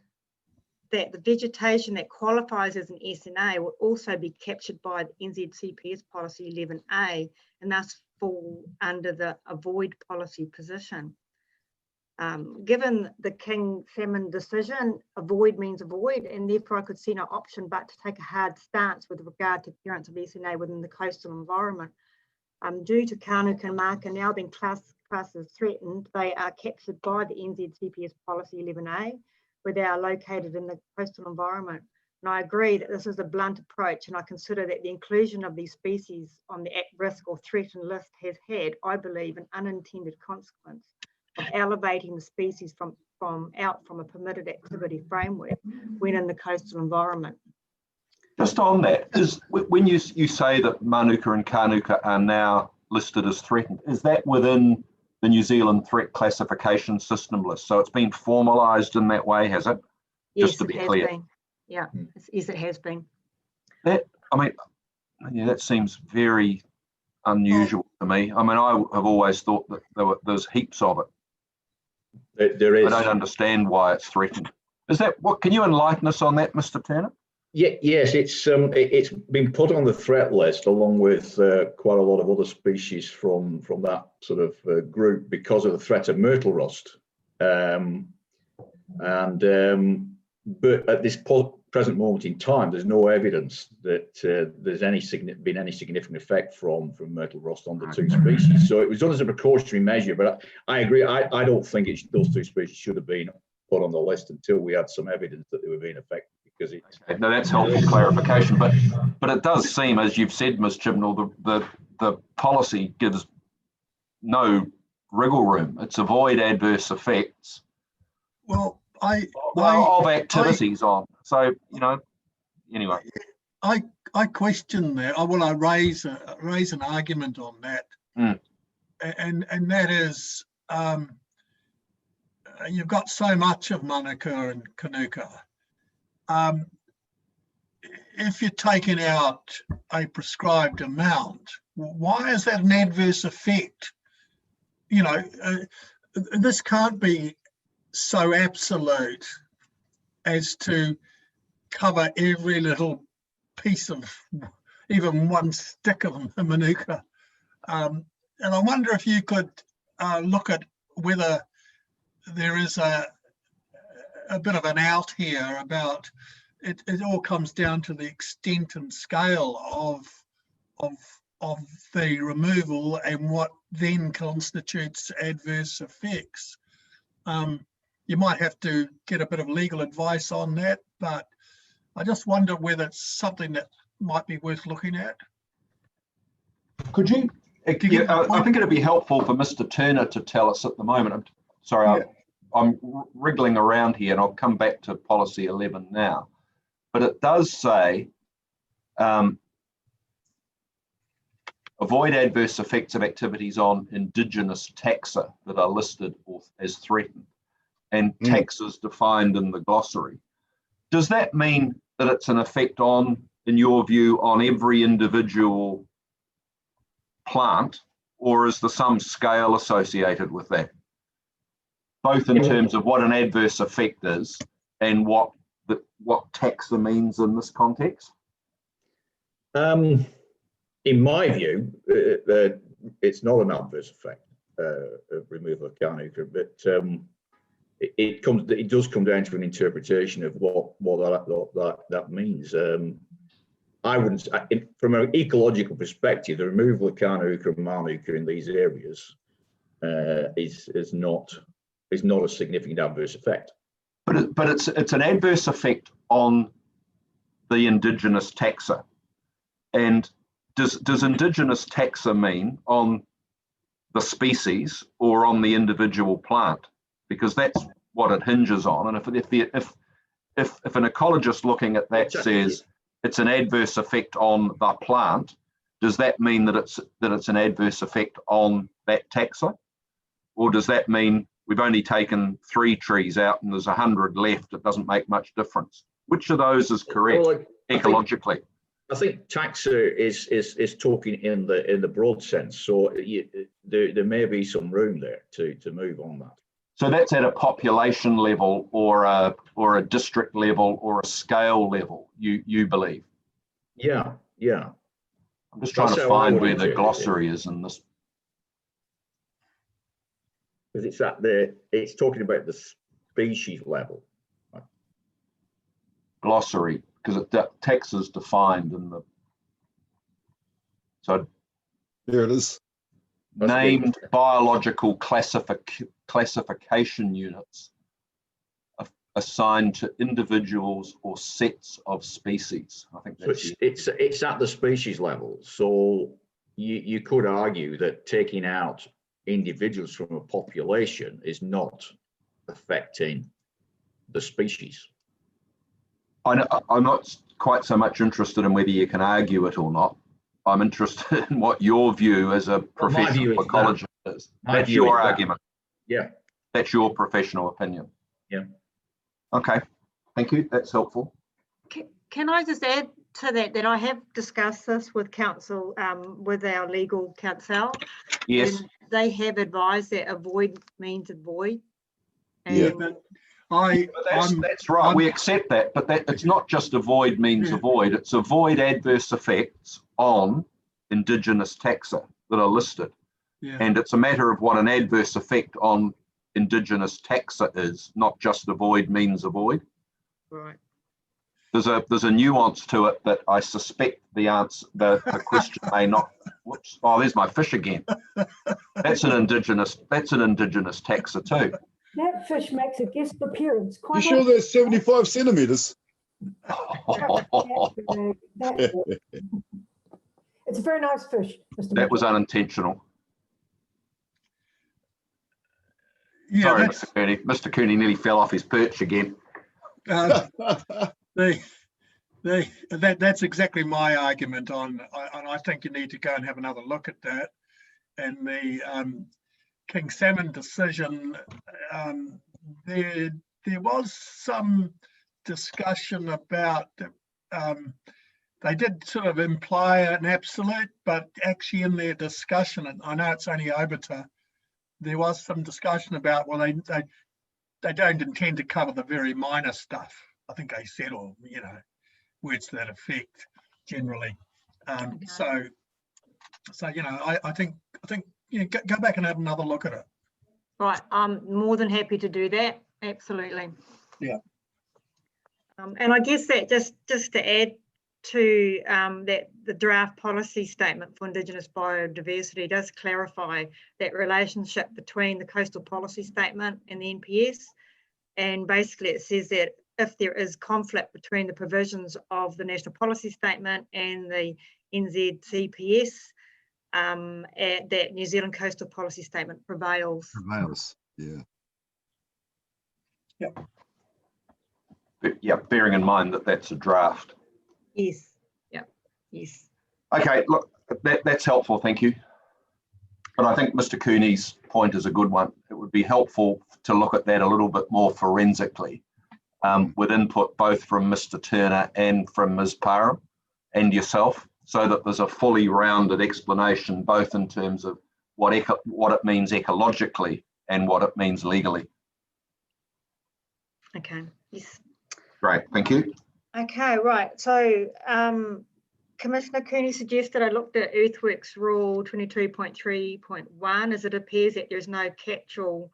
that the vegetation that qualifies as an SNA will also be captured by the NZCPS policy 11A and thus fall under the avoid policy position. Given the King Salmon decision, avoid means avoid, and therefore I could see no option but to take a hard stance with regard to clearance of SNA within the coastal environment. Due to Kānuka and Maka now being classed as threatened, they are captured by the NZCPS policy 11A, where they are located in the coastal environment. And I agree that this is a blunt approach, and I consider that the inclusion of these species on the at-risk or threatened list has had, I believe, an unintended consequence of elevating the species from a permitted activity framework when in the coastal environment. Just on that, when you say that Manuka and Kānuka are now listed as threatened, is that within the New Zealand threat classification system list? So it's been formalised in that way, has it? Yes, just to be it has clear. been. Yeah, yes, it has been. That seems very unusual to me. I mean, I have always thought that there's heaps of it. There is. I don't understand why it's threatened. Is that what? Can you enlighten us on that, Mr. Turner? Yeah, yes, it's been put on the threat list along with quite a lot of other species from that sort of group because of the threat of myrtle rust. But at this present moment in time, there's no evidence that there's been any significant effect from myrtle rust on the two species. So it was done as a precautionary measure, but I agree. I don't think those two species should have been put on the list until we had some evidence that they were being affected. Because no, that's helpful clarification. But it does seem, as you've said, Ms. Chibnall, the policy gives no wriggle room. It's avoid adverse effects. Well, of activities on. So, you know, anyway. I question that. I raise an argument on that. And that is you've got so much of Manuka and Kanuka. If you're taking out a prescribed amount, why is that an adverse effect? You know, this can't be so absolute as to cover every little piece of even one stick of Manuka. And I wonder if you could look at whether there is a bit of an out here about it. It all comes down to the extent and scale of the removal and what then constitutes adverse effects. You might have to get a bit of legal advice on that, but I just wonder whether it's something that might be worth looking at. Could you? I think it'd be helpful for Mr. Turner to tell us at the moment. I'm wriggling around here, and I'll come back to policy 11 now. But it does say avoid adverse effects of activities on indigenous taxa that are listed as threatened, and taxas defined in the glossary. Does that mean that it's an effect on, in your view, on every individual plant, or is there some scale associated with that? Both in terms of what an adverse effect is and what taxa means in this context? In my view, it's not an adverse effect of removal of Kanuka, but it does come down to an interpretation of what that means. I wouldn't, from an ecological perspective, the removal of Kanuka and Manuka in these areas is not a significant adverse effect. But it's an adverse effect on the indigenous taxa. And does indigenous taxa mean on the species or on the individual plant? Because that's what it hinges on. And if an ecologist looking at that says it's an adverse effect on the plant, does that mean that it's an adverse effect on that taxa? Or does that mean we've only taken 3 trees out and there's 100 left? It doesn't make much difference. Which of those is correct ecologically? I think taxa is talking in the broad sense. So there may be some room there to move on that. So that's at a population level or a district level or a scale level, you believe? Yeah. I'm just trying to find where the glossary is in this. Because it's talking about the species level. Glossary, because taxa is defined in the. So there it is. Named biological classification units assigned to individuals or sets of species. I think that's it's at the species level. So you could argue that taking out individuals from a population is not affecting the species. I'm not quite so much interested in whether you can argue it or not. I'm interested in what your view as a professional ecologist is. That's your argument. Yeah. That's your professional opinion. Yeah. Okay. Thank you. That's helpful. Can I just add to that I have discussed this with council, with our legal counsel. Yes. And they have advised that avoid means avoid. Yeah. But that's right. We accept that, but it's not just avoid means avoid. It's avoid adverse effects on indigenous taxa that are listed. Yeah. And it's a matter of what an adverse effect on indigenous taxa is, not just avoid means avoid. Right. There's a nuance to it that I suspect the question may not. Whoops! Oh, there's my fish again. That's an indigenous taxa too. That fish makes a guest appearance. You sure that's 75 centimeters? It's a very nice fish, Mr. That was unintentional. Yeah, sorry, Mr. Cooney. Mr. Cooney nearly fell off his perch again. That's exactly my argument on, and I think you need to go and have another look at that. And the King Salmon decision, there was some discussion about, they did sort of imply an absolute, but actually in their discussion, and I know it's only Obita, there was some discussion about, well, they don't intend to cover the very minor stuff. I think they said, or, you know, words to that effect generally. So, you know, I think, you know, go back and have another look at it. Right, I'm more than happy to do that. Absolutely. Yeah. And I guess that just to add to that, the draft policy statement for Indigenous biodiversity does clarify that relationship between the coastal policy statement and the NPS. And basically it says that if there is conflict between the provisions of the national policy statement and the NZCPS, that New Zealand coastal policy statement prevails. Yeah. Yep. Yeah, bearing in mind that that's a draft. Yes. Yeah. Yes. Okay, look, that's helpful, thank you. But I think Mr. Cooney's point is a good one. It would be helpful to look at that a little bit more forensically, with input both from Mr. Turner and from Ms. Parham and yourself, so that there's a fully rounded explanation, both in terms of what it means ecologically and what it means legally. Okay. Yes. Great, thank you. Okay, right. So Commissioner Cooney suggested I looked at Earthworks Rule 22.3.1, as it appears that there's no catch-all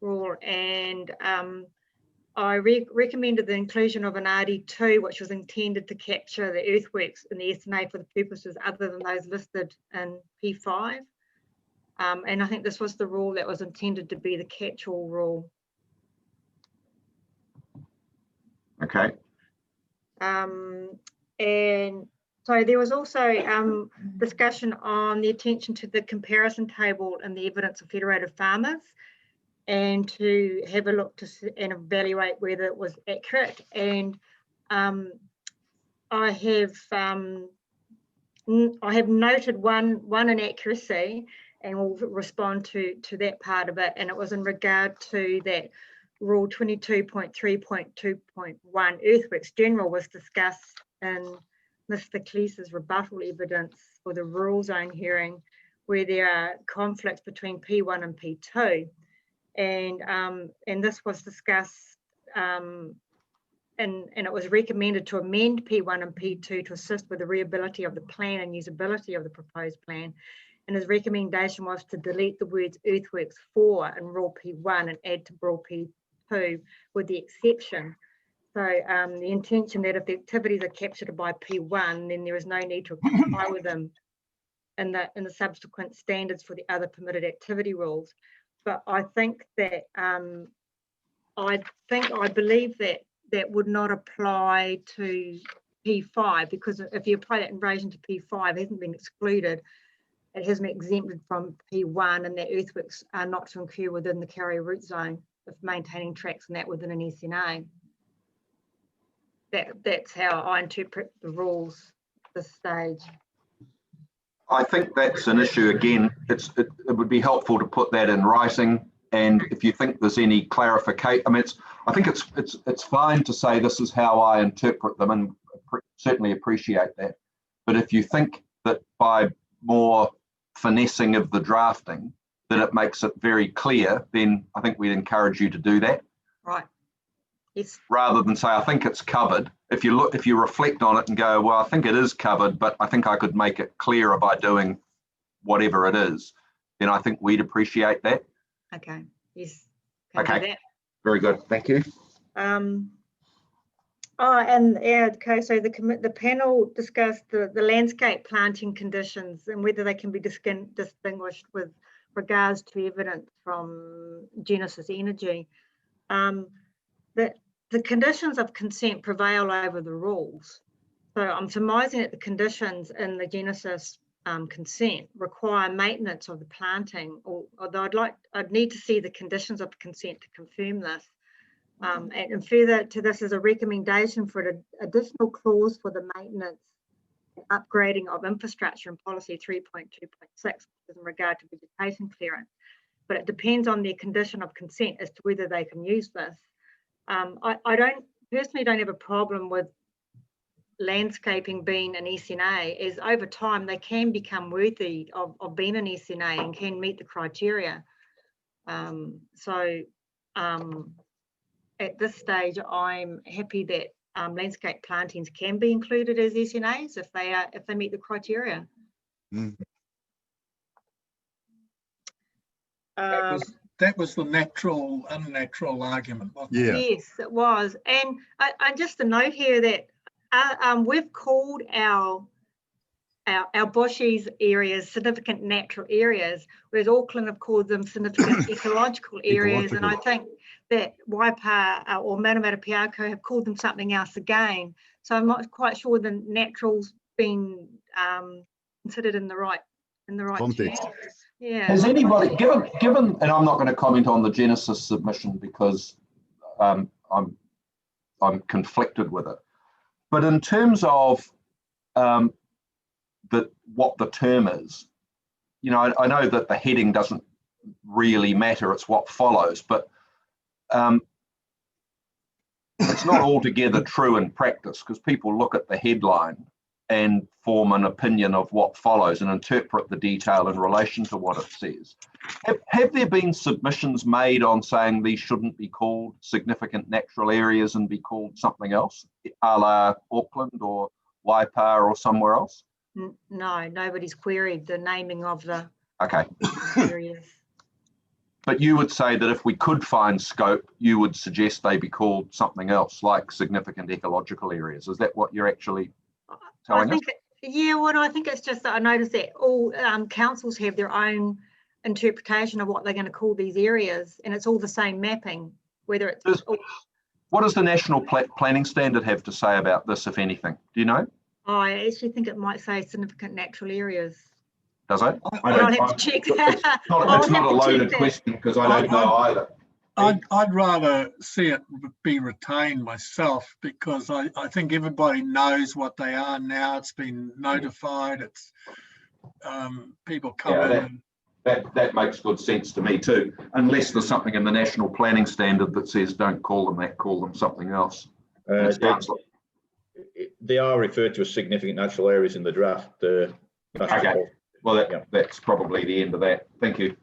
rule, and I recommended the inclusion of an RD2, which was intended to capture the earthworks in the SNA for the purposes other than those listed in P5. And I think this was the rule that was intended to be the catch-all rule. Okay. And so there was also discussion on the attention to the comparison table and the evidence of federated farmers, and to have a look to and evaluate whether it was accurate. And I have noted one inaccuracy, and we'll respond to that part of it. And it was in regard to that Rule 22.3.2.1 earthworks general was discussed in Mr. Cleese's rebuttal evidence for the rural zone hearing, where there are conflicts between P1 and P2. And this was discussed, and it was recommended to amend P1 and P2 to assist with the readability of the plan and usability of the proposed plan. And his recommendation was to delete the words earthworks for in Rule P1 and add to Rule P2 with the exception. So the intention that if the activities are captured by P1, then there is no need to comply with them in the subsequent standards for the other permitted activity rules. But I think that I believe that that would not apply to P5, because if you apply that in relation to P5, it hasn't been excluded. It hasn't been exempted from P1, and that earthworks are not to incur within the carrier route zone of maintaining tracks, and that within an SNA. That's how I interpret the rules at this stage. I think that's an issue again. It would be helpful to put that in writing, and if you think there's any clarification, I mean, I think it's fine to say this is how I interpret them, and certainly appreciate that. But if you think that by more finessing of the drafting that it makes it very clear, then I think we'd encourage you to do that. Right. Yes. Rather than say, I think it's covered. If you reflect on it and go, well, I think it is covered, but I think I could make it clearer by doing whatever it is, then I think we'd appreciate that. Okay. Yes. Can do Okay. that. Very good. Thank you. Okay, so the panel discussed the landscape planting conditions and whether they can be distinguished with regards to evidence from Genesis Energy. The conditions of consent prevail over the rules. So I'm surmising that the conditions in the Genesis consent require maintenance of the planting, although I'd need to see the conditions of consent to confirm this. And further to this is a recommendation for an additional clause for the maintenance and upgrading of infrastructure in policy 3.2.6 in regard to vegetation clearance. But it depends on their condition of consent as to whether they can use this. I personally don't have a problem with landscaping being an SNA, as over time they can become worthy of being an SNA and can meet the criteria. At this stage, I'm happy that landscape plantings can be included as SNAs if they meet the criteria. That was the natural, unnatural argument, wasn't it? Yes, it was. And I just a note here that we've called our bushes areas significant natural areas, whereas Auckland have called them significant ecological areas. And I think that Waipa or Manamata Piako have called them something else again. So I'm not quite sure the natural's been considered in the right context. term. Yeah. Has anybody, given, and I'm not going to comment on the Genesis submission because I'm conflicted with it, but in terms of what the term is, you know, I know that the heading doesn't really matter, it's what follows, but it's not altogether true in practice because people look at the headline and form an opinion of what follows and interpret the detail in relation to what it says. Have there been submissions made on saying these shouldn't be called significant natural areas and be called something else, a la Auckland or Waipa or somewhere else? No, nobody's queried the naming of the areas. But you would say that if we could find scope, you would suggest they be called something else, like significant ecological areas. Is that what you're actually telling us? Yeah, well, I think it's just that I noticed that all councils have their own interpretation of what they're going to call these areas, and it's all the same mapping, whether it's... What does the National Planning Standard have to say about this, if anything? Do you know? I actually think it might say significant natural areas. Does it? I'll have to check that. It's not a loaded question because I don't know either. I'd rather see it be retained myself because I think everybody knows what they are now. It's been notified. It's people come in. That makes good sense to me too, unless there's something in the National Planning Standard that says don't call them that, call them something else. They are referred to as significant natural areas in the draft. Okay, well that's probably the end of that. Thank you.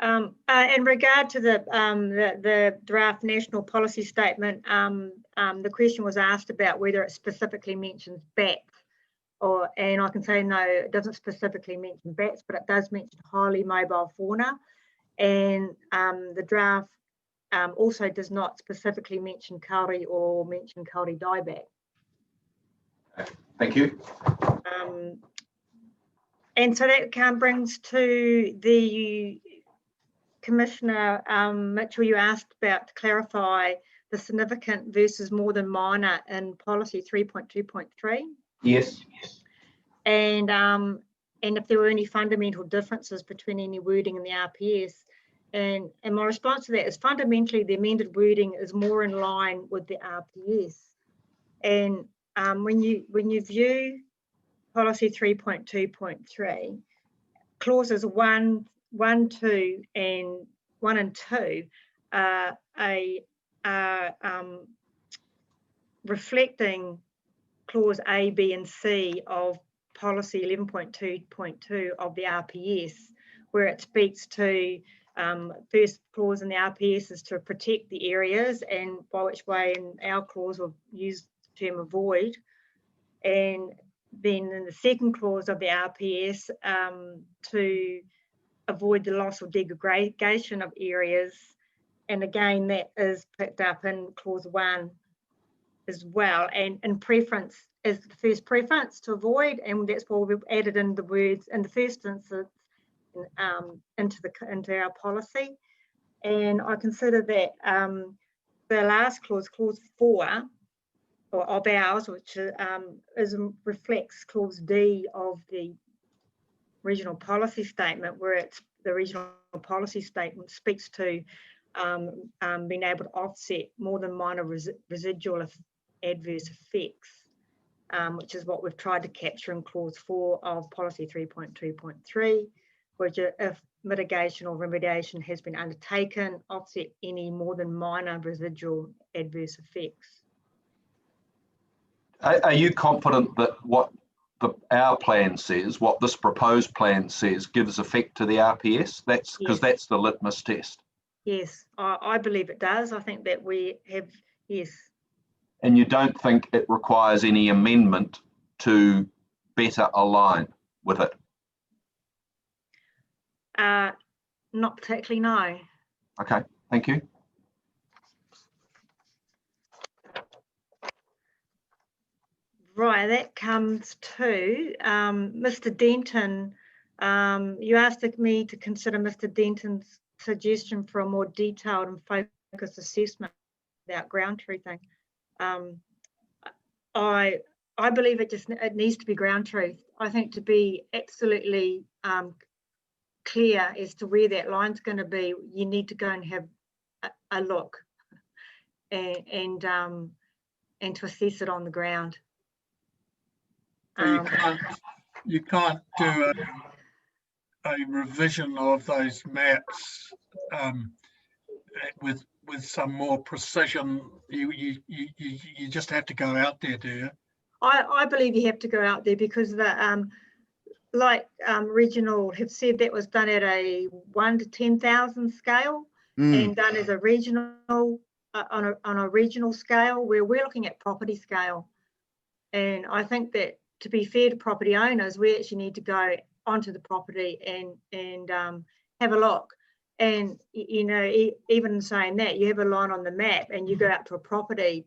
In regard to the draft national policy statement, the question was asked about whether it specifically mentions bats, and I can say no, it doesn't specifically mention bats, but it does mention highly mobile fauna, and the draft also does not specifically mention kauri or mention kauri dieback. Thank you. And so that brings to the Commissioner Mitchell, you asked about to clarify the significant versus more than minor in policy 3.2.3. Yes. And if there were any fundamental differences between any wording in the RPS. And my response to that is fundamentally the amended wording is more in line with the RPS. And when you view policy 3.2.3, clauses 1, 2, and 1 and 2 are reflecting clause A, B, and C of policy 11.2.2 of the RPS, where it speaks to First clause in the RPS is to protect the areas, and by which way in our clause we've used the term avoid. And then in the second clause of the RPS, to avoid the loss or degradation of areas. And again, that is picked up in clause 1 as well. And in preference is the first preference to avoid, and that's why we've added in the words in the first instance into our policy. And I consider that the last clause, clause 4, or of ours, which reflects clause D of the regional policy statement, where it's the regional policy statement speaks to being able to offset more than minor residual adverse effects, which is what we've tried to capture in clause 4 of policy 3.2.3, which if mitigation or remediation has been undertaken, offset any more than minor residual adverse effects. Are you confident that what our plan says, what this proposed plan says, gives effect to the RPS? That's because that's the litmus test. Yes, I believe it does. I think that we have, yes. And you don't think it requires any amendment to better align with it? Not particularly, no. Okay, thank you. Right, that comes to Mr. Denton. You asked me to consider Mr. Denton's suggestion for a more detailed and focused assessment about ground truthing. I believe it needs to be ground truth. I think to be absolutely clear as to where that line's going to be, you need to go and have a look and to assess it on the ground. So you can't do a revision of those maps with some more precision. You just have to go out there, do you? I believe you have to go out there because the like regional have said, that was done at a 1 to 10,000 scale and done as a regional on a regional scale, where we're looking at property scale. And I think that, to be fair to property owners, we actually need to go onto the property and have a look. And you know, even saying that, you have a line on the map and you go out to a property,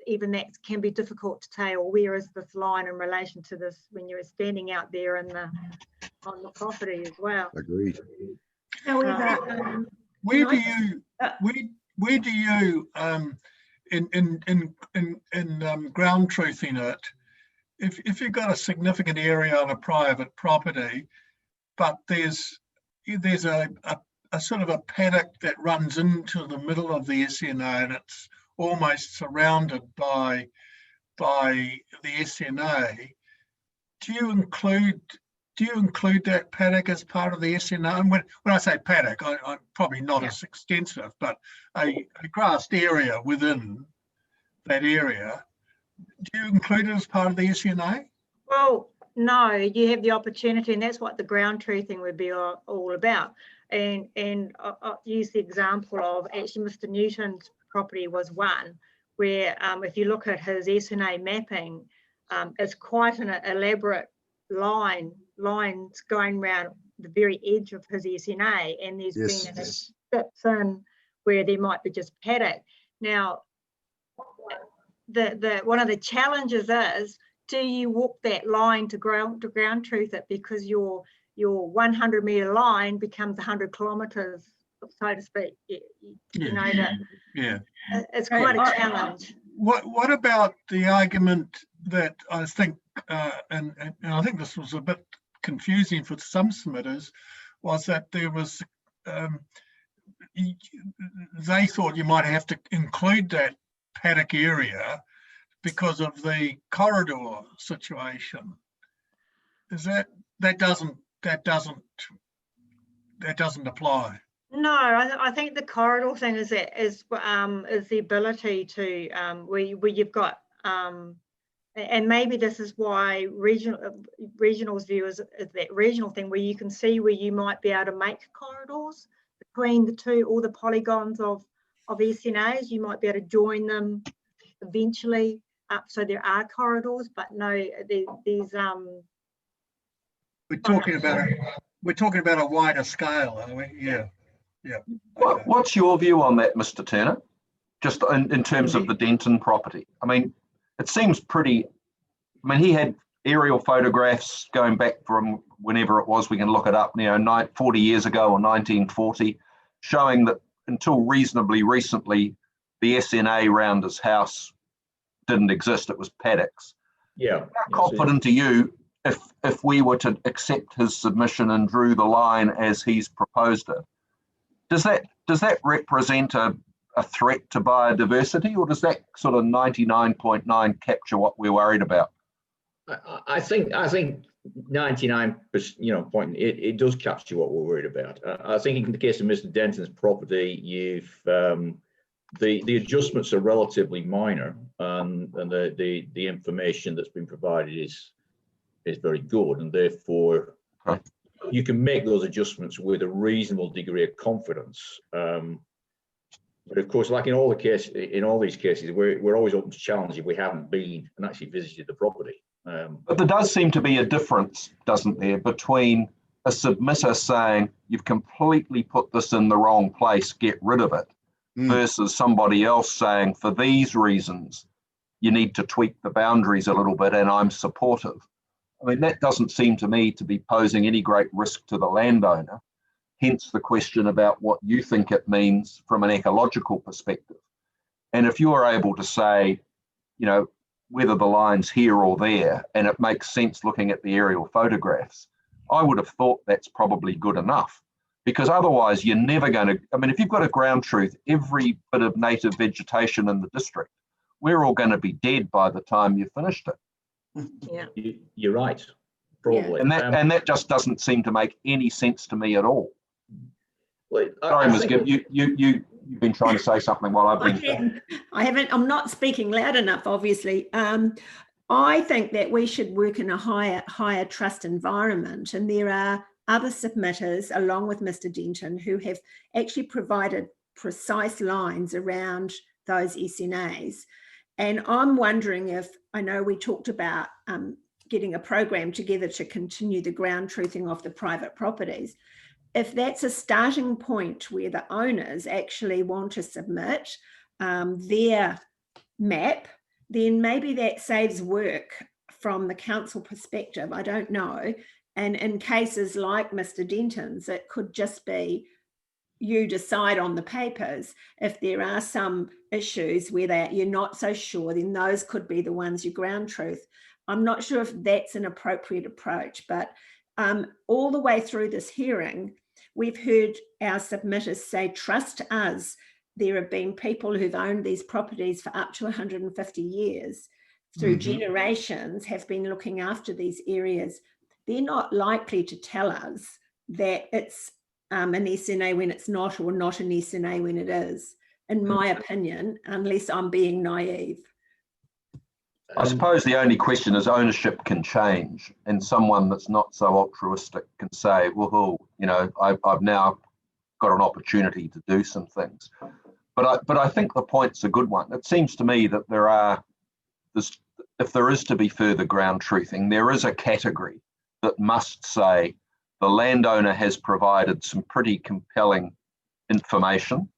even that can be difficult to tell where is this line in relation to this when you're standing out there on the property as well. Agreed. However, where do you in ground truthing it, if you've got a significant area on a private property, but there's a sort of a paddock that runs into the middle of the SNA and it's almost surrounded by the SNA, do you include that paddock as part of the SNA? And when I say paddock, I'm probably not as extensive, but a grassed area within that area, do you include it as part of the SNA? Well, no, you have the opportunity, and that's what the ground truthing would be all about. And I'll use the example of actually Mr. Newton's property was one where if you look at his SNA mapping, it's quite an elaborate lines going around the very edge of his SNA, and there's been a steps in where there might be just paddock. Now, the one of the challenges is, do you walk that line to ground truth it, because your 100 metre line becomes 100 kilometres, so to speak. You know that. Yeah. It's quite a challenge. What about the argument that I think, and I think this was a bit confusing for some submitters, was that there was, they thought you might have to include that paddock area because of the corridor situation. Is that doesn't apply? No, I think the corridor thing is the ability to where you've got and maybe this is why regional's view is that regional thing where you can see where you might be able to make corridors. The between the two, all the polygons of SNAs. You might be able to join them eventually up, so there are corridors, but no, there's we're talking about a wider scale, are we? Yeah. What's your view on that, Mr. Turner? Just in terms of the Denton property. I mean, it seems pretty. I mean, he had aerial photographs going back from whenever it was. We can look it up. 40 years ago or 1940, showing that until reasonably recently, the SNA around his house didn't exist. It was paddocks. Yeah. How confident are you if we were to accept his submission and drew the line as he's proposed it? Does that represent a threat to biodiversity, or does that sort of 99.9 capture what we're worried about? I think 99%, point, it does capture what we're worried about. I think in the case of Mr. Denton's property, you've the adjustments are relatively minor, and the information that's been provided is very good, and therefore you can make those adjustments with a reasonable degree of confidence. But of course, like in all these cases, we're always open to challenge if we haven't been and actually visited the property. But there does seem to be a difference, doesn't there, between a submitter saying you've completely put this in the wrong place, get rid of it, versus somebody else saying for these reasons you need to tweak the boundaries a little bit and I'm supportive. I mean, that doesn't seem to me to be posing any great risk to the landowner, hence the question about what you think it means from an ecological perspective. And if you are able to say, whether the line's here or there, and it makes sense looking at the aerial photographs, I would have thought that's probably good enough, because otherwise you're never going to, I mean, if you've got a ground truth, every bit of native vegetation in the district, we're all going to be dead by the time you've finished it. Yeah, you're right, probably. Yeah. And that just doesn't seem to make any sense to me at all. Well, sorry, Ms. Gibb, you've been trying to say something while I've been. I haven't. I'm not speaking loud enough, obviously. I think that we should work in a higher trust environment, and there are other submitters, along with Mr. Denton, who have actually provided precise lines around those SNAs. And I'm wondering if, I know we talked about getting a program together to continue the ground truthing of the private properties. If that's a starting point where the owners actually want to submit their map, then maybe that saves work from the council perspective. I don't know. And in cases like Mr. Denton's, it could just be you decide on the papers. If there are some issues where you're not so sure, then those could be the ones you ground truth. I'm not sure if that's an appropriate approach, but all the way through this hearing, we've heard our submitters say, trust us. There have been people who've owned these properties for up to 150 years, through generations, have been looking after these areas. They're not likely to tell us that it's an SNA when it's not, or not an SNA when it is, in my opinion, unless I'm being naive. I suppose the only question is ownership can change, and someone that's not so altruistic can say, well, I've now got an opportunity to do some things. But I think the point's a good one. It seems to me that if there is to be further ground truthing, there is a category that must say the landowner has provided some pretty compelling information,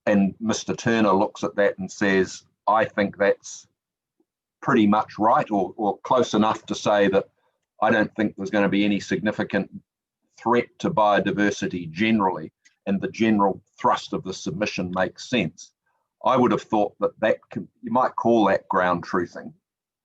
and Mr. Turner looks at that and says, I think that's pretty much right, or close enough to say that I don't think there's going to be any significant threat to biodiversity generally, and the general thrust of the submission makes sense. I would have thought that you might call that ground truthing,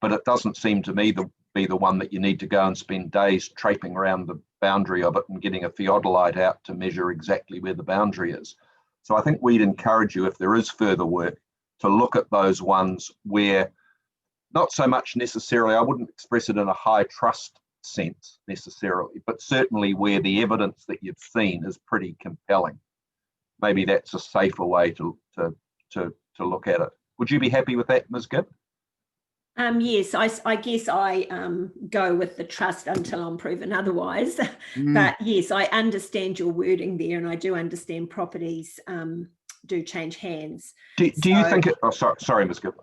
but it doesn't seem to me to be the one that you need to go and spend days traipsing around the boundary of it and getting a theodolite out to measure exactly where the boundary is. So I think we'd encourage you, if there is further work, to look at those ones where, not so much necessarily, I wouldn't express it in a high trust sense necessarily, but certainly where the evidence that you've seen is pretty compelling. Maybe that's a safer way to look at it. Would you be happy with that, Ms. Gibb? Yes, I guess I go with the trust until I'm proven otherwise. Mm. But yes, I understand your wording there, and I do understand properties do change hands. Do you think it? Oh, sorry, Ms. Gibb.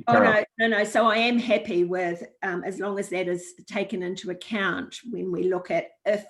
Oh no. So I am happy with as long as that is taken into account when we look at if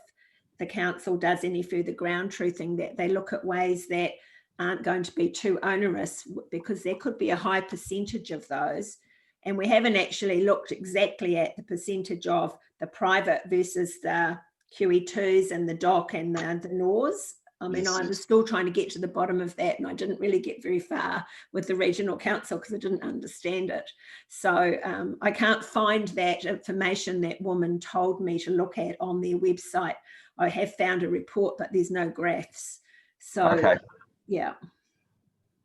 the council does any further ground truthing, that they look at ways that aren't going to be too onerous, because there could be a high percentage of those. And we haven't actually looked exactly at the percentage of the private versus the QE2s and the DOC and the NORs. I mean, I was still trying to get to the bottom of that, and I didn't really get very far with the regional council because I didn't understand it. So I can't find that information that woman told me to look at on their website. I have found a report, but there's no graphs. So, okay. Yeah.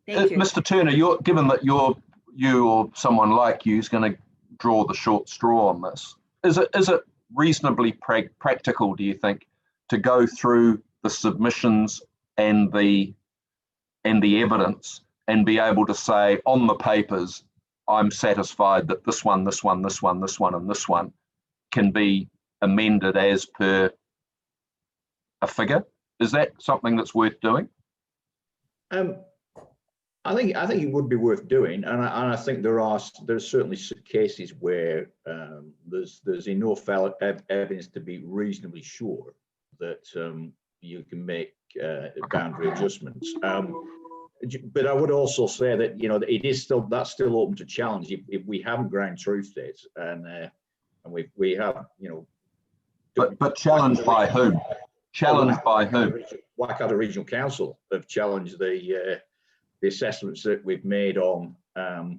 Thank you. Mr. Turner, given that you or someone like you is going to draw the short straw on this, is it reasonably practical, do you think, to go through the submissions and the evidence and be able to say on the papers, I'm satisfied that this one, and this one can be amended as per a figure? Is that something that's worth doing? I think it would be worth doing, and I think there's certainly cases where there's enough evidence to be reasonably sure that you can make boundary adjustments. But I would also say that that's still open to challenge if we haven't ground truthed it, and we have But challenged by whom? Challenged by whom? Waikato Regional Council have challenged the assessments that we've made on the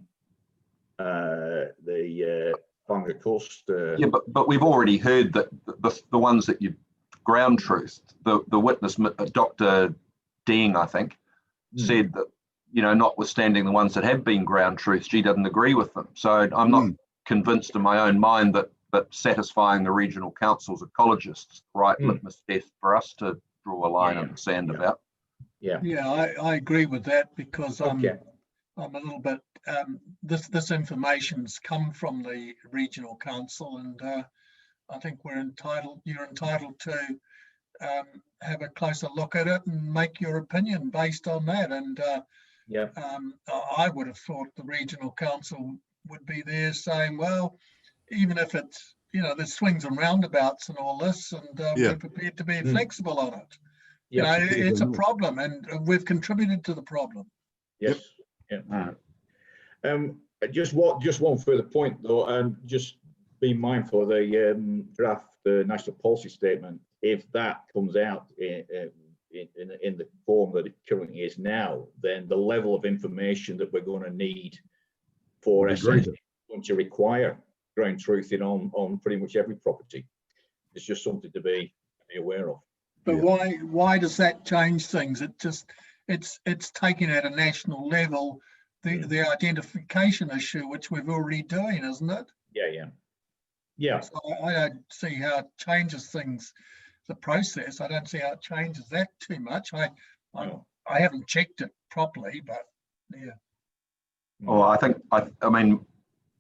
Whangaa Coast. Yeah, but we've already heard that the ones that you ground truthed, the witness, Dr. Deng, I think, said that, notwithstanding the ones that have been ground truthed, she doesn't agree with them. So I'm not convinced in my own mind that satisfying the regional council's ecologists right litmus test for us to draw a line in the sand about. Yeah, I agree with that, because I'm a little bit, this information's come from the regional council, and I think you're entitled to have a closer look at it and make your opinion based on that. And I would have thought the regional council would be there saying, well, even if it's, there's swings and roundabouts and all this, and we're prepared to be flexible on it. It's a problem, and we've contributed to the problem. Yes. Yeah. Just one further point, though, and just be mindful of the draft national policy statement. If that comes out in the form that it currently is now, then the level of information that we're going to need for SNs is going to require ground truthing on pretty much every property. It's just something to be aware of. But why does that change things? It's taking at a national level the identification issue, which we're already doing, isn't it? Yeah. So I don't see how it changes things, the process. I don't see how it changes that too much. I haven't checked it properly, but yeah. Well, I mean,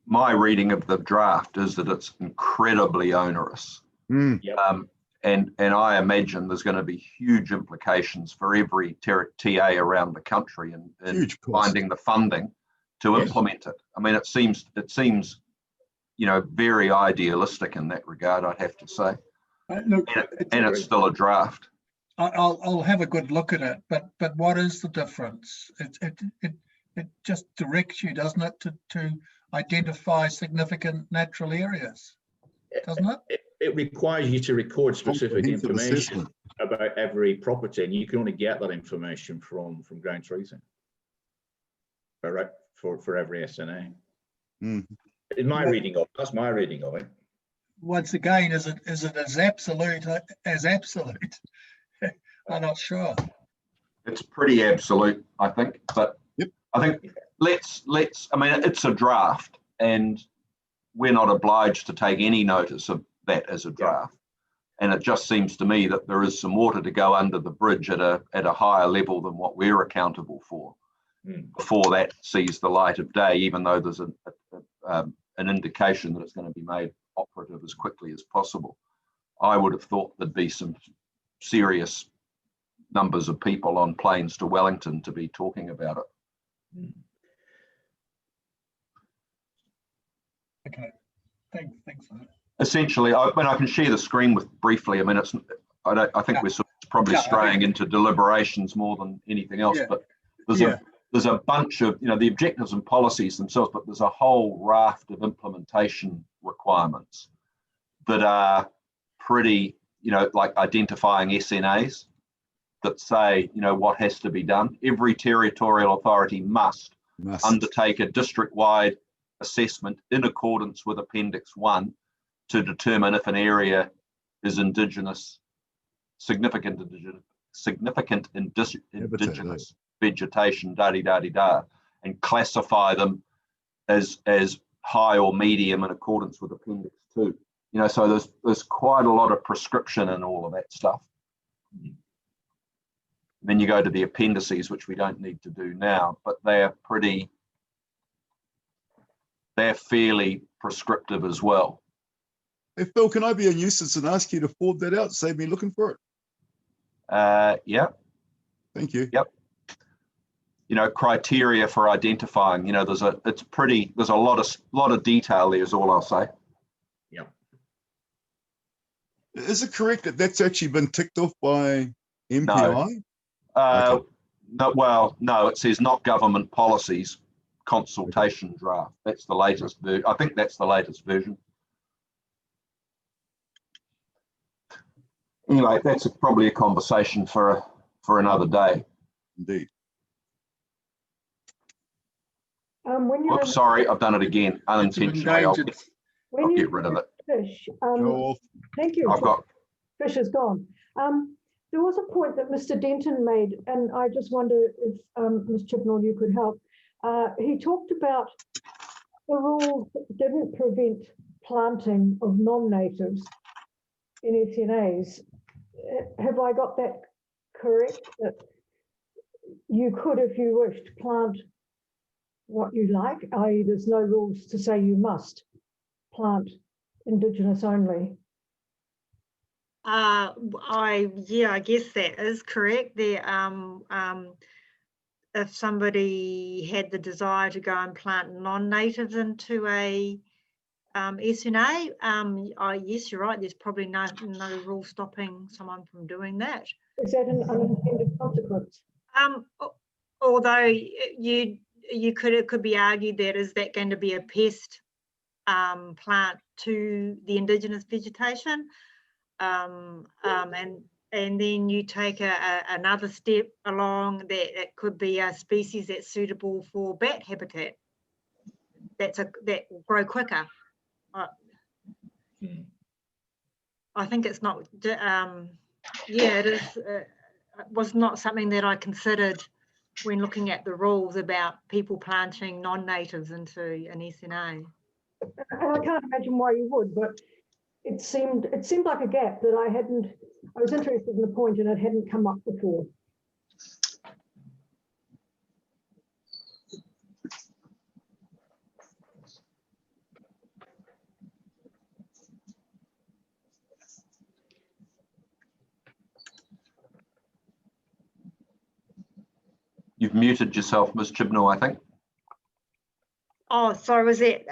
my reading of the draft is that it's incredibly onerous. And I imagine there's going to be huge implications for every TA around the country in finding the funding to implement it. I mean, it seems very idealistic in that regard, I'd have to say. Look, and it's still a draft. I'll have a good look at it, but what is the difference? It just directs you, doesn't it, to identify significant natural areas, doesn't it? It requires you to record specific information about every property, and you can only get that information from ground truthing for every SNA. In my reading of it, that's my reading of it. Once again, is it as absolute as absolute? I'm not sure. It's pretty absolute, I think. But I think let's. I mean, it's a draft, and we're not obliged to take any notice of that as a draft. And it just seems to me that there is some water to go under the bridge at a higher level than what we're accountable for before that sees the light of day, even though there's an an indication that it's going to be made operative as quickly as possible. I would have thought there'd be some serious numbers of people on planes to Wellington to be talking about it. Okay, thanks for that. Essentially, I can share the screen with briefly. I mean, I think we're sort of probably straying into deliberations more than anything else, but there's a bunch of, the objectives and policies themselves, but there's a whole raft of implementation requirements that are pretty, like identifying SNAs that say, what has to be done. Every territorial authority must undertake a district-wide assessment in accordance with Appendix 1 to determine if an area is indigenous, significant indigenous vegetation, and classify them as high or medium in accordance with Appendix 2. So there's quite a lot of prescription in all of that stuff. Then you go to the appendices, which we don't need to do now, but they're fairly prescriptive as well. Hey, Phil, can I be a nuisance and ask you to forward that out? Save me looking for it. Yeah. Thank you. Yep. Criteria for identifying. There's a lot of detail there. Is all I'll say. Yeah. Is it correct that that's actually been ticked off by MPI? No. No. It says not government policies. Consultation draft. That's the latest. I think that's the latest version. Anyway, that's probably a conversation for another day. Indeed. Oops, sorry, I've done it again unintentionally. I'll get rid of it. Fish, Go off. thank you. Fish is gone. There was a point that Mr. Denton made, and I just wonder if Ms. Chibnall, you could help. He talked about the rules that didn't prevent planting of non-natives in SNAs. Have I got that correct? That you could, if you wished, plant what you like, i.e. there's no rules to say you must plant indigenous only. I guess that is correct. If somebody had the desire to go and plant non-natives into a SNA, yes, you're right. There's probably no rule stopping someone from doing that. Is that an unintended consequence? Although it could be argued that is that going to be a pest plant to the indigenous vegetation, and then you take another step along that it could be a species that's suitable for bat habitat. That will grow quicker. I think it's not. It is. It was not something that I considered when looking at the rules about people planting non-natives into an SNA. And I can't imagine why you would, but it seemed like a gap that I was interested in the point and it hadn't come up before. You've muted yourself, Ms. Chibnall, I think. Oh, sorry, was that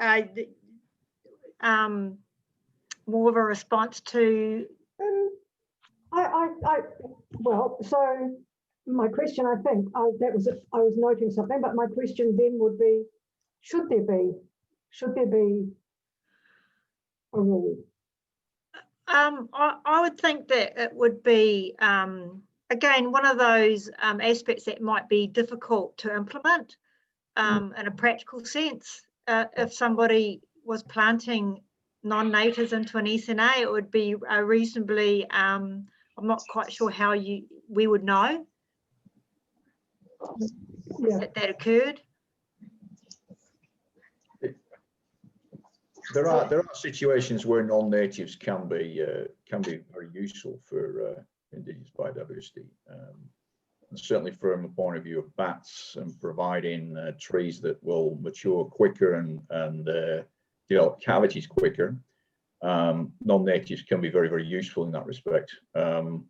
more of a response to? Well, so my question, I think, I was noting something, but my question then would be, should there be a rule? I would think that it would be, again, one of those aspects that might be difficult to implement in a practical sense. If somebody was planting non-natives into an SNA, it would be a reasonably, I'm not quite sure how we would know that occurred. There are situations where non-natives can be very useful for indigenous biodiversity. And certainly from the point of view of bats and providing trees that will mature quicker and develop cavities quicker. Non-natives can be very, very useful in that respect. And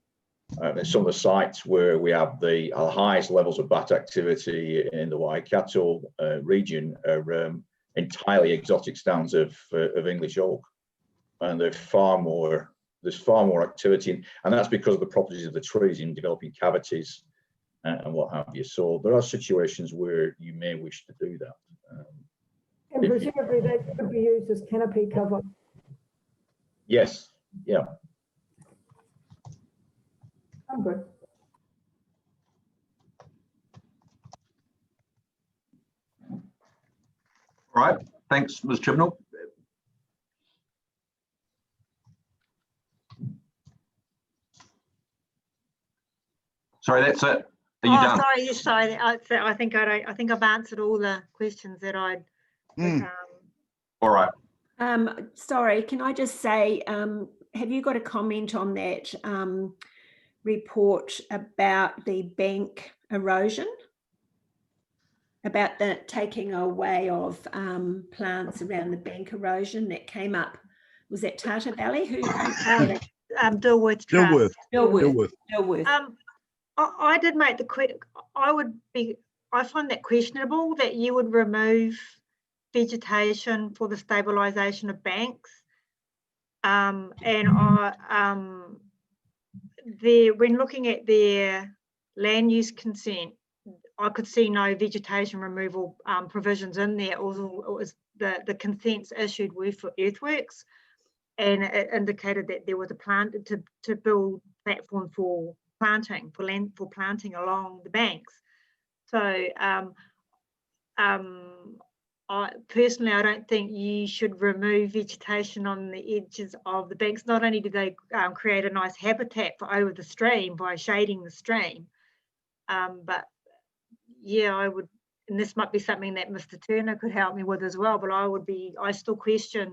some of the sites where we have the highest levels of bat activity in the Waikato region are entirely exotic stands of English oak, and there's far more activity, and that's because of the properties of the trees in developing cavities and what have you. So there are situations where you may wish to do that. And presumably that could be used as canopy cover. Yes, yeah. I'm good. All right, thanks, Ms. Chibnall. Sorry, that's it. Are you done? Sorry, yes, sorry. I think I've answered all the questions that I'd. All right. Sorry, can I just say, have you got a comment on that report about the bank erosion? About the taking away of plants around the bank erosion that came up? Was that Tata Valley? Who Dilworth Trust. Dilworth. I did make the I find that questionable that you would remove vegetation for the stabilisation of banks. And when looking at their land use consent, I could see no vegetation removal provisions in there. It was the consents issued were for earthworks, and it indicated that there was a plan to build platform for planting along the banks. So I don't think you should remove vegetation on the edges of the banks. Not only do they create a nice habitat for over the stream by shading the stream, but yeah, I would, and this might be something that Mr. Turner could help me with as well, but I still question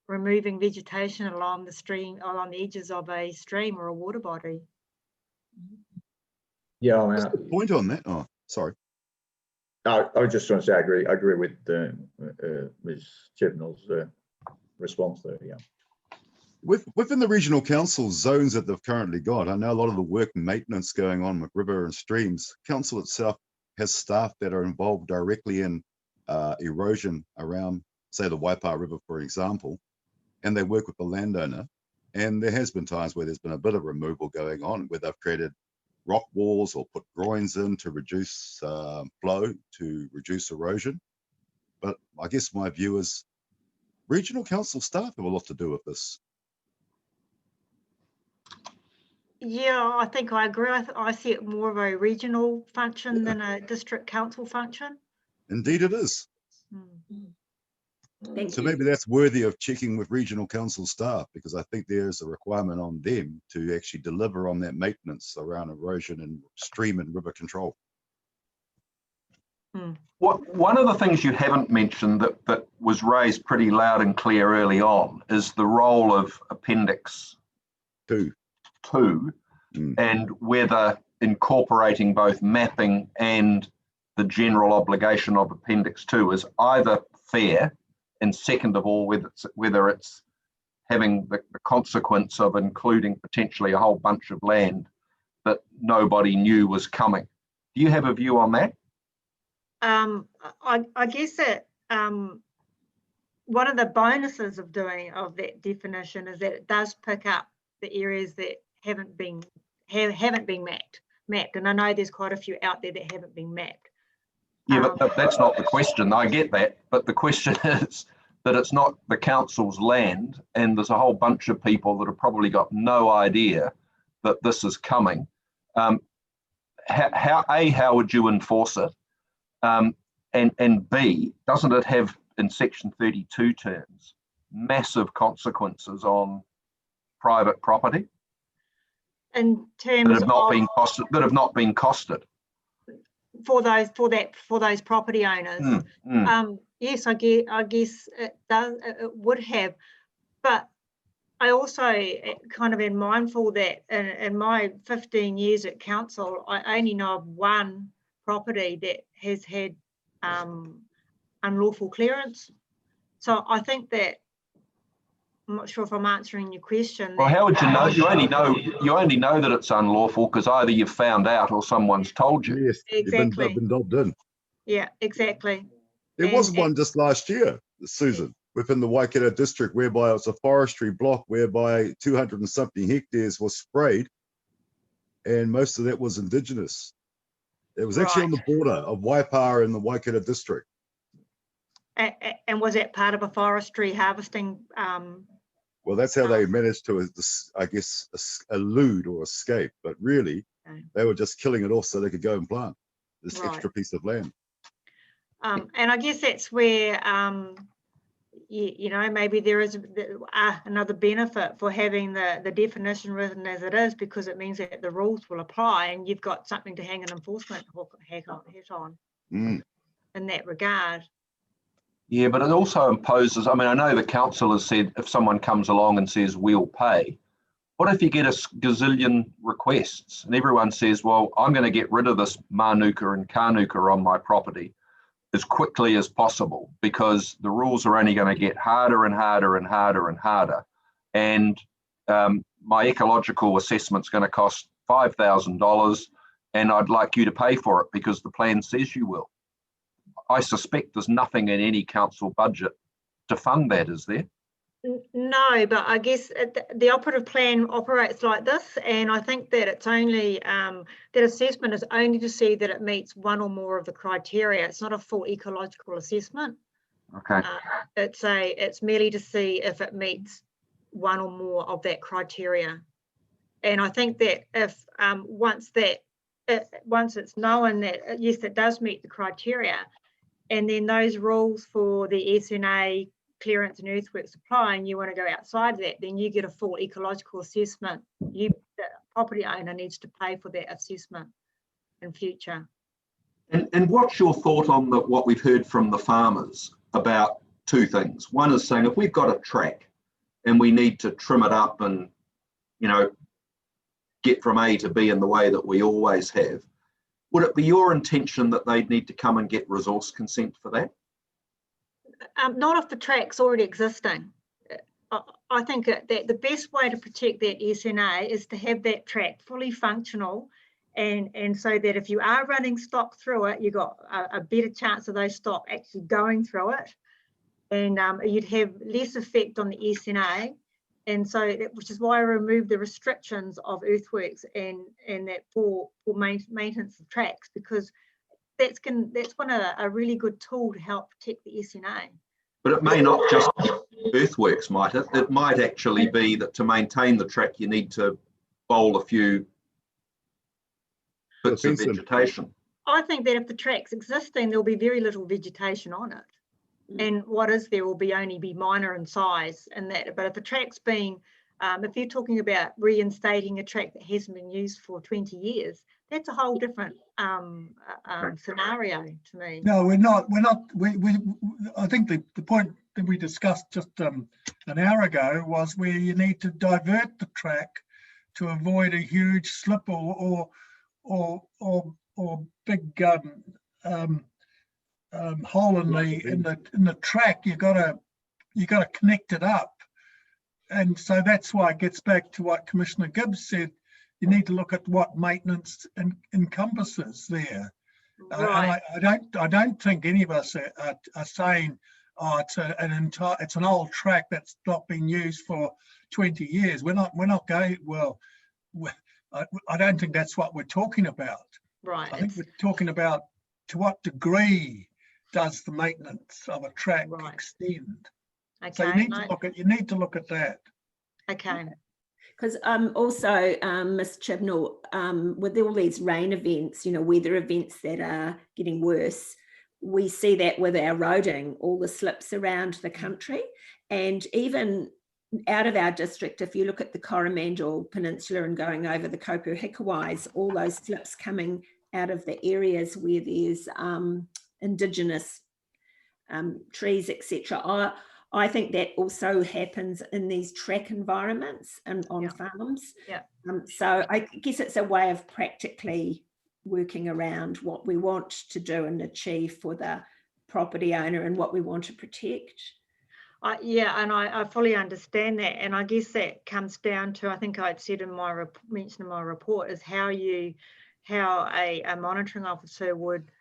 removing vegetation along the stream, along the edges of a stream or a water body. Yeah, What's the point on that? Oh, sorry. I was just trying to say I agree with Ms. Chibnall's response there. Yeah. Within the regional council zones that they've currently got, I know a lot of the work and maintenance going on with river and streams. Council itself has staff that are involved directly in erosion around, say, the Waipa River, for example, and they work with the landowner. And there has been times where there's been a bit of removal going on, where they've created rock walls or put groins in to reduce flow, to reduce erosion. But I guess my view is regional council staff have a lot to do with this. Yeah, I think I agree. I see it more of a regional function than a district council function. Indeed it is. So maybe that's worthy of checking with regional council staff, because I think there's a requirement on them to actually deliver on that maintenance around erosion and stream and river control. One of the things you haven't mentioned that was raised pretty loud and clear early on is the role of Appendix 2 and whether incorporating both mapping and the general obligation of Appendix 2 is either fair, and second of all, whether it's having the consequence of including potentially a whole bunch of land that nobody knew was coming. Do you have a view on that? I guess that one of the bonuses of that definition is that it does pick up the areas that haven't been mapped, and I know there's quite a few out there that haven't been mapped. Yeah, but that's not the question. I get that, but the question is that it's not the council's land, and there's a whole bunch of people that have probably got no idea that this is coming. How would you enforce it? And B, doesn't it have, in Section 32 terms, massive consequences on private property? In terms that have not been costed for those property owners. Yes, I guess it does. It would have, but I also kind of am mindful that in my 15 years at council, I only know of one property that has had unlawful clearance, So I think that, I'm not sure if I'm answering your question. Well, how would you know? You only know that it's unlawful because either you've found out or someone's told you. Yes, Exactly. you've been dobbed in. Yeah, exactly. There was one just last year, Susan, within the Waikato district, whereby it was a forestry block whereby 200 and something hectares was sprayed, and most of that was indigenous. It was actually on the border of Waipawa and the Waikato district. And was that part of a forestry harvesting? Well, that's how they managed to, I guess, elude or escape. But really, they were just killing it off so they could go and plant this extra piece of land. And I guess that's where, you know, maybe there is another benefit for having the definition written as it is, because it means that the rules will apply and you've got something to hang an enforcement hat on in that regard. Yeah, but it also imposes, I mean, I know the council has said if someone comes along and says we'll pay, what if you get a gazillion requests and everyone says, well, I'm going to get rid of this manuka and kanuka on my property as quickly as possible because the rules are only going to get harder and harder and harder and harder. And my ecological assessment's going to cost $5,000 and I'd like you to pay for it because the plan says you will. I suspect there's nothing in any council budget to fund that, is there? No, but I guess the operative plan operates like this, and I think that it's only that assessment is only to see that it meets one or more of the criteria. It's not a full ecological assessment. Okay. It's merely to see if it meets one or more of that criteria, and I think that if once it's known that yes, it does meet the criteria. And then those rules for the SNA clearance and earthworks apply, and you want to go outside of that, then you get a full ecological assessment. The property owner needs to pay for that assessment in future. And what's your thought on what we've heard from the farmers about two things? One is saying if we've got a track and we need to trim it up and, you know, get from A to B in the way that we always have, would it be your intention that they'd need to come and get resource consent for that? Not if the track's already existing. I think that the best way to protect that SNA is to have that track fully functional, and so that if you are running stock through it, you've got a better chance of those stock actually going through it, and you'd have less effect on the SNA. And so, which is why I removed the restrictions of earthworks and that for maintenance of tracks, because that's a really good tool to help protect the SNA. But it may not just be earthworks, might it? It might actually be that to maintain the track, you need to bowl a few bits of vegetation. I think that if the track's existing, there'll be very little vegetation on it. And what is there will only be minor in size, and that. But if the track's been, if you're talking about reinstating a track that hasn't been used for 20 years, that's a whole different scenario to me. No, we're not. I think the point that we discussed just an hour ago was where you need to divert the track to avoid a huge slip or big hole in the track. You got to connect it up, and so that's why it gets back to what Commissioner Gibbs said. You need to look at what maintenance encompasses there. Right. I don't think any of us are saying, oh, it's an old track that's not been used for 20 years. We're not going, well, I don't think that's what we're talking about. Right. I think we're talking about to what degree does the maintenance of a track extend. Okay. So you need to look at that. Okay. Because also, Ms. Chibnall, with all these rain events, weather events that are getting worse, we see that with our roading, all the slips around the country, and even out of our district, if you look at the Coromandel Peninsula and going over the Kopu Hikawais, all those slips coming out of the areas where there's indigenous trees, etc. I think that also happens in these track environments and on farms. Yeah. So I guess it's a way of practically working around what we want to do and achieve for the property owner and what we want to protect. Yeah, and I fully understand that, and I guess that comes down to, I think I'd said in my mentioned in my report, is how a monitoring officer would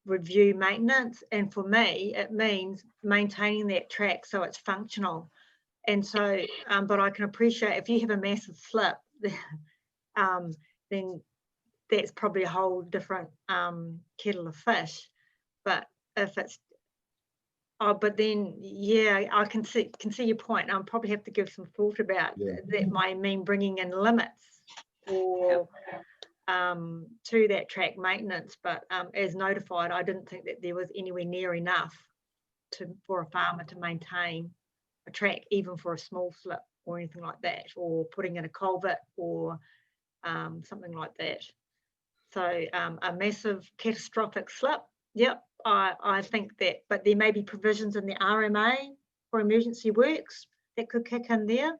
review maintenance, and for me it means maintaining that track so it's functional. And so, but I can appreciate if you have a massive slip, then that's probably a whole different kettle of fish. But if it's but then, yeah, I can see your point. I'll probably have to give some thought about that. Might mean bringing in limits or to that track maintenance. But as notified, I didn't think that there was anywhere near enough for a farmer to maintain a track, even for a small slip or anything like that, or putting in a culvert or something like that. So a massive catastrophic slip. Yep, I think that, but there may be provisions in the RMA for emergency works that could kick in there.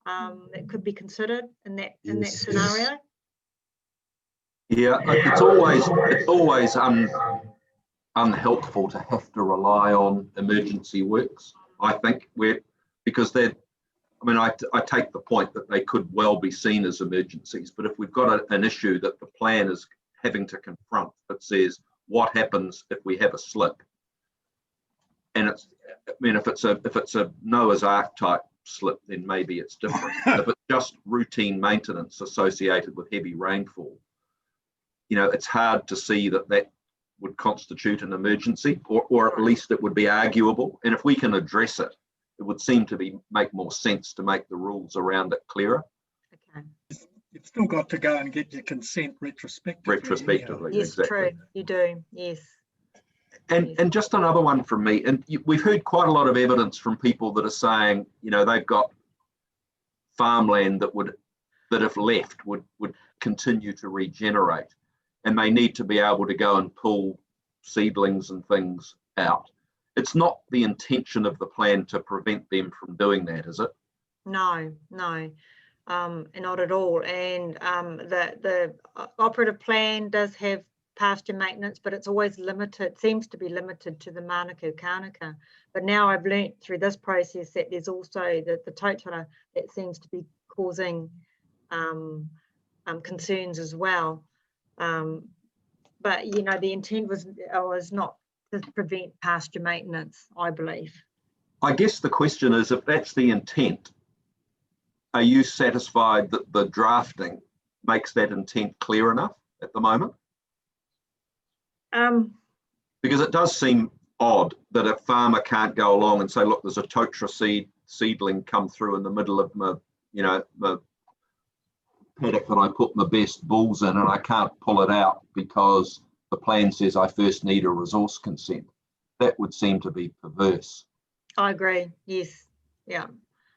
That could be considered in that scenario. Yeah, it's always unhelpful to have to rely on emergency works. I think because they're. I mean, I take the point that they could well be seen as emergencies, but if we've got an issue that the plan is having to confront that says, what happens if we have a slip? And it's, I mean, if it's a Noah's Ark type slip, then maybe it's different. If it's just routine maintenance associated with heavy rainfall, it's hard to see that would constitute an emergency, or at least it would be arguable. And if we can address it, it would seem to make more sense to make the rules around it clearer. Okay. You've still got to go and get your consent retrospectively. Yes, exactly. True. You do. Yes. And just another one from me. And we've heard quite a lot of evidence from people that are saying, they've got farmland that if left would continue to regenerate, and they need to be able to go and pull seedlings and things out. It's not the intention of the plan to prevent them from doing that, is it? No, not at all. And the operative plan does have pasture maintenance, but it's always limited, seems to be limited to the Manukau Kānaka. But now I've learnt through this process that there's also the tautara that seems to be causing concerns as well. But the intent was not to prevent pasture maintenance, I believe. I guess the question is, if that's the intent, are you satisfied that the drafting makes that intent clear enough at the moment? Because it does seem odd that a farmer can't go along and say, look, there's a tautara seedling come through in the middle of my paddock that I put my best bulls in, and I can't pull it out because the plan says I first need a resource consent. That would seem to be perverse. I agree. Yes. Yeah.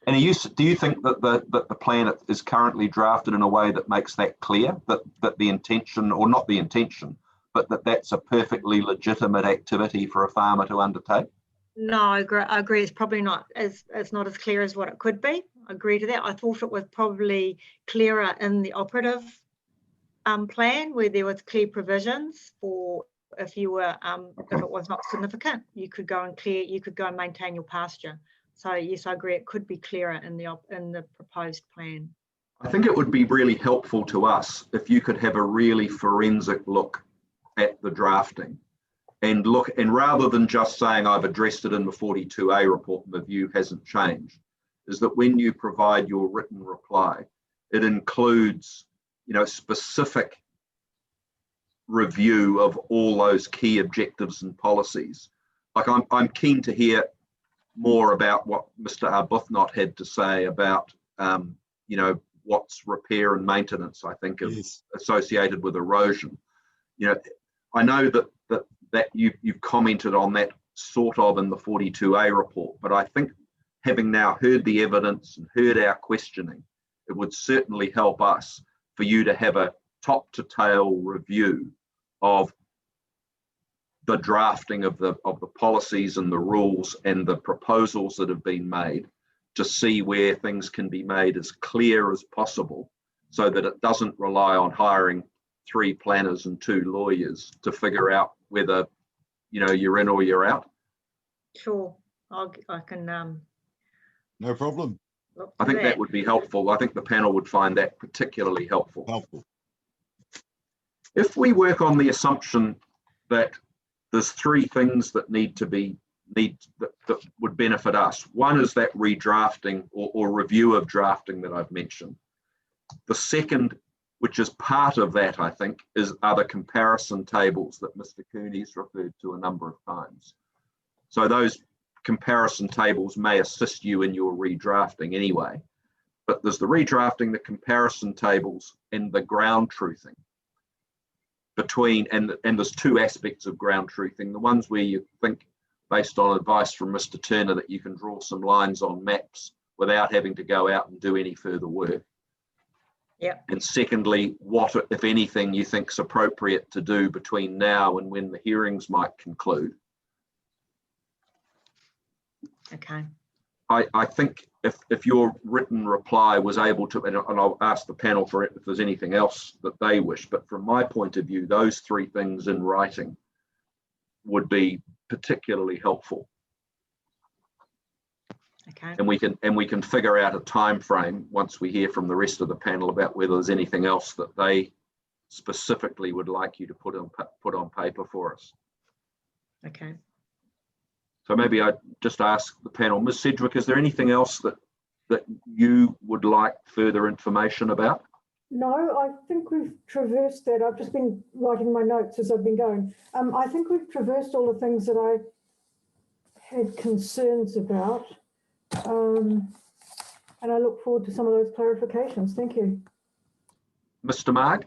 And do you think that the plan is currently drafted in a way that makes that clear, that the intention, or not the intention, but that's a perfectly legitimate activity for a farmer to undertake? No, I agree. It's probably not it's not as clear as what it could be. I agree to that. I thought it was probably clearer in the operative plan, where there was clear provisions for if you were if it was not significant, you could go and maintain your pasture. So yes, I agree. It could be clearer in the proposed plan. I think it would be really helpful to us if you could have a really forensic look at the drafting, and rather than just saying I've addressed it in the 42A report and the view hasn't changed, is that when you provide your written reply, it includes specific review of all those key objectives and policies. Like I'm keen to hear more about what Mr. Arbuthnot had to say about what's repair and maintenance, I think, is associated with erosion. I know that you've commented on that sort of in the 42A report, but I think having now heard the evidence and heard our questioning, it would certainly help us for you to have a top to tail review of the drafting of the policies and the rules and the proposals that have been made, to see where things can be made as clear as possible, so that it doesn't rely on hiring 3 planners and 2 lawyers to figure out whether you're in or you're out. Sure. I can No problem. look I to think that would be helpful. I think the panel would find that particularly helpful. If we work on the assumption that there's three things that that would benefit us. One is that redrafting or review of drafting that I've mentioned. The second, which is part of that, I think, are the comparison tables that Mr. Cooney's referred to a number of times. So those comparison tables may assist you in your redrafting anyway, but there's the redrafting, the comparison tables, and the ground truthing between, and there's two aspects of ground truthing. The ones where you think, based on advice from Mr. Turner, that you can draw some lines on maps without having to go out and do any further work. Yeah. And secondly, what, if anything, you think is appropriate to do between now and when the hearings might conclude. Okay. I think if your written reply was able to, and I'll ask the panel for it if there's anything else that they wish, but from my point of view, those three things in writing would be particularly helpful. Okay. And we can figure out a time frame once we hear from the rest of the panel about whether there's anything else that they specifically would like you to put on paper for us. Okay. So maybe I just ask the panel, Ms. Sedgwick, is there anything else that you would like further information about? No, I think we've traversed that. I've just been writing my notes as I've been going. I think we've traversed all the things that I had concerns about. And I look forward to some of those clarifications. Thank you. Mr. Marg?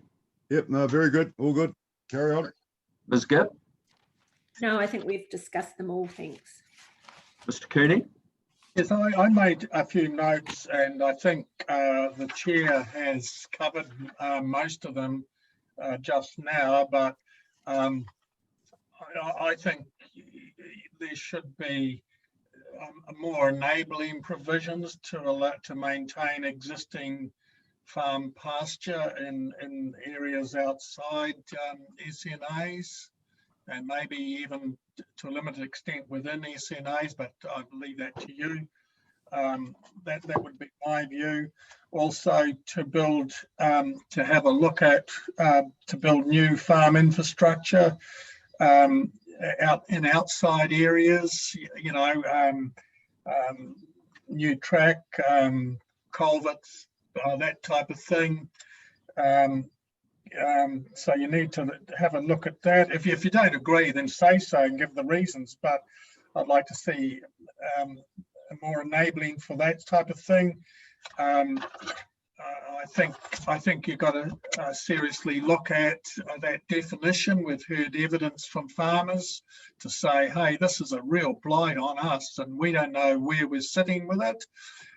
Yep, no, very good. All good. Carry on. Ms. Gibb? No, I think we've discussed them all, thanks. Mr. Cooney? Yes, I made a few notes, and I think the chair has covered most of them just now, but I think there should be more enabling provisions to maintain existing farm pasture in areas outside SNAs, and maybe even to a limited extent within SNAs, but I leave that to you. That would be my view. Also, to build, to have a look at, to build new farm infrastructure out in outside areas, you know, new track, culverts, that type of thing. So you need to have a look at that. If you don't agree, then say so and give the reasons, but I'd like to see more enabling for that type of thing. I think you've got to seriously look at that definition. We've heard evidence from farmers to say, hey, this is a real blight on us and we don't know where we're sitting with it.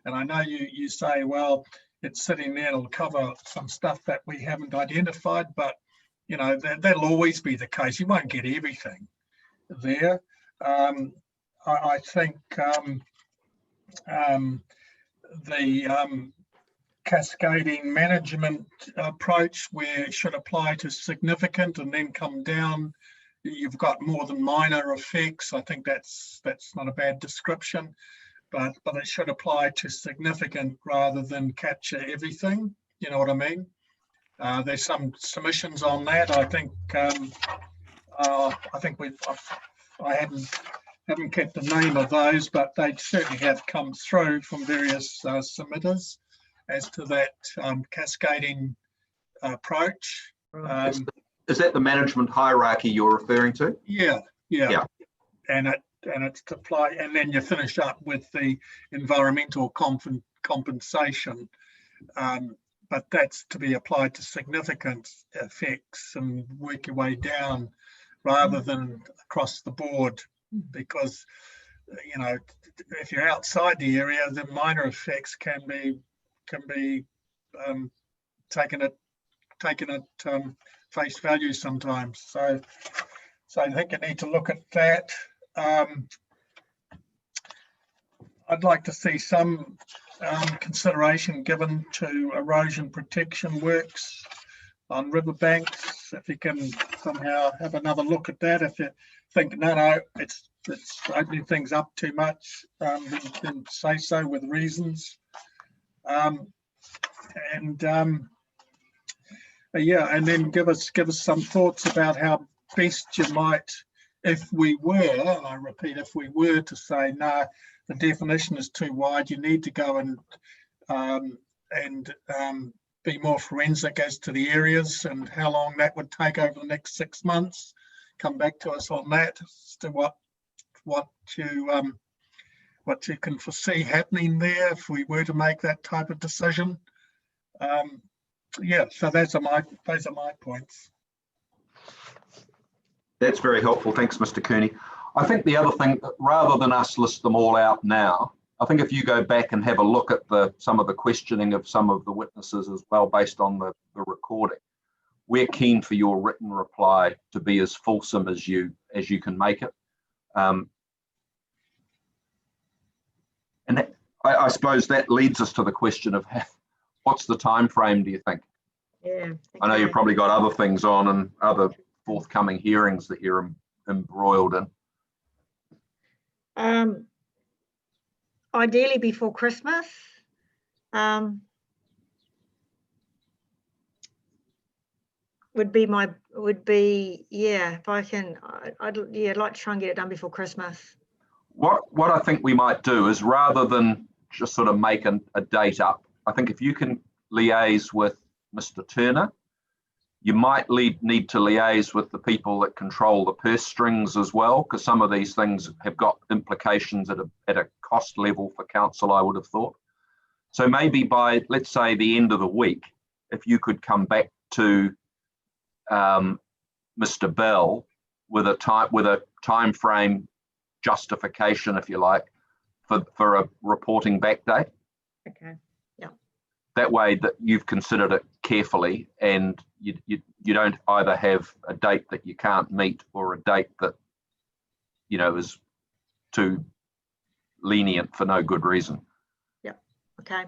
And I know you say, well, it's sitting there, it'll cover some stuff that we haven't identified, but you know, that'll always be the case. You won't get everything there. I think the cascading management approach, where it should apply to significant and then come down, you've got more than minor effects. I think that's not a bad description, but it should apply to significant rather than capture everything. You know what I mean? There's some submissions on that. I think I haven't kept the name of those, but they certainly have come through from various submitters as to that cascading approach. Is that the management hierarchy you're referring to? Yeah. And it's to apply, and then you finish up with the environmental compensation. But that's to be applied to significant effects and work your way down rather than across the board, because you know, if you're outside the area, the minor effects can be taken at face value sometimes. So I think you need to look at that. I'd like to see some consideration given to erosion protection works on riverbanks. If you can somehow have another look at that, if think, no, it's opening things up too much, then say so with reasons. Yeah, and then give us some thoughts about how best you might, if we were, I repeat, if we were to say, no, the definition is too wide, you need to go and be more forensic as to the areas and how long that would take over the next 6 months. Come back to us on that as to what you can foresee happening there if we were to make that type of decision. Yeah, so those are my points. That's very helpful. Thanks, Mr. Cooney. I think the other thing, rather than us list them all out now, I think if you go back and have a look at some of the questioning of some of the witnesses as well, based on the recording, we're keen for your written reply to be as fulsome as you can make it. And I suppose that leads us to the question of what's the time frame, do you think? Yeah. I know you've probably got other things on and other forthcoming hearings that you're embroiled in. Ideally before Christmas. Would be yeah, if I can, I'd like to try and get it done before Christmas. What I think we might do is, rather than just sort of make a date up, I think if you can liaise with Mr. Turner, you might need to liaise with the people that control the purse strings as well, because some of these things have got implications at a cost level for council, I would have thought. So maybe by, let's say, the end of the week, if you could come back to Mr. Bell with a time frame justification, if you like, for a reporting back date. Okay. Yeah. That way that you've considered it carefully, and you don't either have a date that you can't meet or a date that is too lenient for no good reason. Yeah. Okay.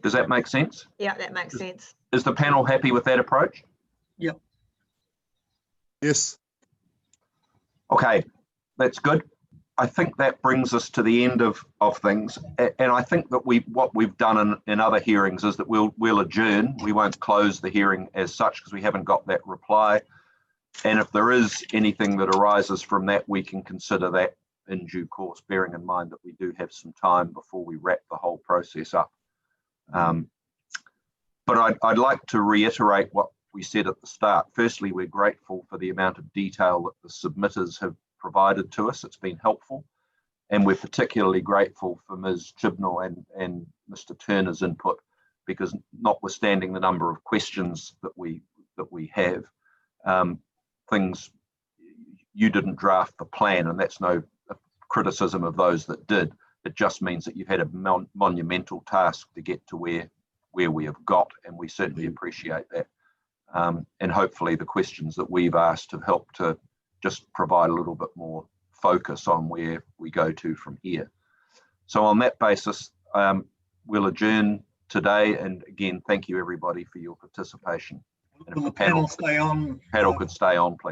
Does that make sense? Yeah, that makes sense. Is the panel happy with that approach? Yep. Yes. Okay, that's good. I think that brings us to the end of things, and I think that what we've done in other hearings is that we'll adjourn. We won't close the hearing as such because we haven't got that reply, and if there is anything that arises from that, we can consider that in due course, bearing in mind that we do have some time before we wrap the whole process up. But I'd like to reiterate what we said at the start. Firstly, we're grateful for the amount of detail that the submitters have provided to us. It's been helpful, and we're particularly grateful for Ms. Chibnall and Mr. Turner's input, because notwithstanding the number of questions that we have, things, you didn't draft the plan, and that's no criticism of those that did. It just means that you've had a monumental task to get to where we have got, and we certainly appreciate that. And hopefully the questions that we've asked have helped to just provide a little bit more focus on where we go to from here. So on that basis, we'll adjourn today, and again, thank you everybody for your participation. And if Will the panel stay on? Panel could stay on, please.